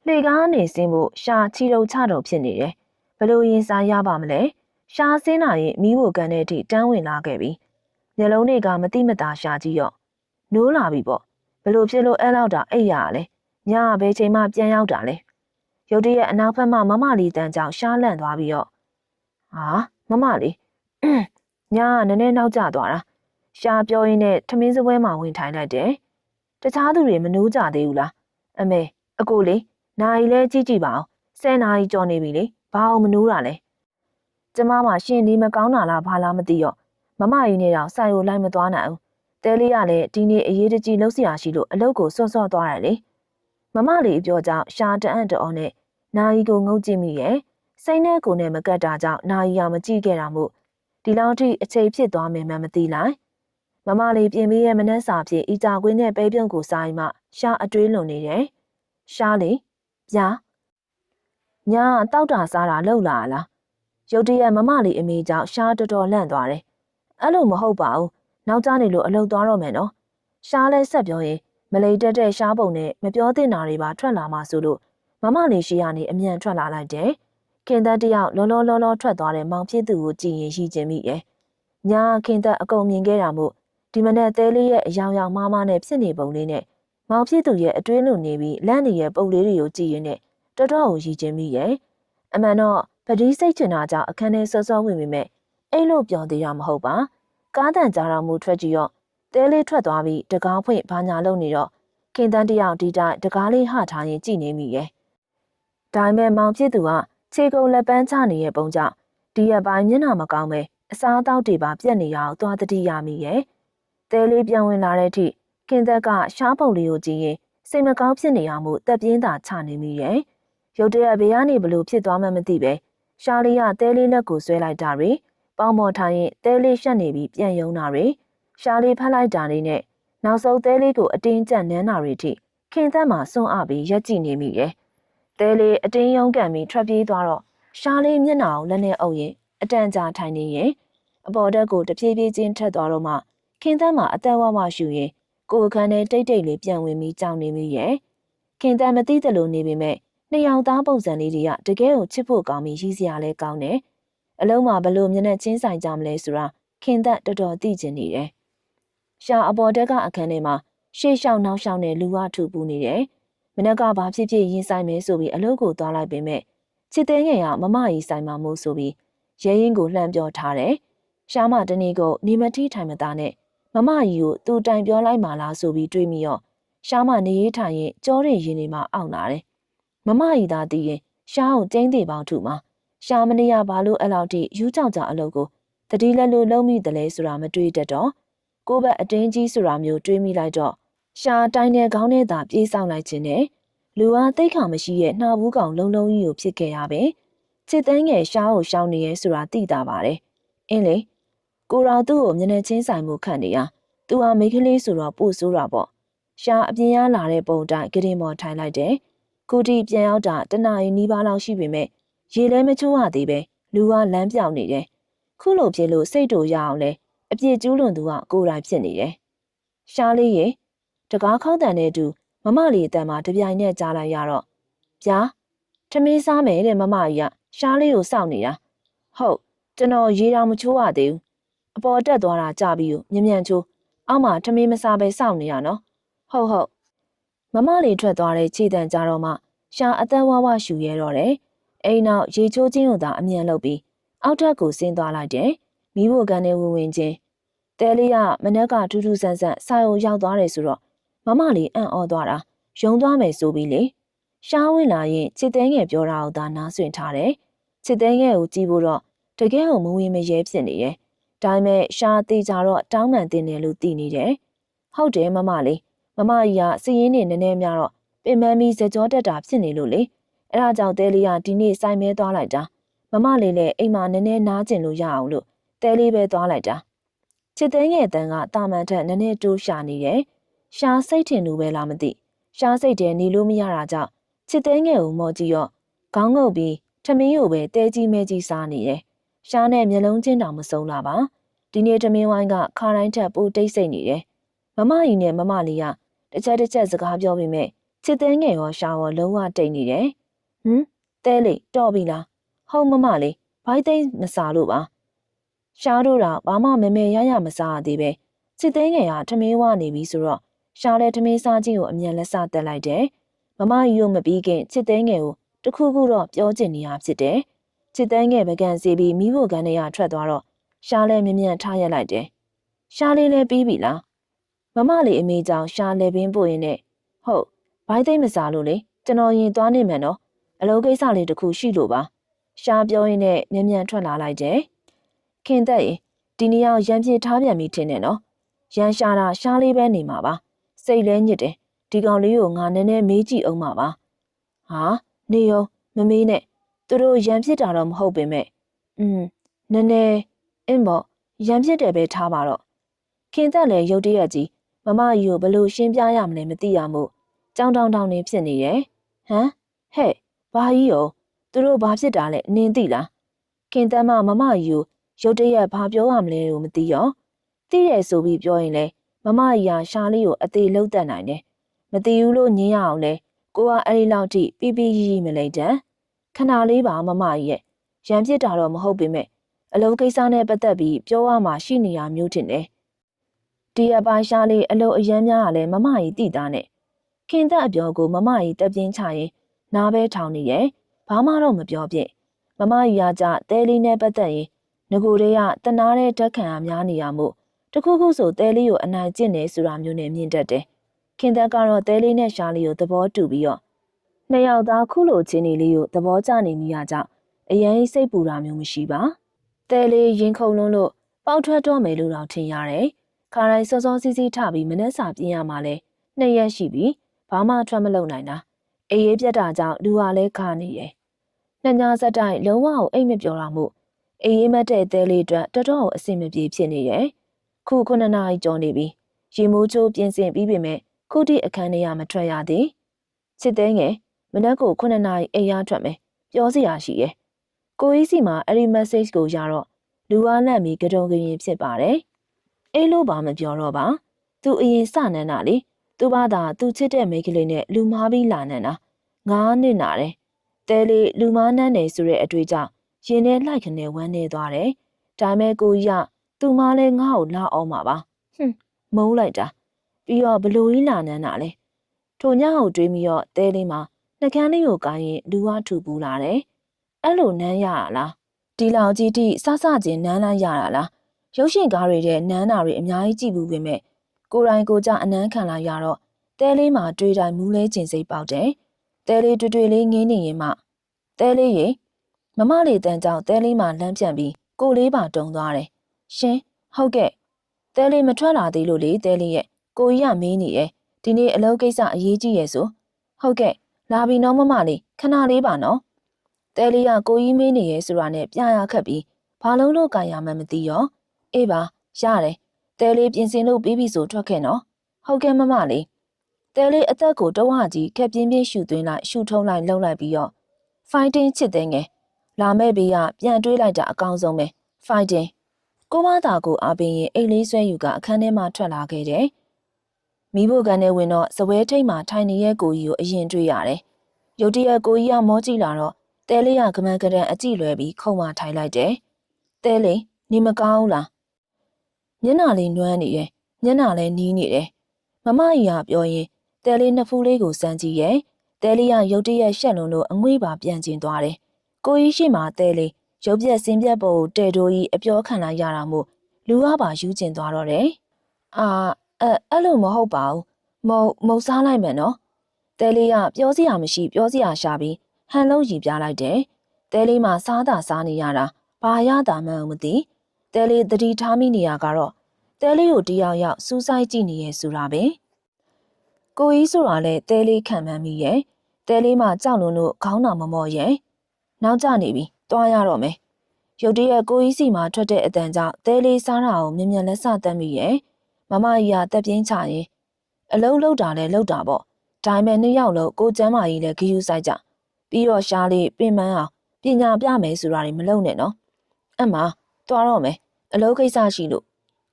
လှေကားနေစင်းဖို့ရှာချီတုံချတုံဖြစ်နေတယ်။ဘလို့ရင်စားရပါမလဲ။ရှာစင်းလာရင်မိဖို့ကန်တဲ့အထိတန်းဝင်လာခဲ့ပြီ။မျက်လုံးတွေကမတိမတာရှာကြည့်ရော့။နိုးလာပြီပေါ့။ဘလို့ဖြစ်လို့အဲ့လောက်တာအိပ်ရလဲ။ညကဘယ်ချိန်မှပြန်ရောက်တာလဲ။ရုတ်တရက်အနောက်ဘက်မှမမလေးတန်းကြောင်ရှားလန့်သွားပြီးတော့ဟာမမလေးညကနည်းနည်းနောက်ကျသွားတာ။ရှာပြောရင်းနဲ့ထမင်းစပွဲမှာဝင်ထိုင်လိုက်တယ်။တခြားသူတွေမနိုးကြသေးဘူးလား။အမေအကိုလေးနိုင်လဲကြည့်ကြည့်ပါဦး10နာရီကျော်နေပြီလေဘာအောင်မနိုးတာလဲကျမမှရှင်ဒီမကောင်းတာလားဘာလားမသိရော့မမကြီးနေတော့ဆိုင်ကိုလိုက်မသွားနိုင်ဘူးတဲလေးကလည်းဒီနေ့အရေးတကြီးလှုပ်ရှားရှိလို့အလုပ်ကိုစော့စော့သွားတယ်လေမမလေးပြောကြောင့်ရှာတအံ့တော်နဲ့နိုင်ကိုငုတ်ကြည့်မိရဲ့စိတ်နဲ့ကိုယ်နဲ့မကတ်တာကြောင့်နိုင်ရမကြည့်ခဲ့တာမို့ဒီလောက်ထိအချိန်ဖြစ်သွားမယ်မှမသိလိုက်မမလေးပြင်ပြီးရဲ့မနှက်စာဖြစ်ဤကြကွင်းနဲ့ပဲပြုံးကိုစားရင်မှရှာအတွေးလွန်နေတယ်ရှာလေဗျာညာတောက်တာစားတာလှုပ်လာလားရုတ်တရက်မမလေးအမေကြောင့်ရှားတော်တော်လန့်သွားတယ်အဲ့လိုမဟုတ်ပါဘူးနောက်ကျနေလို့အလုပ်သွားတော့မယ်နော်ရှားလဲဆက်ပြောရင်မလိတက်တဲ့ရှားပုံနဲ့မပြောသင့်တာတွေပါထွက်လာမှဆိုလို့မမလေးရှိရနေအမြန်ထွက်လာလိုက်တယ်ခင်သက်တယောက်လောလောထွက်သွားတဲ့မောင်ဖြစ်သူကိုကြည်ရင်ရှိခြင်းမိရဲ့ညာခင်သက်အကုန်မြင်ခဲ့တာမို့ဒီမနဲ့သဲလေးရဲ့အယောင်ယောင်မားမားနဲ့ဖြစ်နေပုံလေးနဲ့မောင်ဖြစ်သူရဲ့အတွင်းလိုနေပြီးလန့်နေရဲ့ပုံလေးတွေကိုကြည်ရင်နဲ့တော်တော်ကိုရည်ချင်းမိရဲ့အမှန်တော့ပတိစိတ်ချင်တာကြောင့်အခန်းထဲစောစောဝင်ပေမဲ့အဲ့လိုပြောသေးတာမဟုတ်ပါကားတန်ကြားတော်မူထွက်ကြည့်ရော့တဲလေးထွက်သွားပြီးတကားဖွင့်ဘာညာလုပ်နေတော့ခင်တန်းတယောက်ဒီတိုင်းတကားလေးဟထားရင်ကြည်နေမိရဲ့ဒါပေမဲ့မောင်ဖြစ်သူကခြေကုန်လက်ပန်းချနေရဲ့ပုံကြောင့်ဒီရက်ပိုင်းမျက်နှာမကောင်းပဲအစားအသောက်တွေပါပြက်နေရအောင်သွားတတိရမိရဲ့တဲလေးပြန်ဝင်လာတဲ့အထိခင်သက်ကရှားပုံလေးကိုကြည့်ရင်စိတ်မကောင်းဖြစ်နေအောင်မို့တက်ပြင်းသာချနေမိရဲ့ရုတ်တရက်ဘေးကနေဘလို့ဖြစ်သွားမှမသိပဲရှားလေးကတဲလေးလက်ကိုဆွဲလိုက်တာတွေပေါင်းပေါ်ထားရင်တဲလေးရှက်နေပြီးပြန်ယုံတာတွေရှားလေးဖက်လိုက်တာတွေနဲ့နောက်ဆုံးတဲလေးကိုအတင်းကျပ်နမ်းတာတွေထိခင်သက်မှာစွန့်အပ်ပြီးရက်ကြည့်နေမိရဲ့တဲလေးအတင်းယုံကန်ပြီးထွက်ပြေးသွားတော့ရှားလေးမျက်နှာကိုလက်နဲ့အုပ်ရင်အတန်ကြာထိုင်နေရင်အပေါ်တက်ကိုတဖြည်းဖြည်းချင်းထက်သွားတော့မှခင်သက်မှာအသက်ဝဝရှူရင်ကိုယ်ခန်းထဲတိတ်တိတ်လေးပြန်ဝင်ပြီးကြောင်နေမိရဲ့ခင်သက်မသိတယ်လို့နေပေမဲ့နှစ်ယောက်သားပုံစံလေးတွေကတကယ်ကိုချစ်ဖို့ကောင်းပြီးရည်စရာလဲကောင်းတယ်။အလုံးမှာဘလို့မျက်နှာချင်းဆိုင်ကြမလဲဆိုတာခင်သက်တော်တော်သိကျင်နေတယ်။ရှာအပေါ်တက်ကအခန်းထဲမှာရှေ့လျှောက်နောက်လျှောက်နဲ့လူဝထူပူနေတယ်။မနက်ကဘာဖြစ်ဖြစ်ရင်ဆိုင်မယ်ဆိုပြီးအလုပ်ကိုသွားလိုက်ပေမဲ့ချစ်သေးငယ်ကမမကြီးဆိုင်မှာမို့ဆိုပြီးရဲရင်ကိုလှမ်းပြောထားတယ်။ရှာမတနေ့ကနေမထီထိုင်မသားနဲ့မမကြီးကိုသူ့တိုင်ပြောလိုက်မှလားဆိုပြီးတွေးမိရောရှာမနေရေးထိုင်ရင်ကြောတွေရင်တွေမှာအောင့်လာတယ်။မမကြီးသာတည်ရင်ရှားကိုကျင်းသေးပေါင်းထုမှာရှာမနေရဘာလို့အဲ့လောက်ထိယူးကြောင်ကြအလုပ်ကိုတတိလက်လိုလုံးမိတယ်လဲဆိုတာမတွေးတတ်တော့ကိုယ့်ဘက်အတင်းကြီးဆိုတာမျိုးတွေးမိလိုက်တော့ရှားတိုင်းနဲ့ခေါင်းနဲ့သာပြေးဆောင်လိုက်ခြင်းနဲ့လူအားသိခါမရှိရဲ့နှာဘူးကောင်လုံးလုံးကြီးကိုဖြစ်ခဲ့ရပဲချစ်သိန်းငယ်ရှားကိုရှောင်နေရဲဆိုတာသိတာပါတယ်အင်းလေကိုတော်သူ့ကိုမျက်နှာချင်းဆိုင်မှုခန့်နေရသူဟာမိန်းကလေးဆိုတော့ပို့ဆိုးတာပေါ့ရှားအပြင်ရလာတဲ့ပုံတိုင်းကရင်ပေါ်ထိုင်လိုက်တယ်ခုထိပြန်ရောက်တာတနာရီနီးပါးလောက်ရှိပေမဲ့ရေလဲမချိုးရသေးပဲလူကလမ်းပြောင်နေတယ်ခုလိုဖြစ်လို့စိတ်တူရအောင်လဲအပြစ်ကျူးလွန်သူကကိုယ်တိုင်ဖြစ်နေတယ်ရှားလေးရေတကားခေါက်တန်တဲ့သူမမလေးအတန်မှာတပြိုင်နက်ကြားလိုက်ရတော့ဗျာထမင်းစားမယ်တဲ့မမကြီးကရှားလေးကိုစောင့်နေတာဟုတ်ကျွန်တော်ရေတောင်မချိုးရသေးဘူးအပေါ်တက်သွားတာကြပြီးမြန်ချိုးအောက်မှာထမင်းမစားပဲစောင့်နေရနော်ဟုတ်မမလေးထွက်သွားတဲ့ခြေတံကြတော့မှရှာအသက်ဝဝရှူရဲတော့တယ်အိမ်နောက်ရေချိုးခြင်းကိုသာအမြန်လုပ်ပြီးအောက်ထပ်ကိုဆင်းသွားလိုက်တယ်မိဖို့ကန်နဲ့ဝင်ချင်းတဲလေးကမနက်ကထူးထူးဆန်းဆန်းဆိုင်ကိုရောက်သွားတယ်ဆိုတော့မမလေးအံ့ဩသွားတာယုံသွားမယ်ဆိုပြီးလေရှားဝင်လာရင်ချစ်သိန်းငယ်ပြောတာကိုသာနားဆွင့်ထားတယ်ချစ်သိန်းငယ်ကိုကြည့်ဖို့တော့တကယ်ကိုမဝင်မရဲဖြစ်နေတယ်ဒါပေမဲ့ရှားသေးကြတော့တောင်းပန်တင်တယ်လို့သိနေတယ်ဟုတ်တယ်မမလေးမမကြီးကစည်ရင်းနေနည်းနည်းများတော့ပင်ပန်းပြီးစကြောတက်တာဖြစ်နေလို့လေ အဲ့ဒါကြောင့်တဲလေးကဒီနေ့စိုင်မဲသွားလိုက်တာမမလေးလည်းအိမ်မှာနည်းနည်းနားကျင်လို့ရအောင်လို့တဲလေးပဲသွားလိုက်တာချစ်သိန်းငယ်တန်းကတာမန်ထက်နည်းနည်းတိုးရှာနေတယ်ရှားစိတ်ထင်လို့ပဲလားမသိရှားစိတ်တဲနေလို့မရတာကြောင့်ချစ်သိန်းငယ်ကိုမော်ကြည့်ရော့ခေါင်းငုပ်ပြီးထမင်းကိုပဲတဲကြီးမဲကြီးစားနေတယ်ရှားနဲ့မျက်လုံးချင်းတောင်မစုံလာပါဒီနေ့ထမင်းဝိုင်းကခါတိုင်းထက်ပိုတိတ်ဆိတ်နေတယ်မမကြီးနဲ့မမလေးကတစ်ချက်စကားပြောပြီးမဲ့ချစ်သိန်းငယ်ရောရှားရောလုံးဝတိတ်နေတယ်ဟမ်တဲလေးတော့ပြီလားဟုတ်မမလေးဘိုင်းသိန်းမစားလို့ပါရှားတို့တော့ဘာမှမဲမဲရမစားရသေးပဲချစ်သိန်းငယ်ကထမင်းဝနေပြီဆိုတော့ရှားလဲထမင်းစားခြင်းကိုအမြန်လက်စတက်လိုက်တယ်မမကြီးတို့မပြီးခင်ချစ်သိန်းငယ်ကိုတခုခုတော့ပြောချင်နေရဖြစ်တယ်ချစ်သိန်းငယ်ပကံစီပြီးမိဖို့ကန်ထဲကထွက်သွားတော့ရှားလဲမြ мян ထားရက်လိုက်တယ်ရှားလေးလည်းပြီးပြီလားမမလေးအမေကြောင့်ရှားလဲပင်းပို့ရင်နဲ့ဟုတ်ဘိုင်းသိန်းမစားလို့လေကျွန်တော်ရင်သွားနေမယ်နော်အလုပ်ကိစ္စလေးတစ်ခုရှိလို့ပါရှားပြောရင်းနဲ့မြ мян ထွက်လာလိုက်တယ်ခင်သက်ရင်ဒီနေ့ရောက်ရန်ပြေထားပြန်ပြီထင်တယ်နော်ရန်ရှာတာရှားလေးပဲနေမှာပါစိတ်လဲညစ်တယ်ဒီကောင်လေးကိုငါနည်းနည်းမေးကြည့်အောင်ပါဟာနေရောမမေးနဲ့သူတို့ရန်ဖြစ်တာတော့မဟုတ်ပေမဲ့နည်းနည်းအင်းပေါ့ရန်ဖြစ်တယ်ပဲထားပါတော့ခင်သက်လည်းရုတ်တရက်ကြီးမမကြီးကိုဘလို့ရှင်းပြရမလဲမသိရမို့ကြောင်တောင်နေဖြစ်နေတယ်ဟမ်ဟဲ့ဘာကြီးရောသူတို့ဘာဖြစ်တာလဲနင်းသိလားခင်သက်မမကြီးကိုရုတ်တရက်ဘာပြောရမလဲလို့မသိရောသိတယ်ဆိုပြီးပြောရင်လေမမကြီးကရှားလေးကိုအသေးလုံးတက်နိုင်တယ်မသိဘူးလို့ညင်းရအောင်လေကိုကအဲ့ဒီလောက်ထိပီပီရီမလိမ့်တန်ခဏလေးပါမမကြီးရဲ့ရန်ဖြစ်တာတော့မဟုတ်ပေမဲ့အလုပ်ကိစ္စနဲ့ပတ်သက်ပြီးပြောရမှရှိနေရမျိုးတင်တယ်ဒီအပိုင်းရှားလေးအလုပ်အရမ်းများကလည်းမမကြီးတိတာနဲ့ခင်သက်အပြောကိုမမကြီးတက်ပြင်းချရင်နားပဲထောင်နေရဲ့ဘာမှတော့မပြောပြမမကြီးကကြတဲလေးနဲ့ပတ်သက်ရင်ငကိုတွေကတနာတဲ့ဓာတ်ခံအားများနေရမို့တခုခုဆိုတဲလေးကိုအနိုင်ကျင့်နေဆိုတာမျိုးနဲ့မြင်တတ်တယ်ခင်သက်ကတော့တဲလေးနဲ့ရှားလေးကိုသဘောတူပြီးတော့နှစ်ယောက်သားခုလိုချင်းနေလေးကိုသဘောကျနေမိရကြောင့်အရင်စိတ်ပူတာမျိုးမရှိပါတဲလေးရင်ခုန်လွန်းလို့ပေါက်ထွက်တော့မယ်လို့တော့ထင်ရတယ်ခါတိုင်းစောစောစီးစီးထပြီးမနှက်စာပြင်းရမှာလဲ2 ရက်ရှိပြီဘာမှထွက်မလုပ်နိုင်တာအေးရေးပြတ်တာကြောင့်လူကလည်းခါနေတယ်နှစ်ညဆက်တိုက်လုံးဝအိတ်မပြောတာမို့အေးရေးမတ်တဲ့တဲလေးအတွက်တော်တော်အဆင်မပြေဖြစ်နေတယ်ခု9 နာရီကျော်နေပြီရေမိုးချိုးပြင်ဆင်ပြီးပြီမဲ့ခုထိအခန်းထဲကမထွက်ရသေးချစ်သိန်းငယ်မနက်ကို9 နာရီအိမ်ရထွက်မယ်ပြောစရာရှိရဲ့ကိုကြီးစီမှာအဲ့ဒီ message ကိုရတော့လူဝါလန့်ပြီးကြုံကြရင်ဖြစ်ပါတယ်အေးလို့ပါမပြောတော့ပါသူအရင်စနန်းတာလေသူဘာသာသူချစ်တဲ့မိန်းကလေးနဲ့လူမားပြီးလာနန်းတာ9 နှစ်နာတယ်တဲလေးလူမားနန်းတယ်ဆိုတဲ့အတွေ့အကြုံရင်ထဲလိုက်ခနဲ့ဝမ်းနေသွားတယ်ဒါမဲ့ကိုကြီးကသူမလည်းငါ့ကိုလာအောင်ပါပါမုန်းလိုက်တာပြီးတော့ဘလို့ကြီးလာနန်းတာလဲထိုညကိုတွေးပြီးတော့တဲလေးမှာနှကန်းလေးကိုကိုင်းရင်လူဝထူပူလာတယ်အဲ့လိုနန်းရလားဒီလောက်ကြီးတိစချင်းနန်းလိုက်ရတာလားရုပ်ရှင်ကားတွေတဲ့နန်းနာတွေအများကြီးကြည့်ဘူးပေမဲ့ကိုယ်တိုင်ကိုကြအနမ်းခံလာရတော့တဲလေးမှာတွေးတိုင်းမူးလဲကျင်စိတ်ပေါက်တယ်တဲလေးတွေ့လေးငင်းနေရင်မှတဲလေးရေမမလေးတန်းကြောင့်တဲလေးမှာလမ်းပြန်ပြီးကိုလေးပါတုံသွားတယ်ရှင်ဟုတ်ကဲ့တဲလေးမထွက်လာသေးလို့လေတဲလေးရဲ့ကိုကြီးကမေးနေရဲ့ဒီနေ့အလုပ်ကိစ္စအရေးကြီးရဲ့ဆိုဟုတ်ကဲ့လာပြီနော်မမလေးခဏလေးပါနော်တဲလေးကကိုကြီးမေးနေရဲ့ဆိုတာနဲ့ပြရခက်ပြီးဘာလုံးလို့ကြံရမှန်းမသိရောအေးပါရတယ်တဲလေးပြင်ဆင်လို့ပြီးပြီဆိုထွက်ခဲ့နော်ဟုတ်ကဲ့မမလေးတဲလေးအသက်ကိုတဝကြီးခက်ပြင်းပြင်းရှူသွင်းလိုက်ရှူထုံးလိုက်လှုပ်လိုက်ပြီးတော့ fighting ချစ်တဲ့ငယ်လာမဲ့ဘေးကပြန်တွေးလိုက်တာအကောင်းဆုံးပဲ fighting ကိုမသားကိုအားပေးရင်အိတ်လေးဆွဲယူကအခန်းထဲမှာထွက်လာခဲ့တယ်မိဖို့ကန်ထဲဝင်တော့စပွဲထိတ်မှာထိုင်နေတဲ့ကိုကြီးကိုအရင်တွေ့ရတယ်ရုတ်တရက်ကိုကြီးကမောကြည့်လာတော့တဲလေးကကမန်းကရန်အကြည့်လွယ်ပြီးခုံမှထိုင်လိုက်တယ်တဲလေးနေမကောင်းလားမျက်နှာလေးနွမ်းနေတယ်မျက်နှာလည်းနီးနေတယ်မမကြီးကပြောရင်တဲလေးနှစ်ဖူးလေးကိုစမ်းကြည့်ရဲ့တဲလေးကရုတ်တရက်ရှက်လွန်လို့အငွေ့ပါပြန်ကျင်သွားတယ်ကိုကြီးရှိမှတဲလေးရုပ်ပြက်စင်ပြက်ပေါ်တဲတိုးကြီးအပြောခံလိုက်ရတာမို့လူကပါယူကျင်သွားတော့တယ်အဲ့လိုမဟုတ်ပါဘူးမုတ်စားလိုက်မယ်နော်တဲလေးကပြောစရာမရှိပြောစရာရှာပြီးဟန်လုံးရီပြလိုက်တယ်တဲလေးမှာစားတာစားနေရတာဘာရတာမှန်းမသိတဲလေးတတိထားမိနေရကတော့တဲလေးကိုတယောက်ယောက်စူးစိုက်ကြည့်နေရဲဆိုတာပဲကိုကြီးဆိုတာလဲတဲလေးခံမှန်းမိရဲ့ တဲလေးမှကြောက်လွန်းလို့ခေါင်းတော်မမော့ရဲ့နောက်ကျနေပြီတွားရတော့မယ်ရုတ်တရက်ကိုကြီးစီမှာထွက်တဲ့အတန်ကြောင့်တဲလေးစားတာကိုမြင်မြန်လက်ဆတတ်မိရဲ့မမကြီးကတက်ပြင်းချရင်အလုံးလုံးတာလဲလုံးတာပေါ့ဒါပေမဲ့နှစ်ယောက်လုံးကိုကျမ်းမာကြီးလဲဂီယူဆိုင်ကြပြီးတော့ရှားလေးပင်ပန်းအောင်ပညာပြမယ်ဆိုတာတွေမလုပ်နဲ့နော်အမတွားတော့မယ်အလုပ်ကိစ္စရှိလို့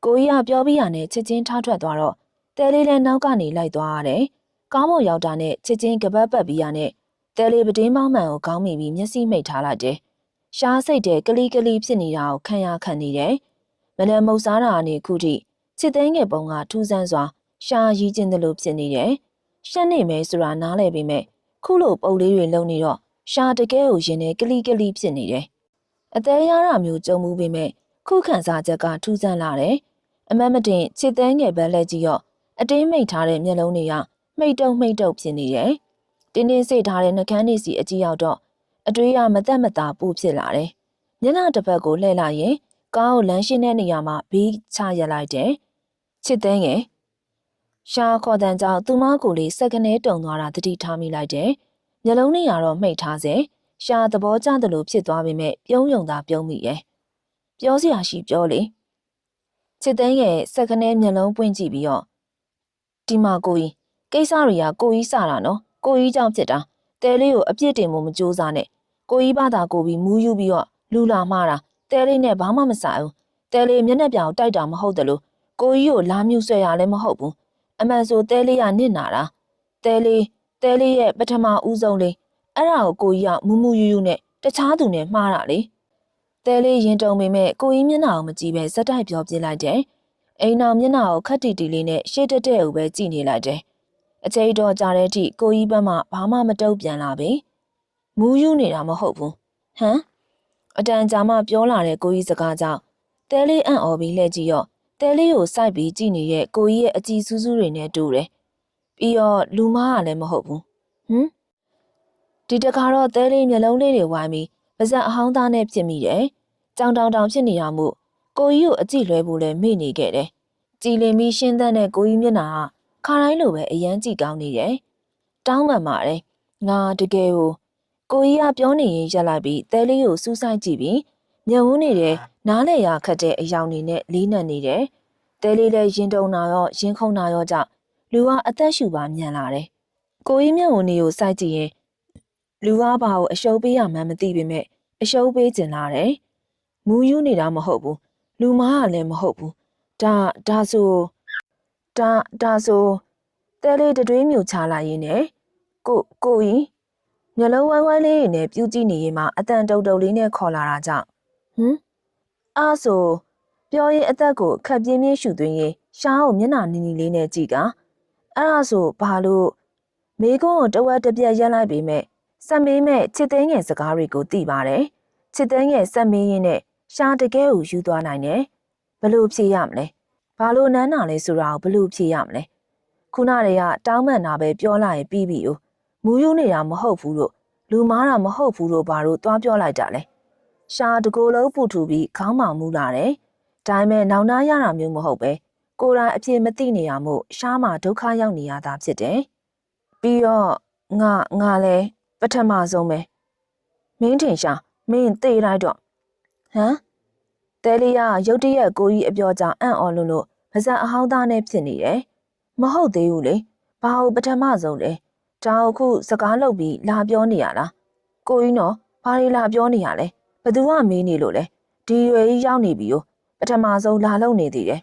ကိုကြီးကပြောပြီးရနဲ့ချက်ချင်းထားထွက်သွားတော့တဲလေးလည်းနောက်ကနေလိုက်သွားရတယ်ကားပေါ်ရောက်တာနဲ့ချက်ချင်းကပတ်ပတ်ပြီးရနဲ့တဲလေးပတင်းပေါင်းမှန်ကိုခေါင်းမိပြီးမျက်စိမိတ်ထားလိုက်တယ်ရှားစိတ်တဲ့ကလီကလီဖြစ်နေတာကိုခံရခံနေတယ်မနက်မုတ်စားတာကနေခုထိချစ်သိန်းငယ်ပုံကထူးဆန်းစွာရှားရီးကျင်းတယ်လို့ဖြစ်နေတယ်ရှက်နေမယ်ဆိုတာနားလည်ပေမဲ့ခုလိုပုံလေးတွေလုံနေတော့ရှားတကယ်ကိုရင်ထဲကလီကလီဖြစ်နေတယ်အသေးရတာမျိုးကြုံမှုပေမဲ့ခုခံစားချက်ကထူးဆန်းလာတယ်အမတ်မတင်ချစ်သိန်းငယ်ဘက်လက်ကြီးရောအတင်းမိတ်ထားတဲ့မျက်လုံးတွေကမိတ်တုပ်ဖြစ်နေတယ်တင်းတင်းစိတ်ထားတဲ့နှကန်းနေစီအကြီးရောက်တော့အတွေးရမသက်မသာပူဖြစ်လာတယ်မျက်နှာတစ်ဖက်ကိုလှည့်လိုက်ရင်ကားကိုလမ်းရှင်းတဲ့နေရာမှာဘေးချရလိုက်တယ်ချစ်သိန်းငယ်ရှားခေါ်တန်ကြောင့်သူမကိုလေးစက်ကနေတုံသွားတာတတိထားမိလိုက်တယ်မျက်လုံးနဲ့ရတော့မှိတ်ထားစေရှားသဘောကျသလိုဖြစ်သွားပေမဲ့ပြုံးယုံသာပြုံးမိရဲ့ပြောစရာရှိပြောလေချစ်သိန်းရဲ့စက်ကနေမျက်လုံးပွင့်ကြည့်ပြီးတော့ဒီမှာကိုကြီးကိစ္စတွေကကိုကြီးစတာနော်ကိုကြီးကြောင့်ဖြစ်တာတဲလေးကိုအပြစ်တင်ဖို့မကြိုးစားနဲ့ကိုကြီးဘာသာကိုပြီးမူးယူပြီးတော့လူလာမှားတာတဲလေးနဲ့ဘာမှမဆိုင်ဘူးတဲလေးမျက်နှာပြောင်တိုက်တာမဟုတ်တယ်လို့ကိုကြီးကိုလာမြူဆွဲရလည်းမဟုတ်ဘူးအမှန်ဆိုတဲလေးကနစ်နာတာတဲလေးရဲ့ပထမဦးဆုံးလေးအဲ့ဒါကိုကိုကြီးကမူးယူနဲ့တခြားသူနဲ့မှားတာလေတဲလေးရင်တုံပေမဲ့ကိုကြီးမျက်နှာကိုမကြည့်ပဲဇက်တိုက်ပြောပြလိုက်တယ်အိမ်တော်မျက်နှာကိုခက်တီတီလေးနဲ့ရှေ့တက်တဲ့ကိုပဲကြည့်နေလိုက်တယ်အချိန်တော်ကြာတဲ့အထိကိုကြီးဘက်မှဘာမှမတုံ့ပြန်လာပဲမူးယူနေတာမဟုတ်ဘူးဟမ်အတန်ကြာမှပြောလာတဲ့ကိုကြီးစကားကြောင့်တဲလေးအံ့ဩပြီးလှည့်ကြည့်ရောတဲလေးကိုစိုက်ပြီးကြည့်နေတဲ့ကိုကြီးရဲ့အကြည်စူးစူးတွေနဲ့တူတယ်ပြီးတော့လူမားကလည်းမဟုတ်ဘူးဒီတခါတော့တဲလေးမျက်လုံးလေးတွေဝိုင်းပြီးပါဇက်အဟောင်းသားနဲ့ဖြစ်မိတယ်ကြောင်တောင်ဖြစ်နေတာမို့ကိုကြီးကိုအကြည့်လွဲဖို့လည်းမေ့နေခဲ့တယ်ကြည်လင်ပြီးရှင်းသန့်တဲ့ကိုကြီးမျက်နှာကခါတိုင်းလိုပဲအယမ်းကြည့်ကောင်းနေတယ်တောင်းပန်ပါတယ်ငါတကယ်ကိုကြီးကပြောနေရင်ရက်လိုက်ပြီးတဲလေးကိုစူးစိုက်ကြည့်ပြီးမျက်ဝန်းနေတဲ့နားလေရခတ်တဲ့အယောင်တွေနဲ့လေးနက်နေတယ်တဲလေးလည်းရင်တုံတာရောရင်ခုန်တာရောကြောင့်လူကအသက်ရှူပါမြန်လာတယ်ကိုကြီးမျက်ဝန်းတွေကိုစိုက်ကြည့်ရင်လူကဘာကိုအရှုံးပေးရမှန်းမသိပေမဲ့အရှုံးပေးကျင်လာတယ်မူးယူနေတာမဟုတ်ဘူးလူမားကလည်းမဟုတ်ဘူးဒါဆိုတဲလေးတွေးမြူချလိုက်ရင်နဲ့ကိုကြီးမျက်လုံးဝိုင်းဝိုင်းလေးနဲ့ပြူးကြည့်နေရင်မှအတန်တုံလေးနဲ့ခေါ်လာတာကြောင့်အားဆိုပြောရင်အသက်ကိုခက်ပြင်းပြင်းရှူသွင်းရင်ရှားကိုမျက်နှာနီနီလေးနဲ့ကြည့်ကအဲ့ဒါဆိုဘာလို့မိကုန်းကိုတဝက်တစ်ပြက်ရက်လိုက်ပေမဲ့စက်မေးမဲ့ချစ်သိန်းငယ်စကားတွေကိုသိပါတယ်ချစ်သိန်းငယ်စက်မေးရင်းနဲ့ရှားတကယ်ကိုယူသွားနိုင်တယ်ဘလို့ဖြေရမလဲဘာလို့နန်းနာလဲဆိုတာကိုဘလို့ဖြေရမလဲခုနတည်းကတောင်းပန်တာပဲပြောလိုက်ရင်ပြီးပြီ哦မူးယူနေတာမဟုတ်ဘူးလို့လူမားတာမဟုတ်ဘူးလို့ဘာလို့သွားပြောလိုက်တာလဲရှားတကိုယ်လုံးပူထူပြီးခေါင်းမောင်မူလာတယ်ဒါပေမဲ့နောင်နာရတာမျိုးမဟုတ်ပဲကိုယ်တိုင်အဖြစ်မသိနေရမို့ရှားမှာဒုက္ခရောက်နေရတာဖြစ်တယ်ပြီးတော့ငါလည်းပထမဆုံးပဲမင်းထင်ရှားမင်းသိလိုက်တော့တဲလေးကရုတ်တရက်ကိုကြီးအပြောကြောင့်အံ့ဩလို့ပါဇက်အဟောင်းသားနဲ့ဖြစ်နေတယ်မဟုတ်သေးဘူးလေဘာလို့ပထမဆုံးလဲဒါအခုစကားလုပ်ပြီးလာပြောနေရလားကိုကြီးနော်ဘာတွေလာပြောနေရလဲဘသူကမေးနေလို့လဲဒီရွယ်ကြီးရောက်နေပြီကိုပထမဆုံးလာလုပ်နေသေးတယ်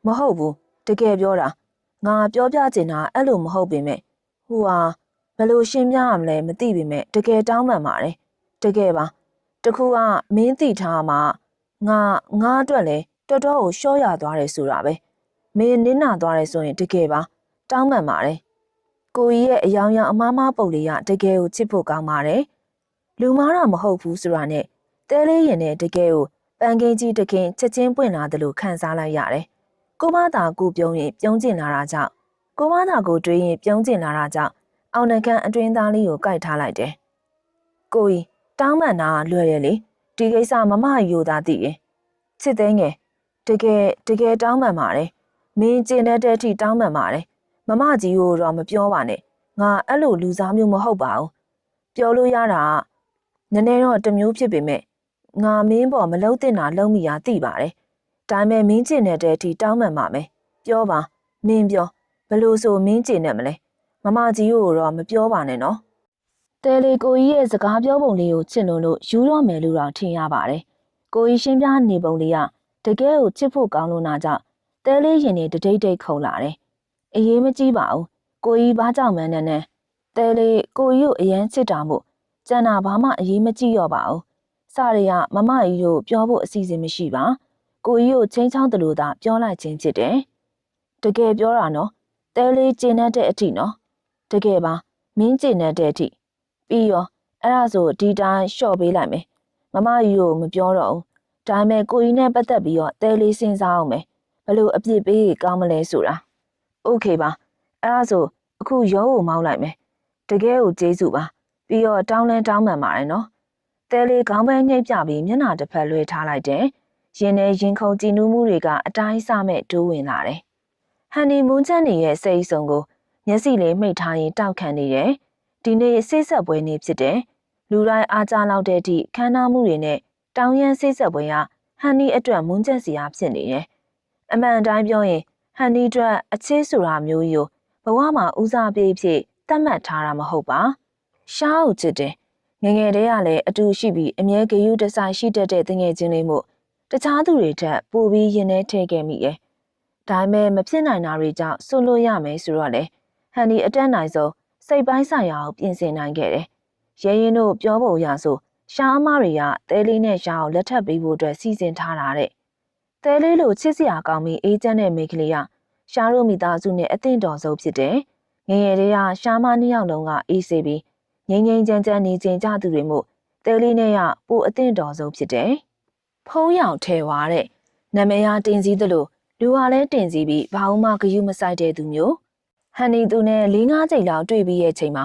မဟုတ်ဘူးတကယ်ပြောတာငါပြောပြချင်တာအဲ့လိုမဟုတ်ပေမဲ့ဟိုဟာဘယ်လိုရှင်းပြရမလဲမသိပေမဲ့တကယ်တောင်းပန်ပါတယ်တကယ်ပါတခုကမင်းသိထားမှာငါအတွက်လဲတော်တော်ကိုရှော့ရသွားတယ်ဆိုတာပဲမင်းနင်းနာသွားတယ်ဆိုရင်တကယ်ပါတောင်းပန်ပါတယ်ကိုကြီးရဲ့အယောင်အမားမားပုံလေးကတကယ်ကိုချစ်ဖို့ကောင်းပါတယ်လူမားတာမဟုတ်ဘူးဆိုတာနဲ့တဲလေးရင်နဲ့တကယ်ကိုပန်းကင်းကြီးတခင်ချက်ချင်းပွင့်လာတယ်လို့ခံစားလိုက်ရတယ်ကိုမသာကိုပြုံးရင်ပြုံးကျင်လာတာကြောင့်ကိုမသာကိုတွေးရင်ပြုံးကျင်လာတာကြောင့်အောင်နှကန်းအတွင်းသားလေးကိုကိုက်ထားလိုက်တယ်ကိုကြီးတောင်းပန်တာလွယ်တယ်လေဒီကိစ္စမမယူသားသိရင်ချစ်သိန်းငယ်တကယ်တောင်းပန်ပါတယ်မင်းကျင်တဲ့အထိတောင်းပန်ပါတယ်မမကြီးကိုတော့မပြောပါနဲ့ ငါအဲ့လိုလူစားမျိုးမဟုတ်ပါဘူးပြောလို့ရတာနည်းနည်းတော့တစ်မျိုးဖြစ်ပေမဲ့ငါမင်းပေါ်မလုံးတင်တာလုံးမိရသိပါတယ်ဒါပေမဲ့မင်းကျင်တဲ့အထိတောင်းမှန်ပါမယ်ပြောပါမင်းပြောဘလို့ဆိုမင်းကျင်နေမလဲမမကြီးကိုတော့မပြောပါနဲ့နော်တဲလီကိုကြီးရဲ့စကားပြောပုံလေးကိုချစ်လို့ယူတော့မယ်လို့တော့ထင်ရပါတယ်ကိုကြီးရှင်းပြနေပုံလေးကတကယ်ကိုချစ်ဖို့ကောင်းလို့နာကြောင့်တဲလေးရင်နေတတိတ်တိတ်ခုန်လာတယ်အရေးမကြီးပါဘူးကိုကြီးဘာကြောင့်မှန်းနဲ့တဲလေးကိုကြီးကိုအရန်ချစ်တာမို့ကျန်တာဘာမှအရေးမကြီးတော့ပါဘူးစရရမမကြီးတို့ပြောဖို့အစီအစဉ်မရှိပါကိုကြီးကိုချင်းချောင်းတလို့သာပြောလိုက်ခြင်းချစ်တယ်တကယ်ပြောတာနော်တဲလေးကျင်တဲ့အထိနော်တကယ်ပါမင်းကျင်တဲ့အထိပြီးရောအဲ့ဒါဆိုဒီတိုင်းလျှော့ပေးလိုက်မယ်မမကြီးကိုမပြောတော့ဘူးဒါပေမဲ့ကိုကြီးနဲ့ပတ်သက်ပြီးတော့တဲလေးစဉ်းစားအောင်မယ်ဘလို့အပြစ်ပေးကောင်းမလဲဆိုတာโอเคပါအဲ့ဒါဆိုအခုရောကိုမောင်းလိုက်မယ်တကယ်ကိုကျေးဇူးပါပြီးတော့တောင်းမှန်ပါတယ်နော်တဲလေးခေါင်းပန်းညှိပ်ပြပြီးမျက်နှာတစ်ဖက်လွှဲထားလိုက်တယ်ရင်ထဲရင်ခုန်ကြည်နူးမှုတွေကအတိုင်းစမဲ့တိုးဝင်လာတယ်ဟန်နီမွန်းချန်နေရဲ့စိတ်ဆုံကိုမျက်စိလေးမှိတ်ထားရင်တောက်ခံနေတယ်ဒီနေ့ဆေးဆက်ပွဲနေ့ဖြစ်တယ်လူတိုင်းအားကြလောက်တဲ့အထိခမ်းနားမှုတွေနဲ့တောင်ရန်ဆေးဆက်ပွဲကဟန်နီအတွက်မွန်းချက်စရာဖြစ်နေတယ်အမှန်တိုင်းပြောရင်ဟန်နီအတွက်အချစ်ဆိုတာမျိုးကြီးကိုဘဝမှာဦးစားပေးဖြစ်သတ်မှတ်ထားတာမဟုတ်ပါရှားကိုချစ်တယ်ငငယ်တည်းကလည်းအတူရှိပြီးအမြဲဂရုတစိုက်ရှိတတ်တဲ့တငယ်ချင်းလေးမို့တခြားသူတွေထက်ပိုပြီးရင်ထဲထည့်ခဲ့မိရဲ့ဒါပေမဲ့မဖြစ်နိုင်တာတွေကြောင့်ဆွလို့ရမယ်ဆိုတော့လေဟန်နီအတက်နိုင်ဆုံးစိတ်ပိုင်းဆိုင်ရာကိုပြင်ဆင်နိုင်ခဲ့တယ်ရဲရင်တို့ပြောဖို့ရဆိုရှားအမတွေကတဲလေးနဲ့ရှားကိုလက်ထပ်ပေးဖို့အတွက်စီစဉ်ထားတာတဲ့တဲလေးလိုချစ်စရာကောင်းပြီးအေးချမ်းတဲ့မိန်းကလေးကရှားတို့မိသားစုနဲ့အသင့်တော်ဆုံးဖြစ်တယ်ငယ်ငယ်တည်းကရှားမနှစ်ယောက်လုံးကအေးစေးပြီးငိမ့်ငိမ့်ချမ်းချမ်းနေကြသူတွေမို့တဲလေးနဲ့ကပိုအသင့်တော်ဆုံးဖြစ်တယ်ဖုံးရောင်ထဲဝါတဲ့နာမည်ရတင်စည်းသလိုလူဟာလည်းတင်စည်းပြီးဘာမှဂရုမစိုက်တဲ့သူမျိုးဟန်နီသူနဲ့၄-၅ချိန်လောက်တွေ့ပြီးရဲ့ချိန်မှာ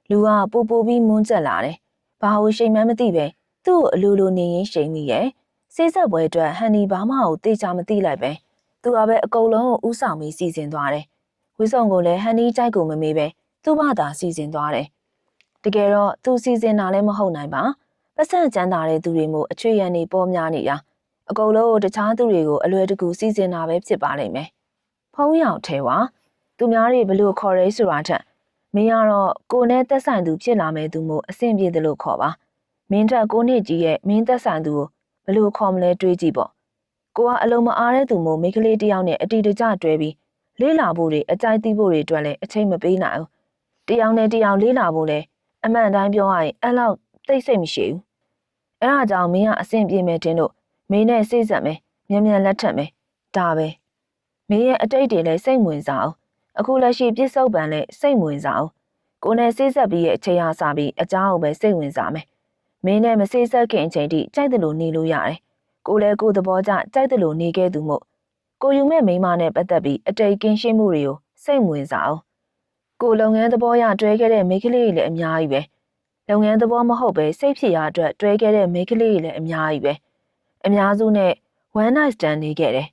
လူကပိုပြီးမွန်းကျက်လာတယ်။ဘာလို့ရှိမ်မှန်းမသိပဲသူ့ကိုအလိုလိုနေရင်းရှိမ်မိရဲ့။စိတ်ဆက်ပွဲအတွက်ဟန်နီဘာမှကိုတေချာမသိလိုက်ပဲ။သူကပဲအကုန်လုံးကိုဥဆောင်ပြီးစီစဉ်သွားတယ်။ဝိဆုံကိုလည်းဟန်နီကြိုက်ကိုမမေးပဲသူ့ဘာသာစီစဉ်သွားတယ်။တကယ်တော့သူစီစဉ်တာလည်းမဟုတ်နိုင်ပါ။ပတ်စံကျန်းသာတဲ့သူတွေမို့အချွေရန်နေပေါ်များနေတာ။အကုန်လုံးကိုတခြားသူတွေကိုအလွယ်တကူစီစဉ်တာပဲဖြစ်ပါလိမ့်မယ်။ဖုံးရောင်ထဲဝါသူများတွေဘလို့ခေါ်ရဲဆိုတာထက်မင်းကတော့ကိုနဲ့သက်ဆိုင်သူဖြစ်လာမယ်သူမို့အဆင်ပြေတယ်လို့ခေါ်ပါမင်းတက်ကိုနှစ်ကြီးရဲ့မင်းသက်ဆိုင်သူကိုဘလို့ခေါ်မလဲတွေးကြည့်ပေါ့ကိုကအလုံးမအားတဲ့သူမို့မိန်းကလေးတယောက်နဲ့အတီတကျတွဲပြီးလေးလာဖို့တွေအကြိုက်သိဖို့တွေအတွက်လည်းအချိန်မပေးနိုင်ဘူးတယောက်နဲ့တယောက်လေးလာဖို့လည်းအမှန်တိုင်းပြောရရင်အဲ့လောက်သိစိတ်မရှိဘူးအဲ့ဒါကြောင့်မင်းကအဆင်ပြေမယ်တင်လို့မင်းနဲ့စိတ်ဆက်မယ်မြန်မြန်လက်ထပ်မယ်ဒါပဲမင်းရဲ့အတိတ်တွေလည်းစိတ်ဝင်စားအောင်အခုလက်ရှိပြစ်စုံပန်နဲ့စိတ်ဝင်စားအောင်ကိုနဲ့စိတ်ဆက်ပြီးရဲ့အချိန်ဟာစပြီးအကြောင်းကိုပဲစိတ်ဝင်စားမယ်မင်းနဲ့မစိတ်ဆက်ခင်အချိန်ထိကြိုက်တယ်လို့နေလို့ရတယ်ကိုလည်းကိုသဘောကျကြိုက်တယ်လို့နေခဲ့သူမို့ကိုယူမဲ့မိန်းမနဲ့ပတ်သက်ပြီးအတိတ်ကင်းရှင်းမှုတွေကိုစိတ်ဝင်စားအောင်ကိုလုပ်ငန်းသဘောရတွဲခဲ့တဲ့မိန်းကလေးတွေလည်းအများကြီးပဲလုပ်ငန်းသဘောမဟုတ်ပဲစိတ်ဖြစ်ရအတွက်တွဲခဲ့တဲ့မိန်းကလေးတွေလည်းအများကြီးပဲအများစုနဲ့ one night stand နေခဲ့တယ်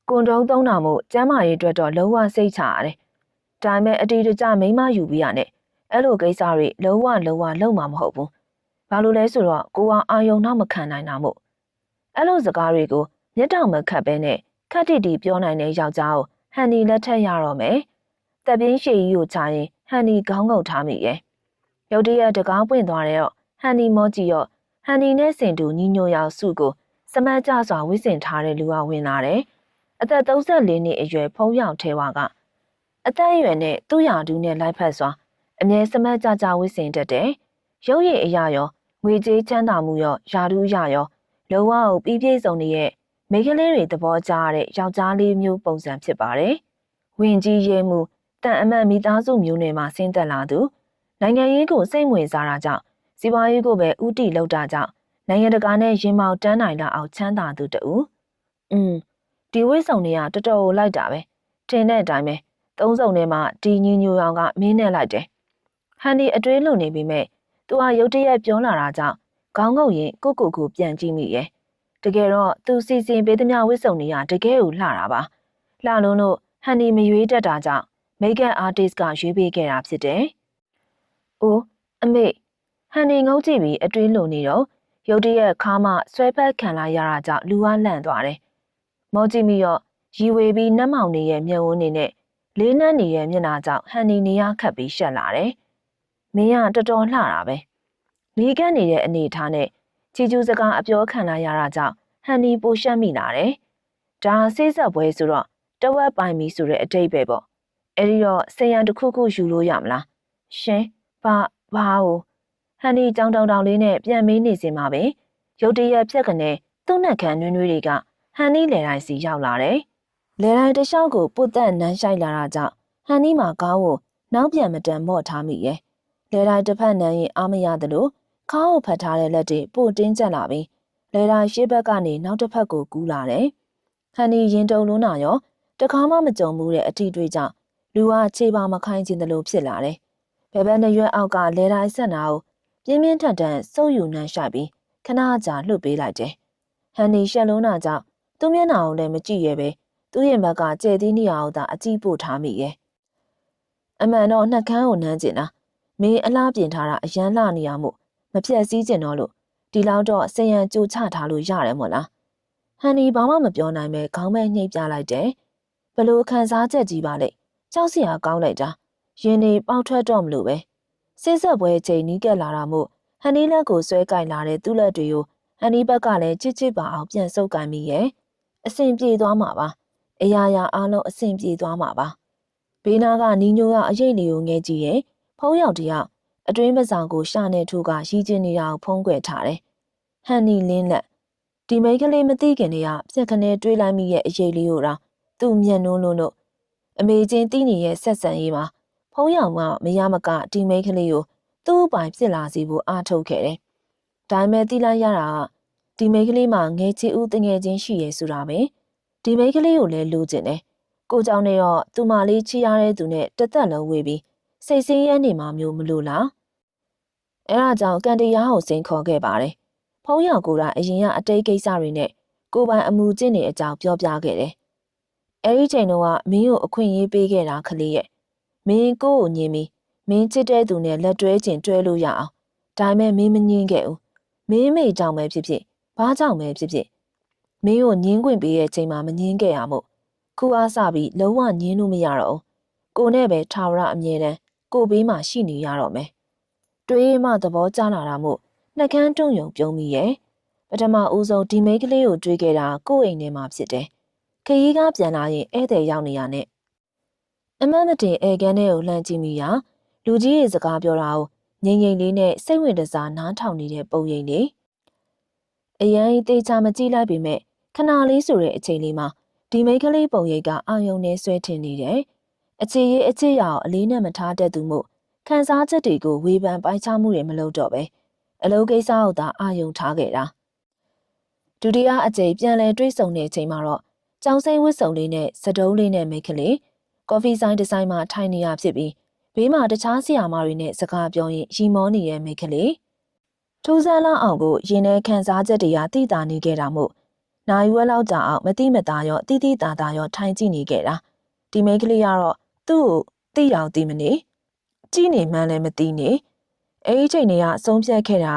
ကွန်ဒုံးသုံးတာမို့ကျမ်းမာရေးအတွက်တော့လုံးဝစိတ်ချရတယ်။ဒါပေမဲ့အတီတကျမိန်းမယူပြီးရနဲ့အဲ့လိုကိစ္စတွေလုံးဝလုံးမှာမဟုတ်ဘူး။ဘာလို့လဲဆိုတော့ကိုကအာယုံနောက်မခံနိုင်တာမို့အဲ့လိုစကားတွေကိုမျက်တောင်မခတ်ပဲနဲ့ခက်တိတီပြောနိုင်တဲ့ယောက်ျားကိုဟန်နီလက်ထက်ရတော့မယ်။တပ်ပြင်းရှည်ကြီးကိုချရင်ဟန်နီခေါင်းငုံထားမိရဲ့။ရုတ်တရက်တကားပွင့်သွားတဲ့တော့ဟန်နီမောကြည့်ရော့ဟန်နီနဲ့စင်တူညီညွတ်ရောက်စုကိုစမတ်ကြစွာဝိစင်ထားတဲ့လူကဝင်လာတယ်။အသက်34နှစ်အရွယ်ဖုံးရောင်ထဲဝါကအသက်အရွယ်နဲ့သူ့ရာထူးနဲ့လိုက်ဖက်စွာအမြဲစမတ်ကြဝိစင်တတ်တယ်။ရုပ်ရည်အရာရောငွေကြေးချမ်းသာမှုရောယာထူးရရောလုံးဝကိုပြည့်စုံနေတဲ့မိန်းကလေးတွေသဘောကျတဲ့ယောက်ျားလေးမျိုးပုံစံဖြစ်ပါတယ်။ဝင်ကြီးရဲမှုတန်အမတ်မိသားစုမျိုးနယ်မှာဆင်းသက်လာသူနိုင်ငံရေးကိုစိတ်ဝင်စားတာကြောင့်စီးပွားရေးကိုပဲဥတီလောက်တာကြောင့်နိုင်ငံတကာနဲ့ရင်မောက်တန်းနိုင်လောက်အောင်ချမ်းသာသူတူဒီဝိဆုံတွေကတော်တော်လိုက်တာပဲထင်တဲ့အတိုင်းပဲသုံးစုံထဲမှာဒီညညူအောင်ကမင်းနဲ့လိုက်တယ်ဟန်ဒီအတွေးလုံနေပြီမဲ့သူဟာရုတ်တရက်ပြောလာတာကြောင့်ခေါင်းငုတ်ရင်ကိုပြန်ကြည့်မိရဲ့တကယ်တော့သူစီစဉ်ပေးသမျှဝိဆုံတွေကတကယ်ကိုလှတာပါလှလုံးလို့ဟန်ဒီမရွေးတတ်တာကြောင့်မိတ်ကပ်အာတစ်ကရွေးပေးခဲ့တာဖြစ်တယ် အိုးအမေဟန်နေငုတ်ကြည့်ပြီးအတွင်းလိုနေတော့ရုတ်တရက်ခါမှဆွဲဖက်ခံလိုက်ရတာကြောင့်လူကလန့်သွားတယ်။မောကြည့်မိတော့ရီဝေပြီးနှက်မောင်နေရဲ့မျက်ဝန်းနေနဲ့လေးနှက်နေတဲ့မျက်နှာကြောင့်ဟန်နေနေရခတ်ပြီးရှက်လာတယ်။မင်းကတော်တော်လှတာပဲ။မိကန့်နေတဲ့အနေထားနဲ့ချီကျူးစကားအပြောခံလိုက်ရတာကြောင့်ဟန်နီပိုရှက်မိလာတယ်။ဒါဆေးဆက်ပွဲဆိုတော့တဝက်ပိုင်ပြီဆိုတဲ့အတိတ်ပဲပေါ့။အဲဒီတော့ဆေးရန်တစ်ခုခုယူလို့ရမလား။ရှင်ဘာဟန်နီကြောင်တောင်တောင်လေးနဲ့ပြန်မေးနေစင်မှာပဲရုတ်တရက်ဖြက်ကနေသူ့နှက်ခမ်းနွေးနွေးတွေကဟန်နီလယ်တိုင်းစီရောက်လာတယ်။လယ်တိုင်းတစ်လျှောက်ကိုပုတ်တက်နန်းရှိုက်လာတာကြောင့်ဟန်နီမှာကောင်းကိုနောက်ပြန်မတန်မော့ထားမိရဲ့။လယ်တိုင်းတစ်ဖက်နန်းရင်အားမရသလိုခါးကိုဖတ်ထားတဲ့လက်တွေပို့တင်းကျပ်လာပြီးလယ်တိုင်းရှေ့ဘက်ကနေနောက်တစ်ဖက်ကိုကူးလာတယ်။ဟန်နီရင်တုံလုံးနာရောတခါမှမကြုံဘူးတဲ့အထီးတွေကြောင့်လူကခြေပါမခိုင်းခြင်းတလို့ဖြစ်လာတယ်။ဘယ်ဘက်နှရွက်အောက်ကလယ်တိုင်းဆက်နာကိုပြင်းပြင်းထန်ထန်စုပ်ယူနှမ်းရှိုက်ပြီးခဏကြာလှုပ်ပေးလိုက်တယ်။ဟန်နီရှက်လုံးနာကြောင့်သူ့မျက်နှာကိုလည်းမကြည့်ရဲပဲသူ့ရင်ဘက်ကကျဲသီးနေအောင်သာအကြည့်ပို့ထားမိရဲ့။အမှန်တော့နှက်ခမ်းကိုနမ်းကျင်တာမင်းအလားပြင်ထားတာအရန်လှနေရမို့မပြတ်စည်းကျင်တော့လို့ဒီလောက်တော့စင်ရန်ကြိုချထားလို့ရတယ်မို့လား။ဟန်နီဘာမှမပြောနိုင်ပဲခေါင်းပဲနှိပ်ပြလိုက်တယ်။ဘလို့ခံစားချက်ကြီးပါလေ။ကြောက်စရာကောင်းလိုက်တာ။ရင်နေပေါက်ထွက်တော့မလို့ပဲ။ဆေးဆက်ပွဲချိန်နီးကပ်လာတာမို့ဟန်နီလက်ကိုဆွဲကင်လာတဲ့သူ့လက်တွေကိုဟန်နီဘက်ကလည်းချစ်ချစ်ပါအောင်ပြန်ဆုပ်ကင်မိရဲ့အဆင်ပြေသွားမှာပါအရာရာအားလုံးအဆင်ပြေသွားမှာပါဘေးနာကနီညိုကအရေးလေးကိုငဲကြည့်ရဲ့ဖုံးရောက်တယောက်အတွင်းပဆောင်ကိုရှာနေထူကရီးကျင်းနေတာကိုဖုံးကွယ်ထားတယ်ဟန်နီလင်းလက်ဒီမိန်းကလေးမသိခင်တည်းကပြက်ခနဲတွေးလိုက်မိရဲ့အရေးလေးကိုတော့သူ့မျက်နှုံးလုံးလို့အမေချင်းတီးနေတဲ့ဆက်ဆံရေးမှာဖုံးရောက်မှမရမကဒီမိန်းကလေးကိုသူ့ပိုင်ဖြစ်လာစီဖို့အားထုတ်ခဲ့တယ်။ဒါပေမဲ့တိလိုက်ရတာကဒီမိန်းကလေးမှာငယ်ချစ်ဦးတငယ်ချင်းရှိရဲဆိုတာပဲ။ဒီမိန်းကလေးကိုလည်းလိုချင်တယ်။ကိုကြောင့်နဲ့တော့သူမလေးချီရတဲ့သူနဲ့တသက်လုံးဝေးပြီးစိတ်ဆင်းရဲနေမှမျိုးမလို့လား။အဲဒါကြောင့်ကန်တရားကိုစိန်ခေါ်ခဲ့ပါတယ်။ဖုံးရောက်ကိုကအရင်ကအတိတ်ကိစ္စတွေနဲ့ကိုပိုင်အမှုကျင့်နေအကြောင်းပြောပြခဲ့တယ်။အဲဒီချိန်တော့မင်းကိုအခွင့်အရေးပေးခဲ့တာခလေးရဲ့။မင်းကိုညင်ပြီးမင်းချစ်တဲ့သူနဲ့လက်တွဲချင်တွဲလို့ရအောင်ဒါပေမဲ့မင်းမငင်းခဲ့ဘူးမင်းမိကြောင့်ပဲဖြစ်ဖြစ်ဘာကြောင့်ပဲဖြစ်ဖြစ်မင်းကိုညင်းခွင့်ပေးတဲ့ချိန်မှာမငင်းခဲ့ရမို့ခုအားစပြီးလုံးဝညင်းလို့မရတော့ဘူးကိုနဲ့ပဲထာဝရအမြဲတမ်းကိုဘေးမှာရှိနေရတော့မယ်တွေးမှသဘောကျလာတာမို့နှက်ခမ်းတွုံယုံပြုံးမိရဲ့ပထမဦးဆုံးဒီမိန်းကလေးကိုတွေးခဲ့တာကိုယ့်အိမ်ထဲမှာဖြစ်တယ်ခရီးကားပြန်လာရင်ဧည့်သည်ရောက်နေရနဲ့အမတ်မတင်ဧကန်ထဲကိုလှမ်းကြည့်မိရာလူကြီးရဲ့စကားပြောတာကိုငိမ့်ငိမ့်လေးနဲ့စိတ်ဝင်တစားနားထောင်နေတဲ့ပုံရိပ်လေးအရန်တေချာမကြည့်လိုက်ပေမဲ့ခဏလေးဆိုတဲ့အချိန်လေးမှာဒီမိန်းကလေးပုံရိပ်ကအာယုံနဲ့ဆွဲထင်နေတယ်အခြေရေးအချစ်ရအောင်အလေးနဲ့မထားတတ်သူမို့ခန်းစားချက်တွေကိုဝေဖန်ပိုင်းခြားမှုတွေမလုပ်တော့ပဲအလုပ်ကိစ္စကိုသာအာယုံထားခဲ့တာဒုတိယအကြိမ်ပြန်လည်တွေ့ဆုံတဲ့အချိန်မှာတော့ကျောင်းစိမ်းဝတ်စုံလေးနဲ့စတုံးလေးနဲ့မိန်းကလေးကော်ဖီဆိုင်တစ်ဆိုင်မှာထိုင်နေရဖြစ်ပြီးဘေးမှာတခြားဆီယာမတွေနဲ့စကားပြောရင်ရီမောနေတဲ့မိန်းကလေးထူးဆန်းလောက်အောင်ကိုရင်ထဲခံစားချက်တွေကတိတာနေခဲ့တာမို့နိုင်ဝက်လောက်ကြာအောင်မတိမသားရောတိတိတာတာရောထိုင်ကြည့်နေခဲ့တာဒီမိန်းကလေးကတော့သူ့ကိုတိအောင်တိမနေကြည့်နေမှန်းလည်းမသိနေအဲဒီချိန်တွေကအဆုံးဖြတ်ခဲ့တာ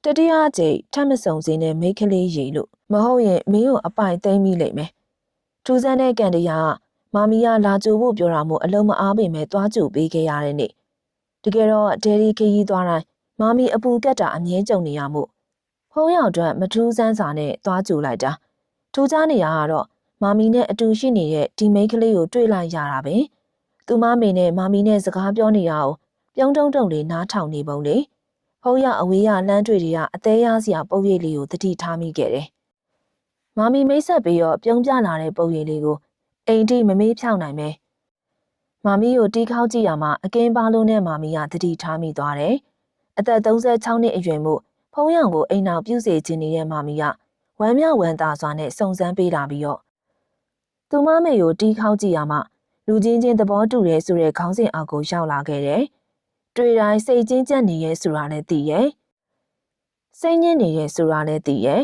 တတိယအကြိမ်ထပ်မဆုံစင်းနဲ့မိန်းကလေးရေလို့မဟုတ်ရင်မင်းကိုအပိုင်သိမ့်မိလိမ့်မယ်ထူးဆန်းတဲ့ကန်တရားကမာမီကလာကြိုဖို့ပြောတာမို့အလုံးမအားပေမဲ့သွားကြိုပေးခဲ့ရတဲ့နေ့တကယ်တော့ဒယ်ရီခရီးသွားတိုင်းမာမီအပူကက်တာအမြဲကြုံနေရမို့ဖုံးရောက်အတွက်မထူးဆန်းစာနဲ့သွားကြိုလိုက်တာထူးခြားနေရကတော့မာမီနဲ့အတူရှိနေတဲ့ဒီမိန်းကလေးကိုတွေ့လိုက်ရတာပဲသူမမေနဲ့မာမီနဲ့စကားပြောနေရအောင်ပြုံးတုံတုံလေးနားထောင်နေပုံလေဖုံးရောက်အဝေးရလမ်းတွေ့တွေကအသေးရစရာပုံရိပ်လေးကိုသတိထားမိခဲ့တယ်မာမီမိတ်ဆက်ပြီးတော့ပြုံးပြလာတဲ့ပုံရိပ်လေးကိုအိမ်ထိမမေးဖြောင်းနိုင်ပဲမာမီကိုတီးခေါက်ကြည့်ရမှာအကင်းပါလုံးနဲ့မာမီကသတိထားမိသွားတယ်အသက်36နှစ်အရွယ်မို့ဖုံးရောင်ကိုအိမ်နောက်ပြုစေခြင်းနေတဲ့မာမီကဝမ်းမြောက်ဝမ်းသာစွာနဲ့စုံစမ်းပေးလာပြီးတော့သူမမေကိုတီးခေါက်ကြည့်ရမှာလူချင်းချင်းသဘောတူရဲဆိုတဲ့ခေါင်းစဉ်အောက်ကိုရောက်လာခဲ့တယ်တွေ့တိုင်းစိတ်ချင်းကျက်နေရဲဆိုတာလည်းသိရဲ့စိတ်ညစ်နေရဲဆိုတာလည်းသိရဲ့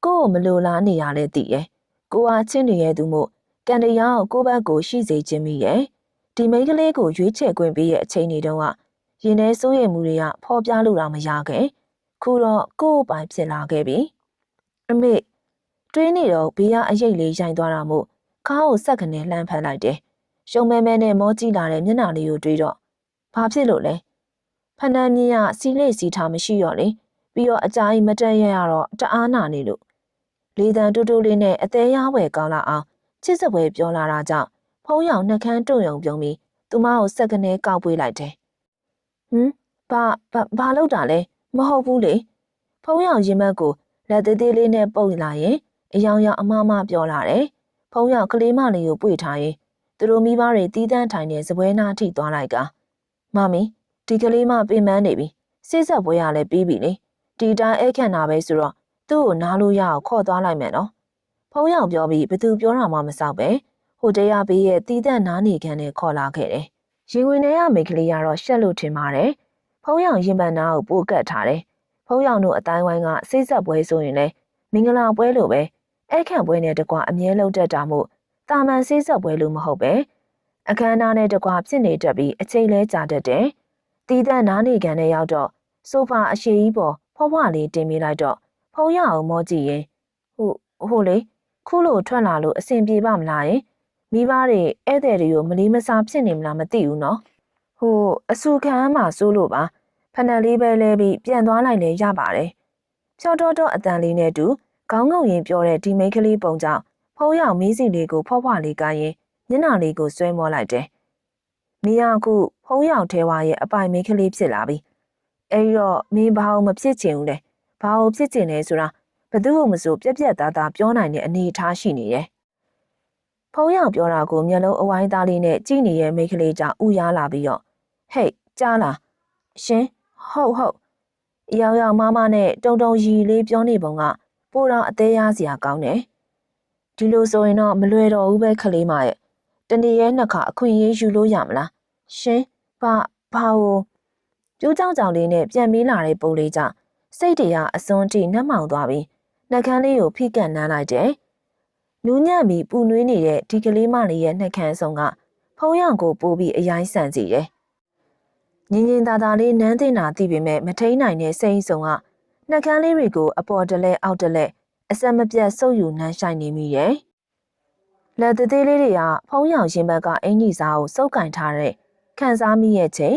ကိုယ့်ကိုမလိုလားနေရလည်းသိရဲ့ကိုအားချင်းနေရဲသူမို့ကန်တရားကိုယ့်ဘက်ကိုရှိစေခြင်းမိရဲ့ဒီမိန်းကလေးကိုရွေးချယ်ခွင့်ပေးရဲ့အချိန်တွေတုန်းက ရင်ထဲစိုးရိမ်မှုတွေကဖော်ပြလို့တော့မရခဲ့ခုတော့ကိုယ့်ပိုင်ဖြစ်လာခဲ့ပြီအမေတွေးနေတော့ဘေးကအရိပ်လေးရိုင်သွားတာမို့ခါးကိုဆက်ကနေလှမ်းဖက်လိုက်တယ်ရှုံမဲမဲနဲ့မောကြည့်လာတဲ့မျက်နှာလေးကိုတွေးတော့ဘာဖြစ်လို့လဲဖဏန်းမြင့်ကစီလေးစီထားမရှိတော့လေပြီးတော့အကြာကြီးမတက်ရရတော့တအားနာနေလို့လေးတန်တူတူလေးနဲ့အသေးရဝယ်ကောင်းလာအောင်ချစ်စပွဲပြောလာတာကြောင့်ဖုံးရောင်နှကန်းတုံယုံပြုံးပြီးသူမကိုဆက်ကနေကောက်ပွေးလိုက်တယ်ဟမ်ဘာလုပ်တာလဲမဟုတ်ဘူးလေဖုံးရောင်ရင်မက်ကိုလက်သေးသေးလေးနဲ့ပုတ်လာရင်အယောင်ယောင်အမမပြောလာတယ်ဖုံးရောင်ကလေးမလေးကိုပွေထားရင်သူတို့မိဘတွေတီးတန်းထိုင်နေစပွဲနာထိသွားလိုက်ကမမီဒီကလေးမပင်ပန်းနေပြီစိတ်ဆက်ပွဲရလဲပြီးပြီလေဒီတိုင်းအဲ့ခန့်တာပဲဆိုတော့သူ့ကိုနားလို့ရအောင်ခေါ်သွားလိုက်မယ်နော်ဖုံးရောင်ပြောပြီးဘသူပြောတာမှမဆောက်ပဲဟိုတရားဘေးရဲ့တီးတန်းနားနေခန်းနဲ့ခေါ်လာခဲ့တယ်ရင်ဝင်ထဲကမိကလေးကတော့ရှက်လို့ထင်ပါတယ်ဖုံးရောင်ရင်ပန်းနာကိုပို့ကတ်ထားတယ်ဖုံးရောင်တို့အတိုင်းဝိုင်းကစိတ်ဆက်ပွဲဆိုရင်လဲမင်္ဂလာပွဲလိုပဲအဲ့ခန့်ပွဲနဲ့တကွအမြဲလုံးတက်တာမို့တာမန်စိတ်ဆက်ပွဲလိုမဟုတ်ပဲအခမ်းအနားနဲ့တကွဖြစ်နေတတ်ပြီးအချိန်လဲကြာတတ်တယ်တီးတန်းနားနေခန်းနဲ့ရောက်တော့ဆိုဖာအရှိကြီးပေါ်ဖွားဖွားလေးတင်မိလိုက်တော့ဖုံးရောင်ကိုမောကြည့်ရင်ဟိုလေခုလိုထွက်လာလို့အဆင်ပြေပါမလားယင်မိဘတွေဧည့်သည်တွေကိုမလီမစားဖြစ်နေမလားမသိဘူးနော်ဟိုအဆူခံမှစိုးလို့ပါဖဏန်းလေးပဲလဲပြီးပြန်သွားလိုက်လဲရပါတယ်ဖြောတော့အတန်လေးနဲ့တူခေါင်းငုံရင်ပြောတဲ့ဒီမိန်းကလေးပုံကြောင့်ဖုံးရောင်မီးစီလေးကိုဖွားဖွားလေးကရင်မျက်နှာလေးကိုဆွဲမောလိုက်တယ်မိရခုဖုံးရောင်ထဲဝါရဲ့အပိုင်မိန်းကလေးဖြစ်လာပြီအဲဒီတော့မင်းဘာလို့မဖြစ်ချင်ဘူးလဲဘာလို့ဖြစ်ချင်လဲဆိုတာဘသူ့ကိုမဆိုပြက်ပြက်သားသားပြောနိုင်တဲ့အနေအထားရှိနေတယ်ဖုံးရောင်ပြောတာကိုမျက်လုံးအဝိုင်းသားလေးနဲ့ကြည့်နေတဲ့မိန်းကလေးကြောင့်ဥရားလာပြီးတော့ဟေ့ကြားလားရှင်ဟုတ်အယောင်ယောင်မမနဲ့တုံရီလေးပြောနေပုံကပိုတော့အသေးရစရာကောင်းတယ်ဒီလိုဆိုရင်တော့မလွယ်တော့ဘူးပဲခလေးမရဲ့တနေ့ရဲနှစ်ခါအခွင့်အရေးယူလို့ရမလားရှင်ဘာကိုပြိုးကြောင်လေးနဲ့ပြန်ပြီးလာတဲ့ပုံလေးကြောင့်စိတ်တွေကအစွန်းထိနှက်မှောင်သွားပြီးနှကန်းလေးကိုဖိကန့်နှမ်းလိုက်တယ်နူးညံ့ပြီးပူနွေးနေတဲ့ဒီကလေးမလေးရဲ့နှကန်းဆုံးကဖုံးရောင်ကိုပိုးပြီးအယိုင်းဆန်စီတယ်ညင်ညင်သာသာလေးနန်းတင်တာသိပေမဲ့မထိန်နိုင်တဲ့စိမ့်ဆုံးကနှကန်းလေးတွေကိုအပေါ်တလဲအောက်တလဲအဆက်မပြတ်ဆုပ်ယူနှမ်းဆိုင်နေမိတယ်လက်သေးသေးလေးတွေကဖုံးရောင်ရင်ဘက်ကအင်ကြီးစားကိုစုပ်ကင်ထားတဲ့ခံစားမိရဲ့ချိန်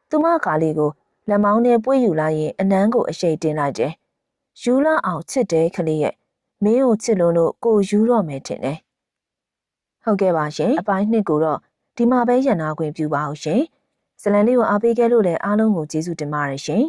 သူမကားလေးကိုလက်မောင်းနဲ့ပွေ့ယူလိုက်ရင်အနမ်းကိုအရှိန်တင်လိုက်တယ်ယူလာအောင်ချစ်တယ်ခလေးရဲ့မင်းကိုချစ်လို့ကိုယူတော့မယ်ထင်တယ်ဟုတ်ကဲ့ပါရှင်အပိုင်းနှစ်ကိုတော့ဒီမှာပဲရန်နာခွင့်ပြုပါအောင်ရှင်ဇလန်လေးကိုအားပေးခဲ့လို့လည်းအားလုံးကိုကျေးဇူးတင်ပါတယ်ရှင်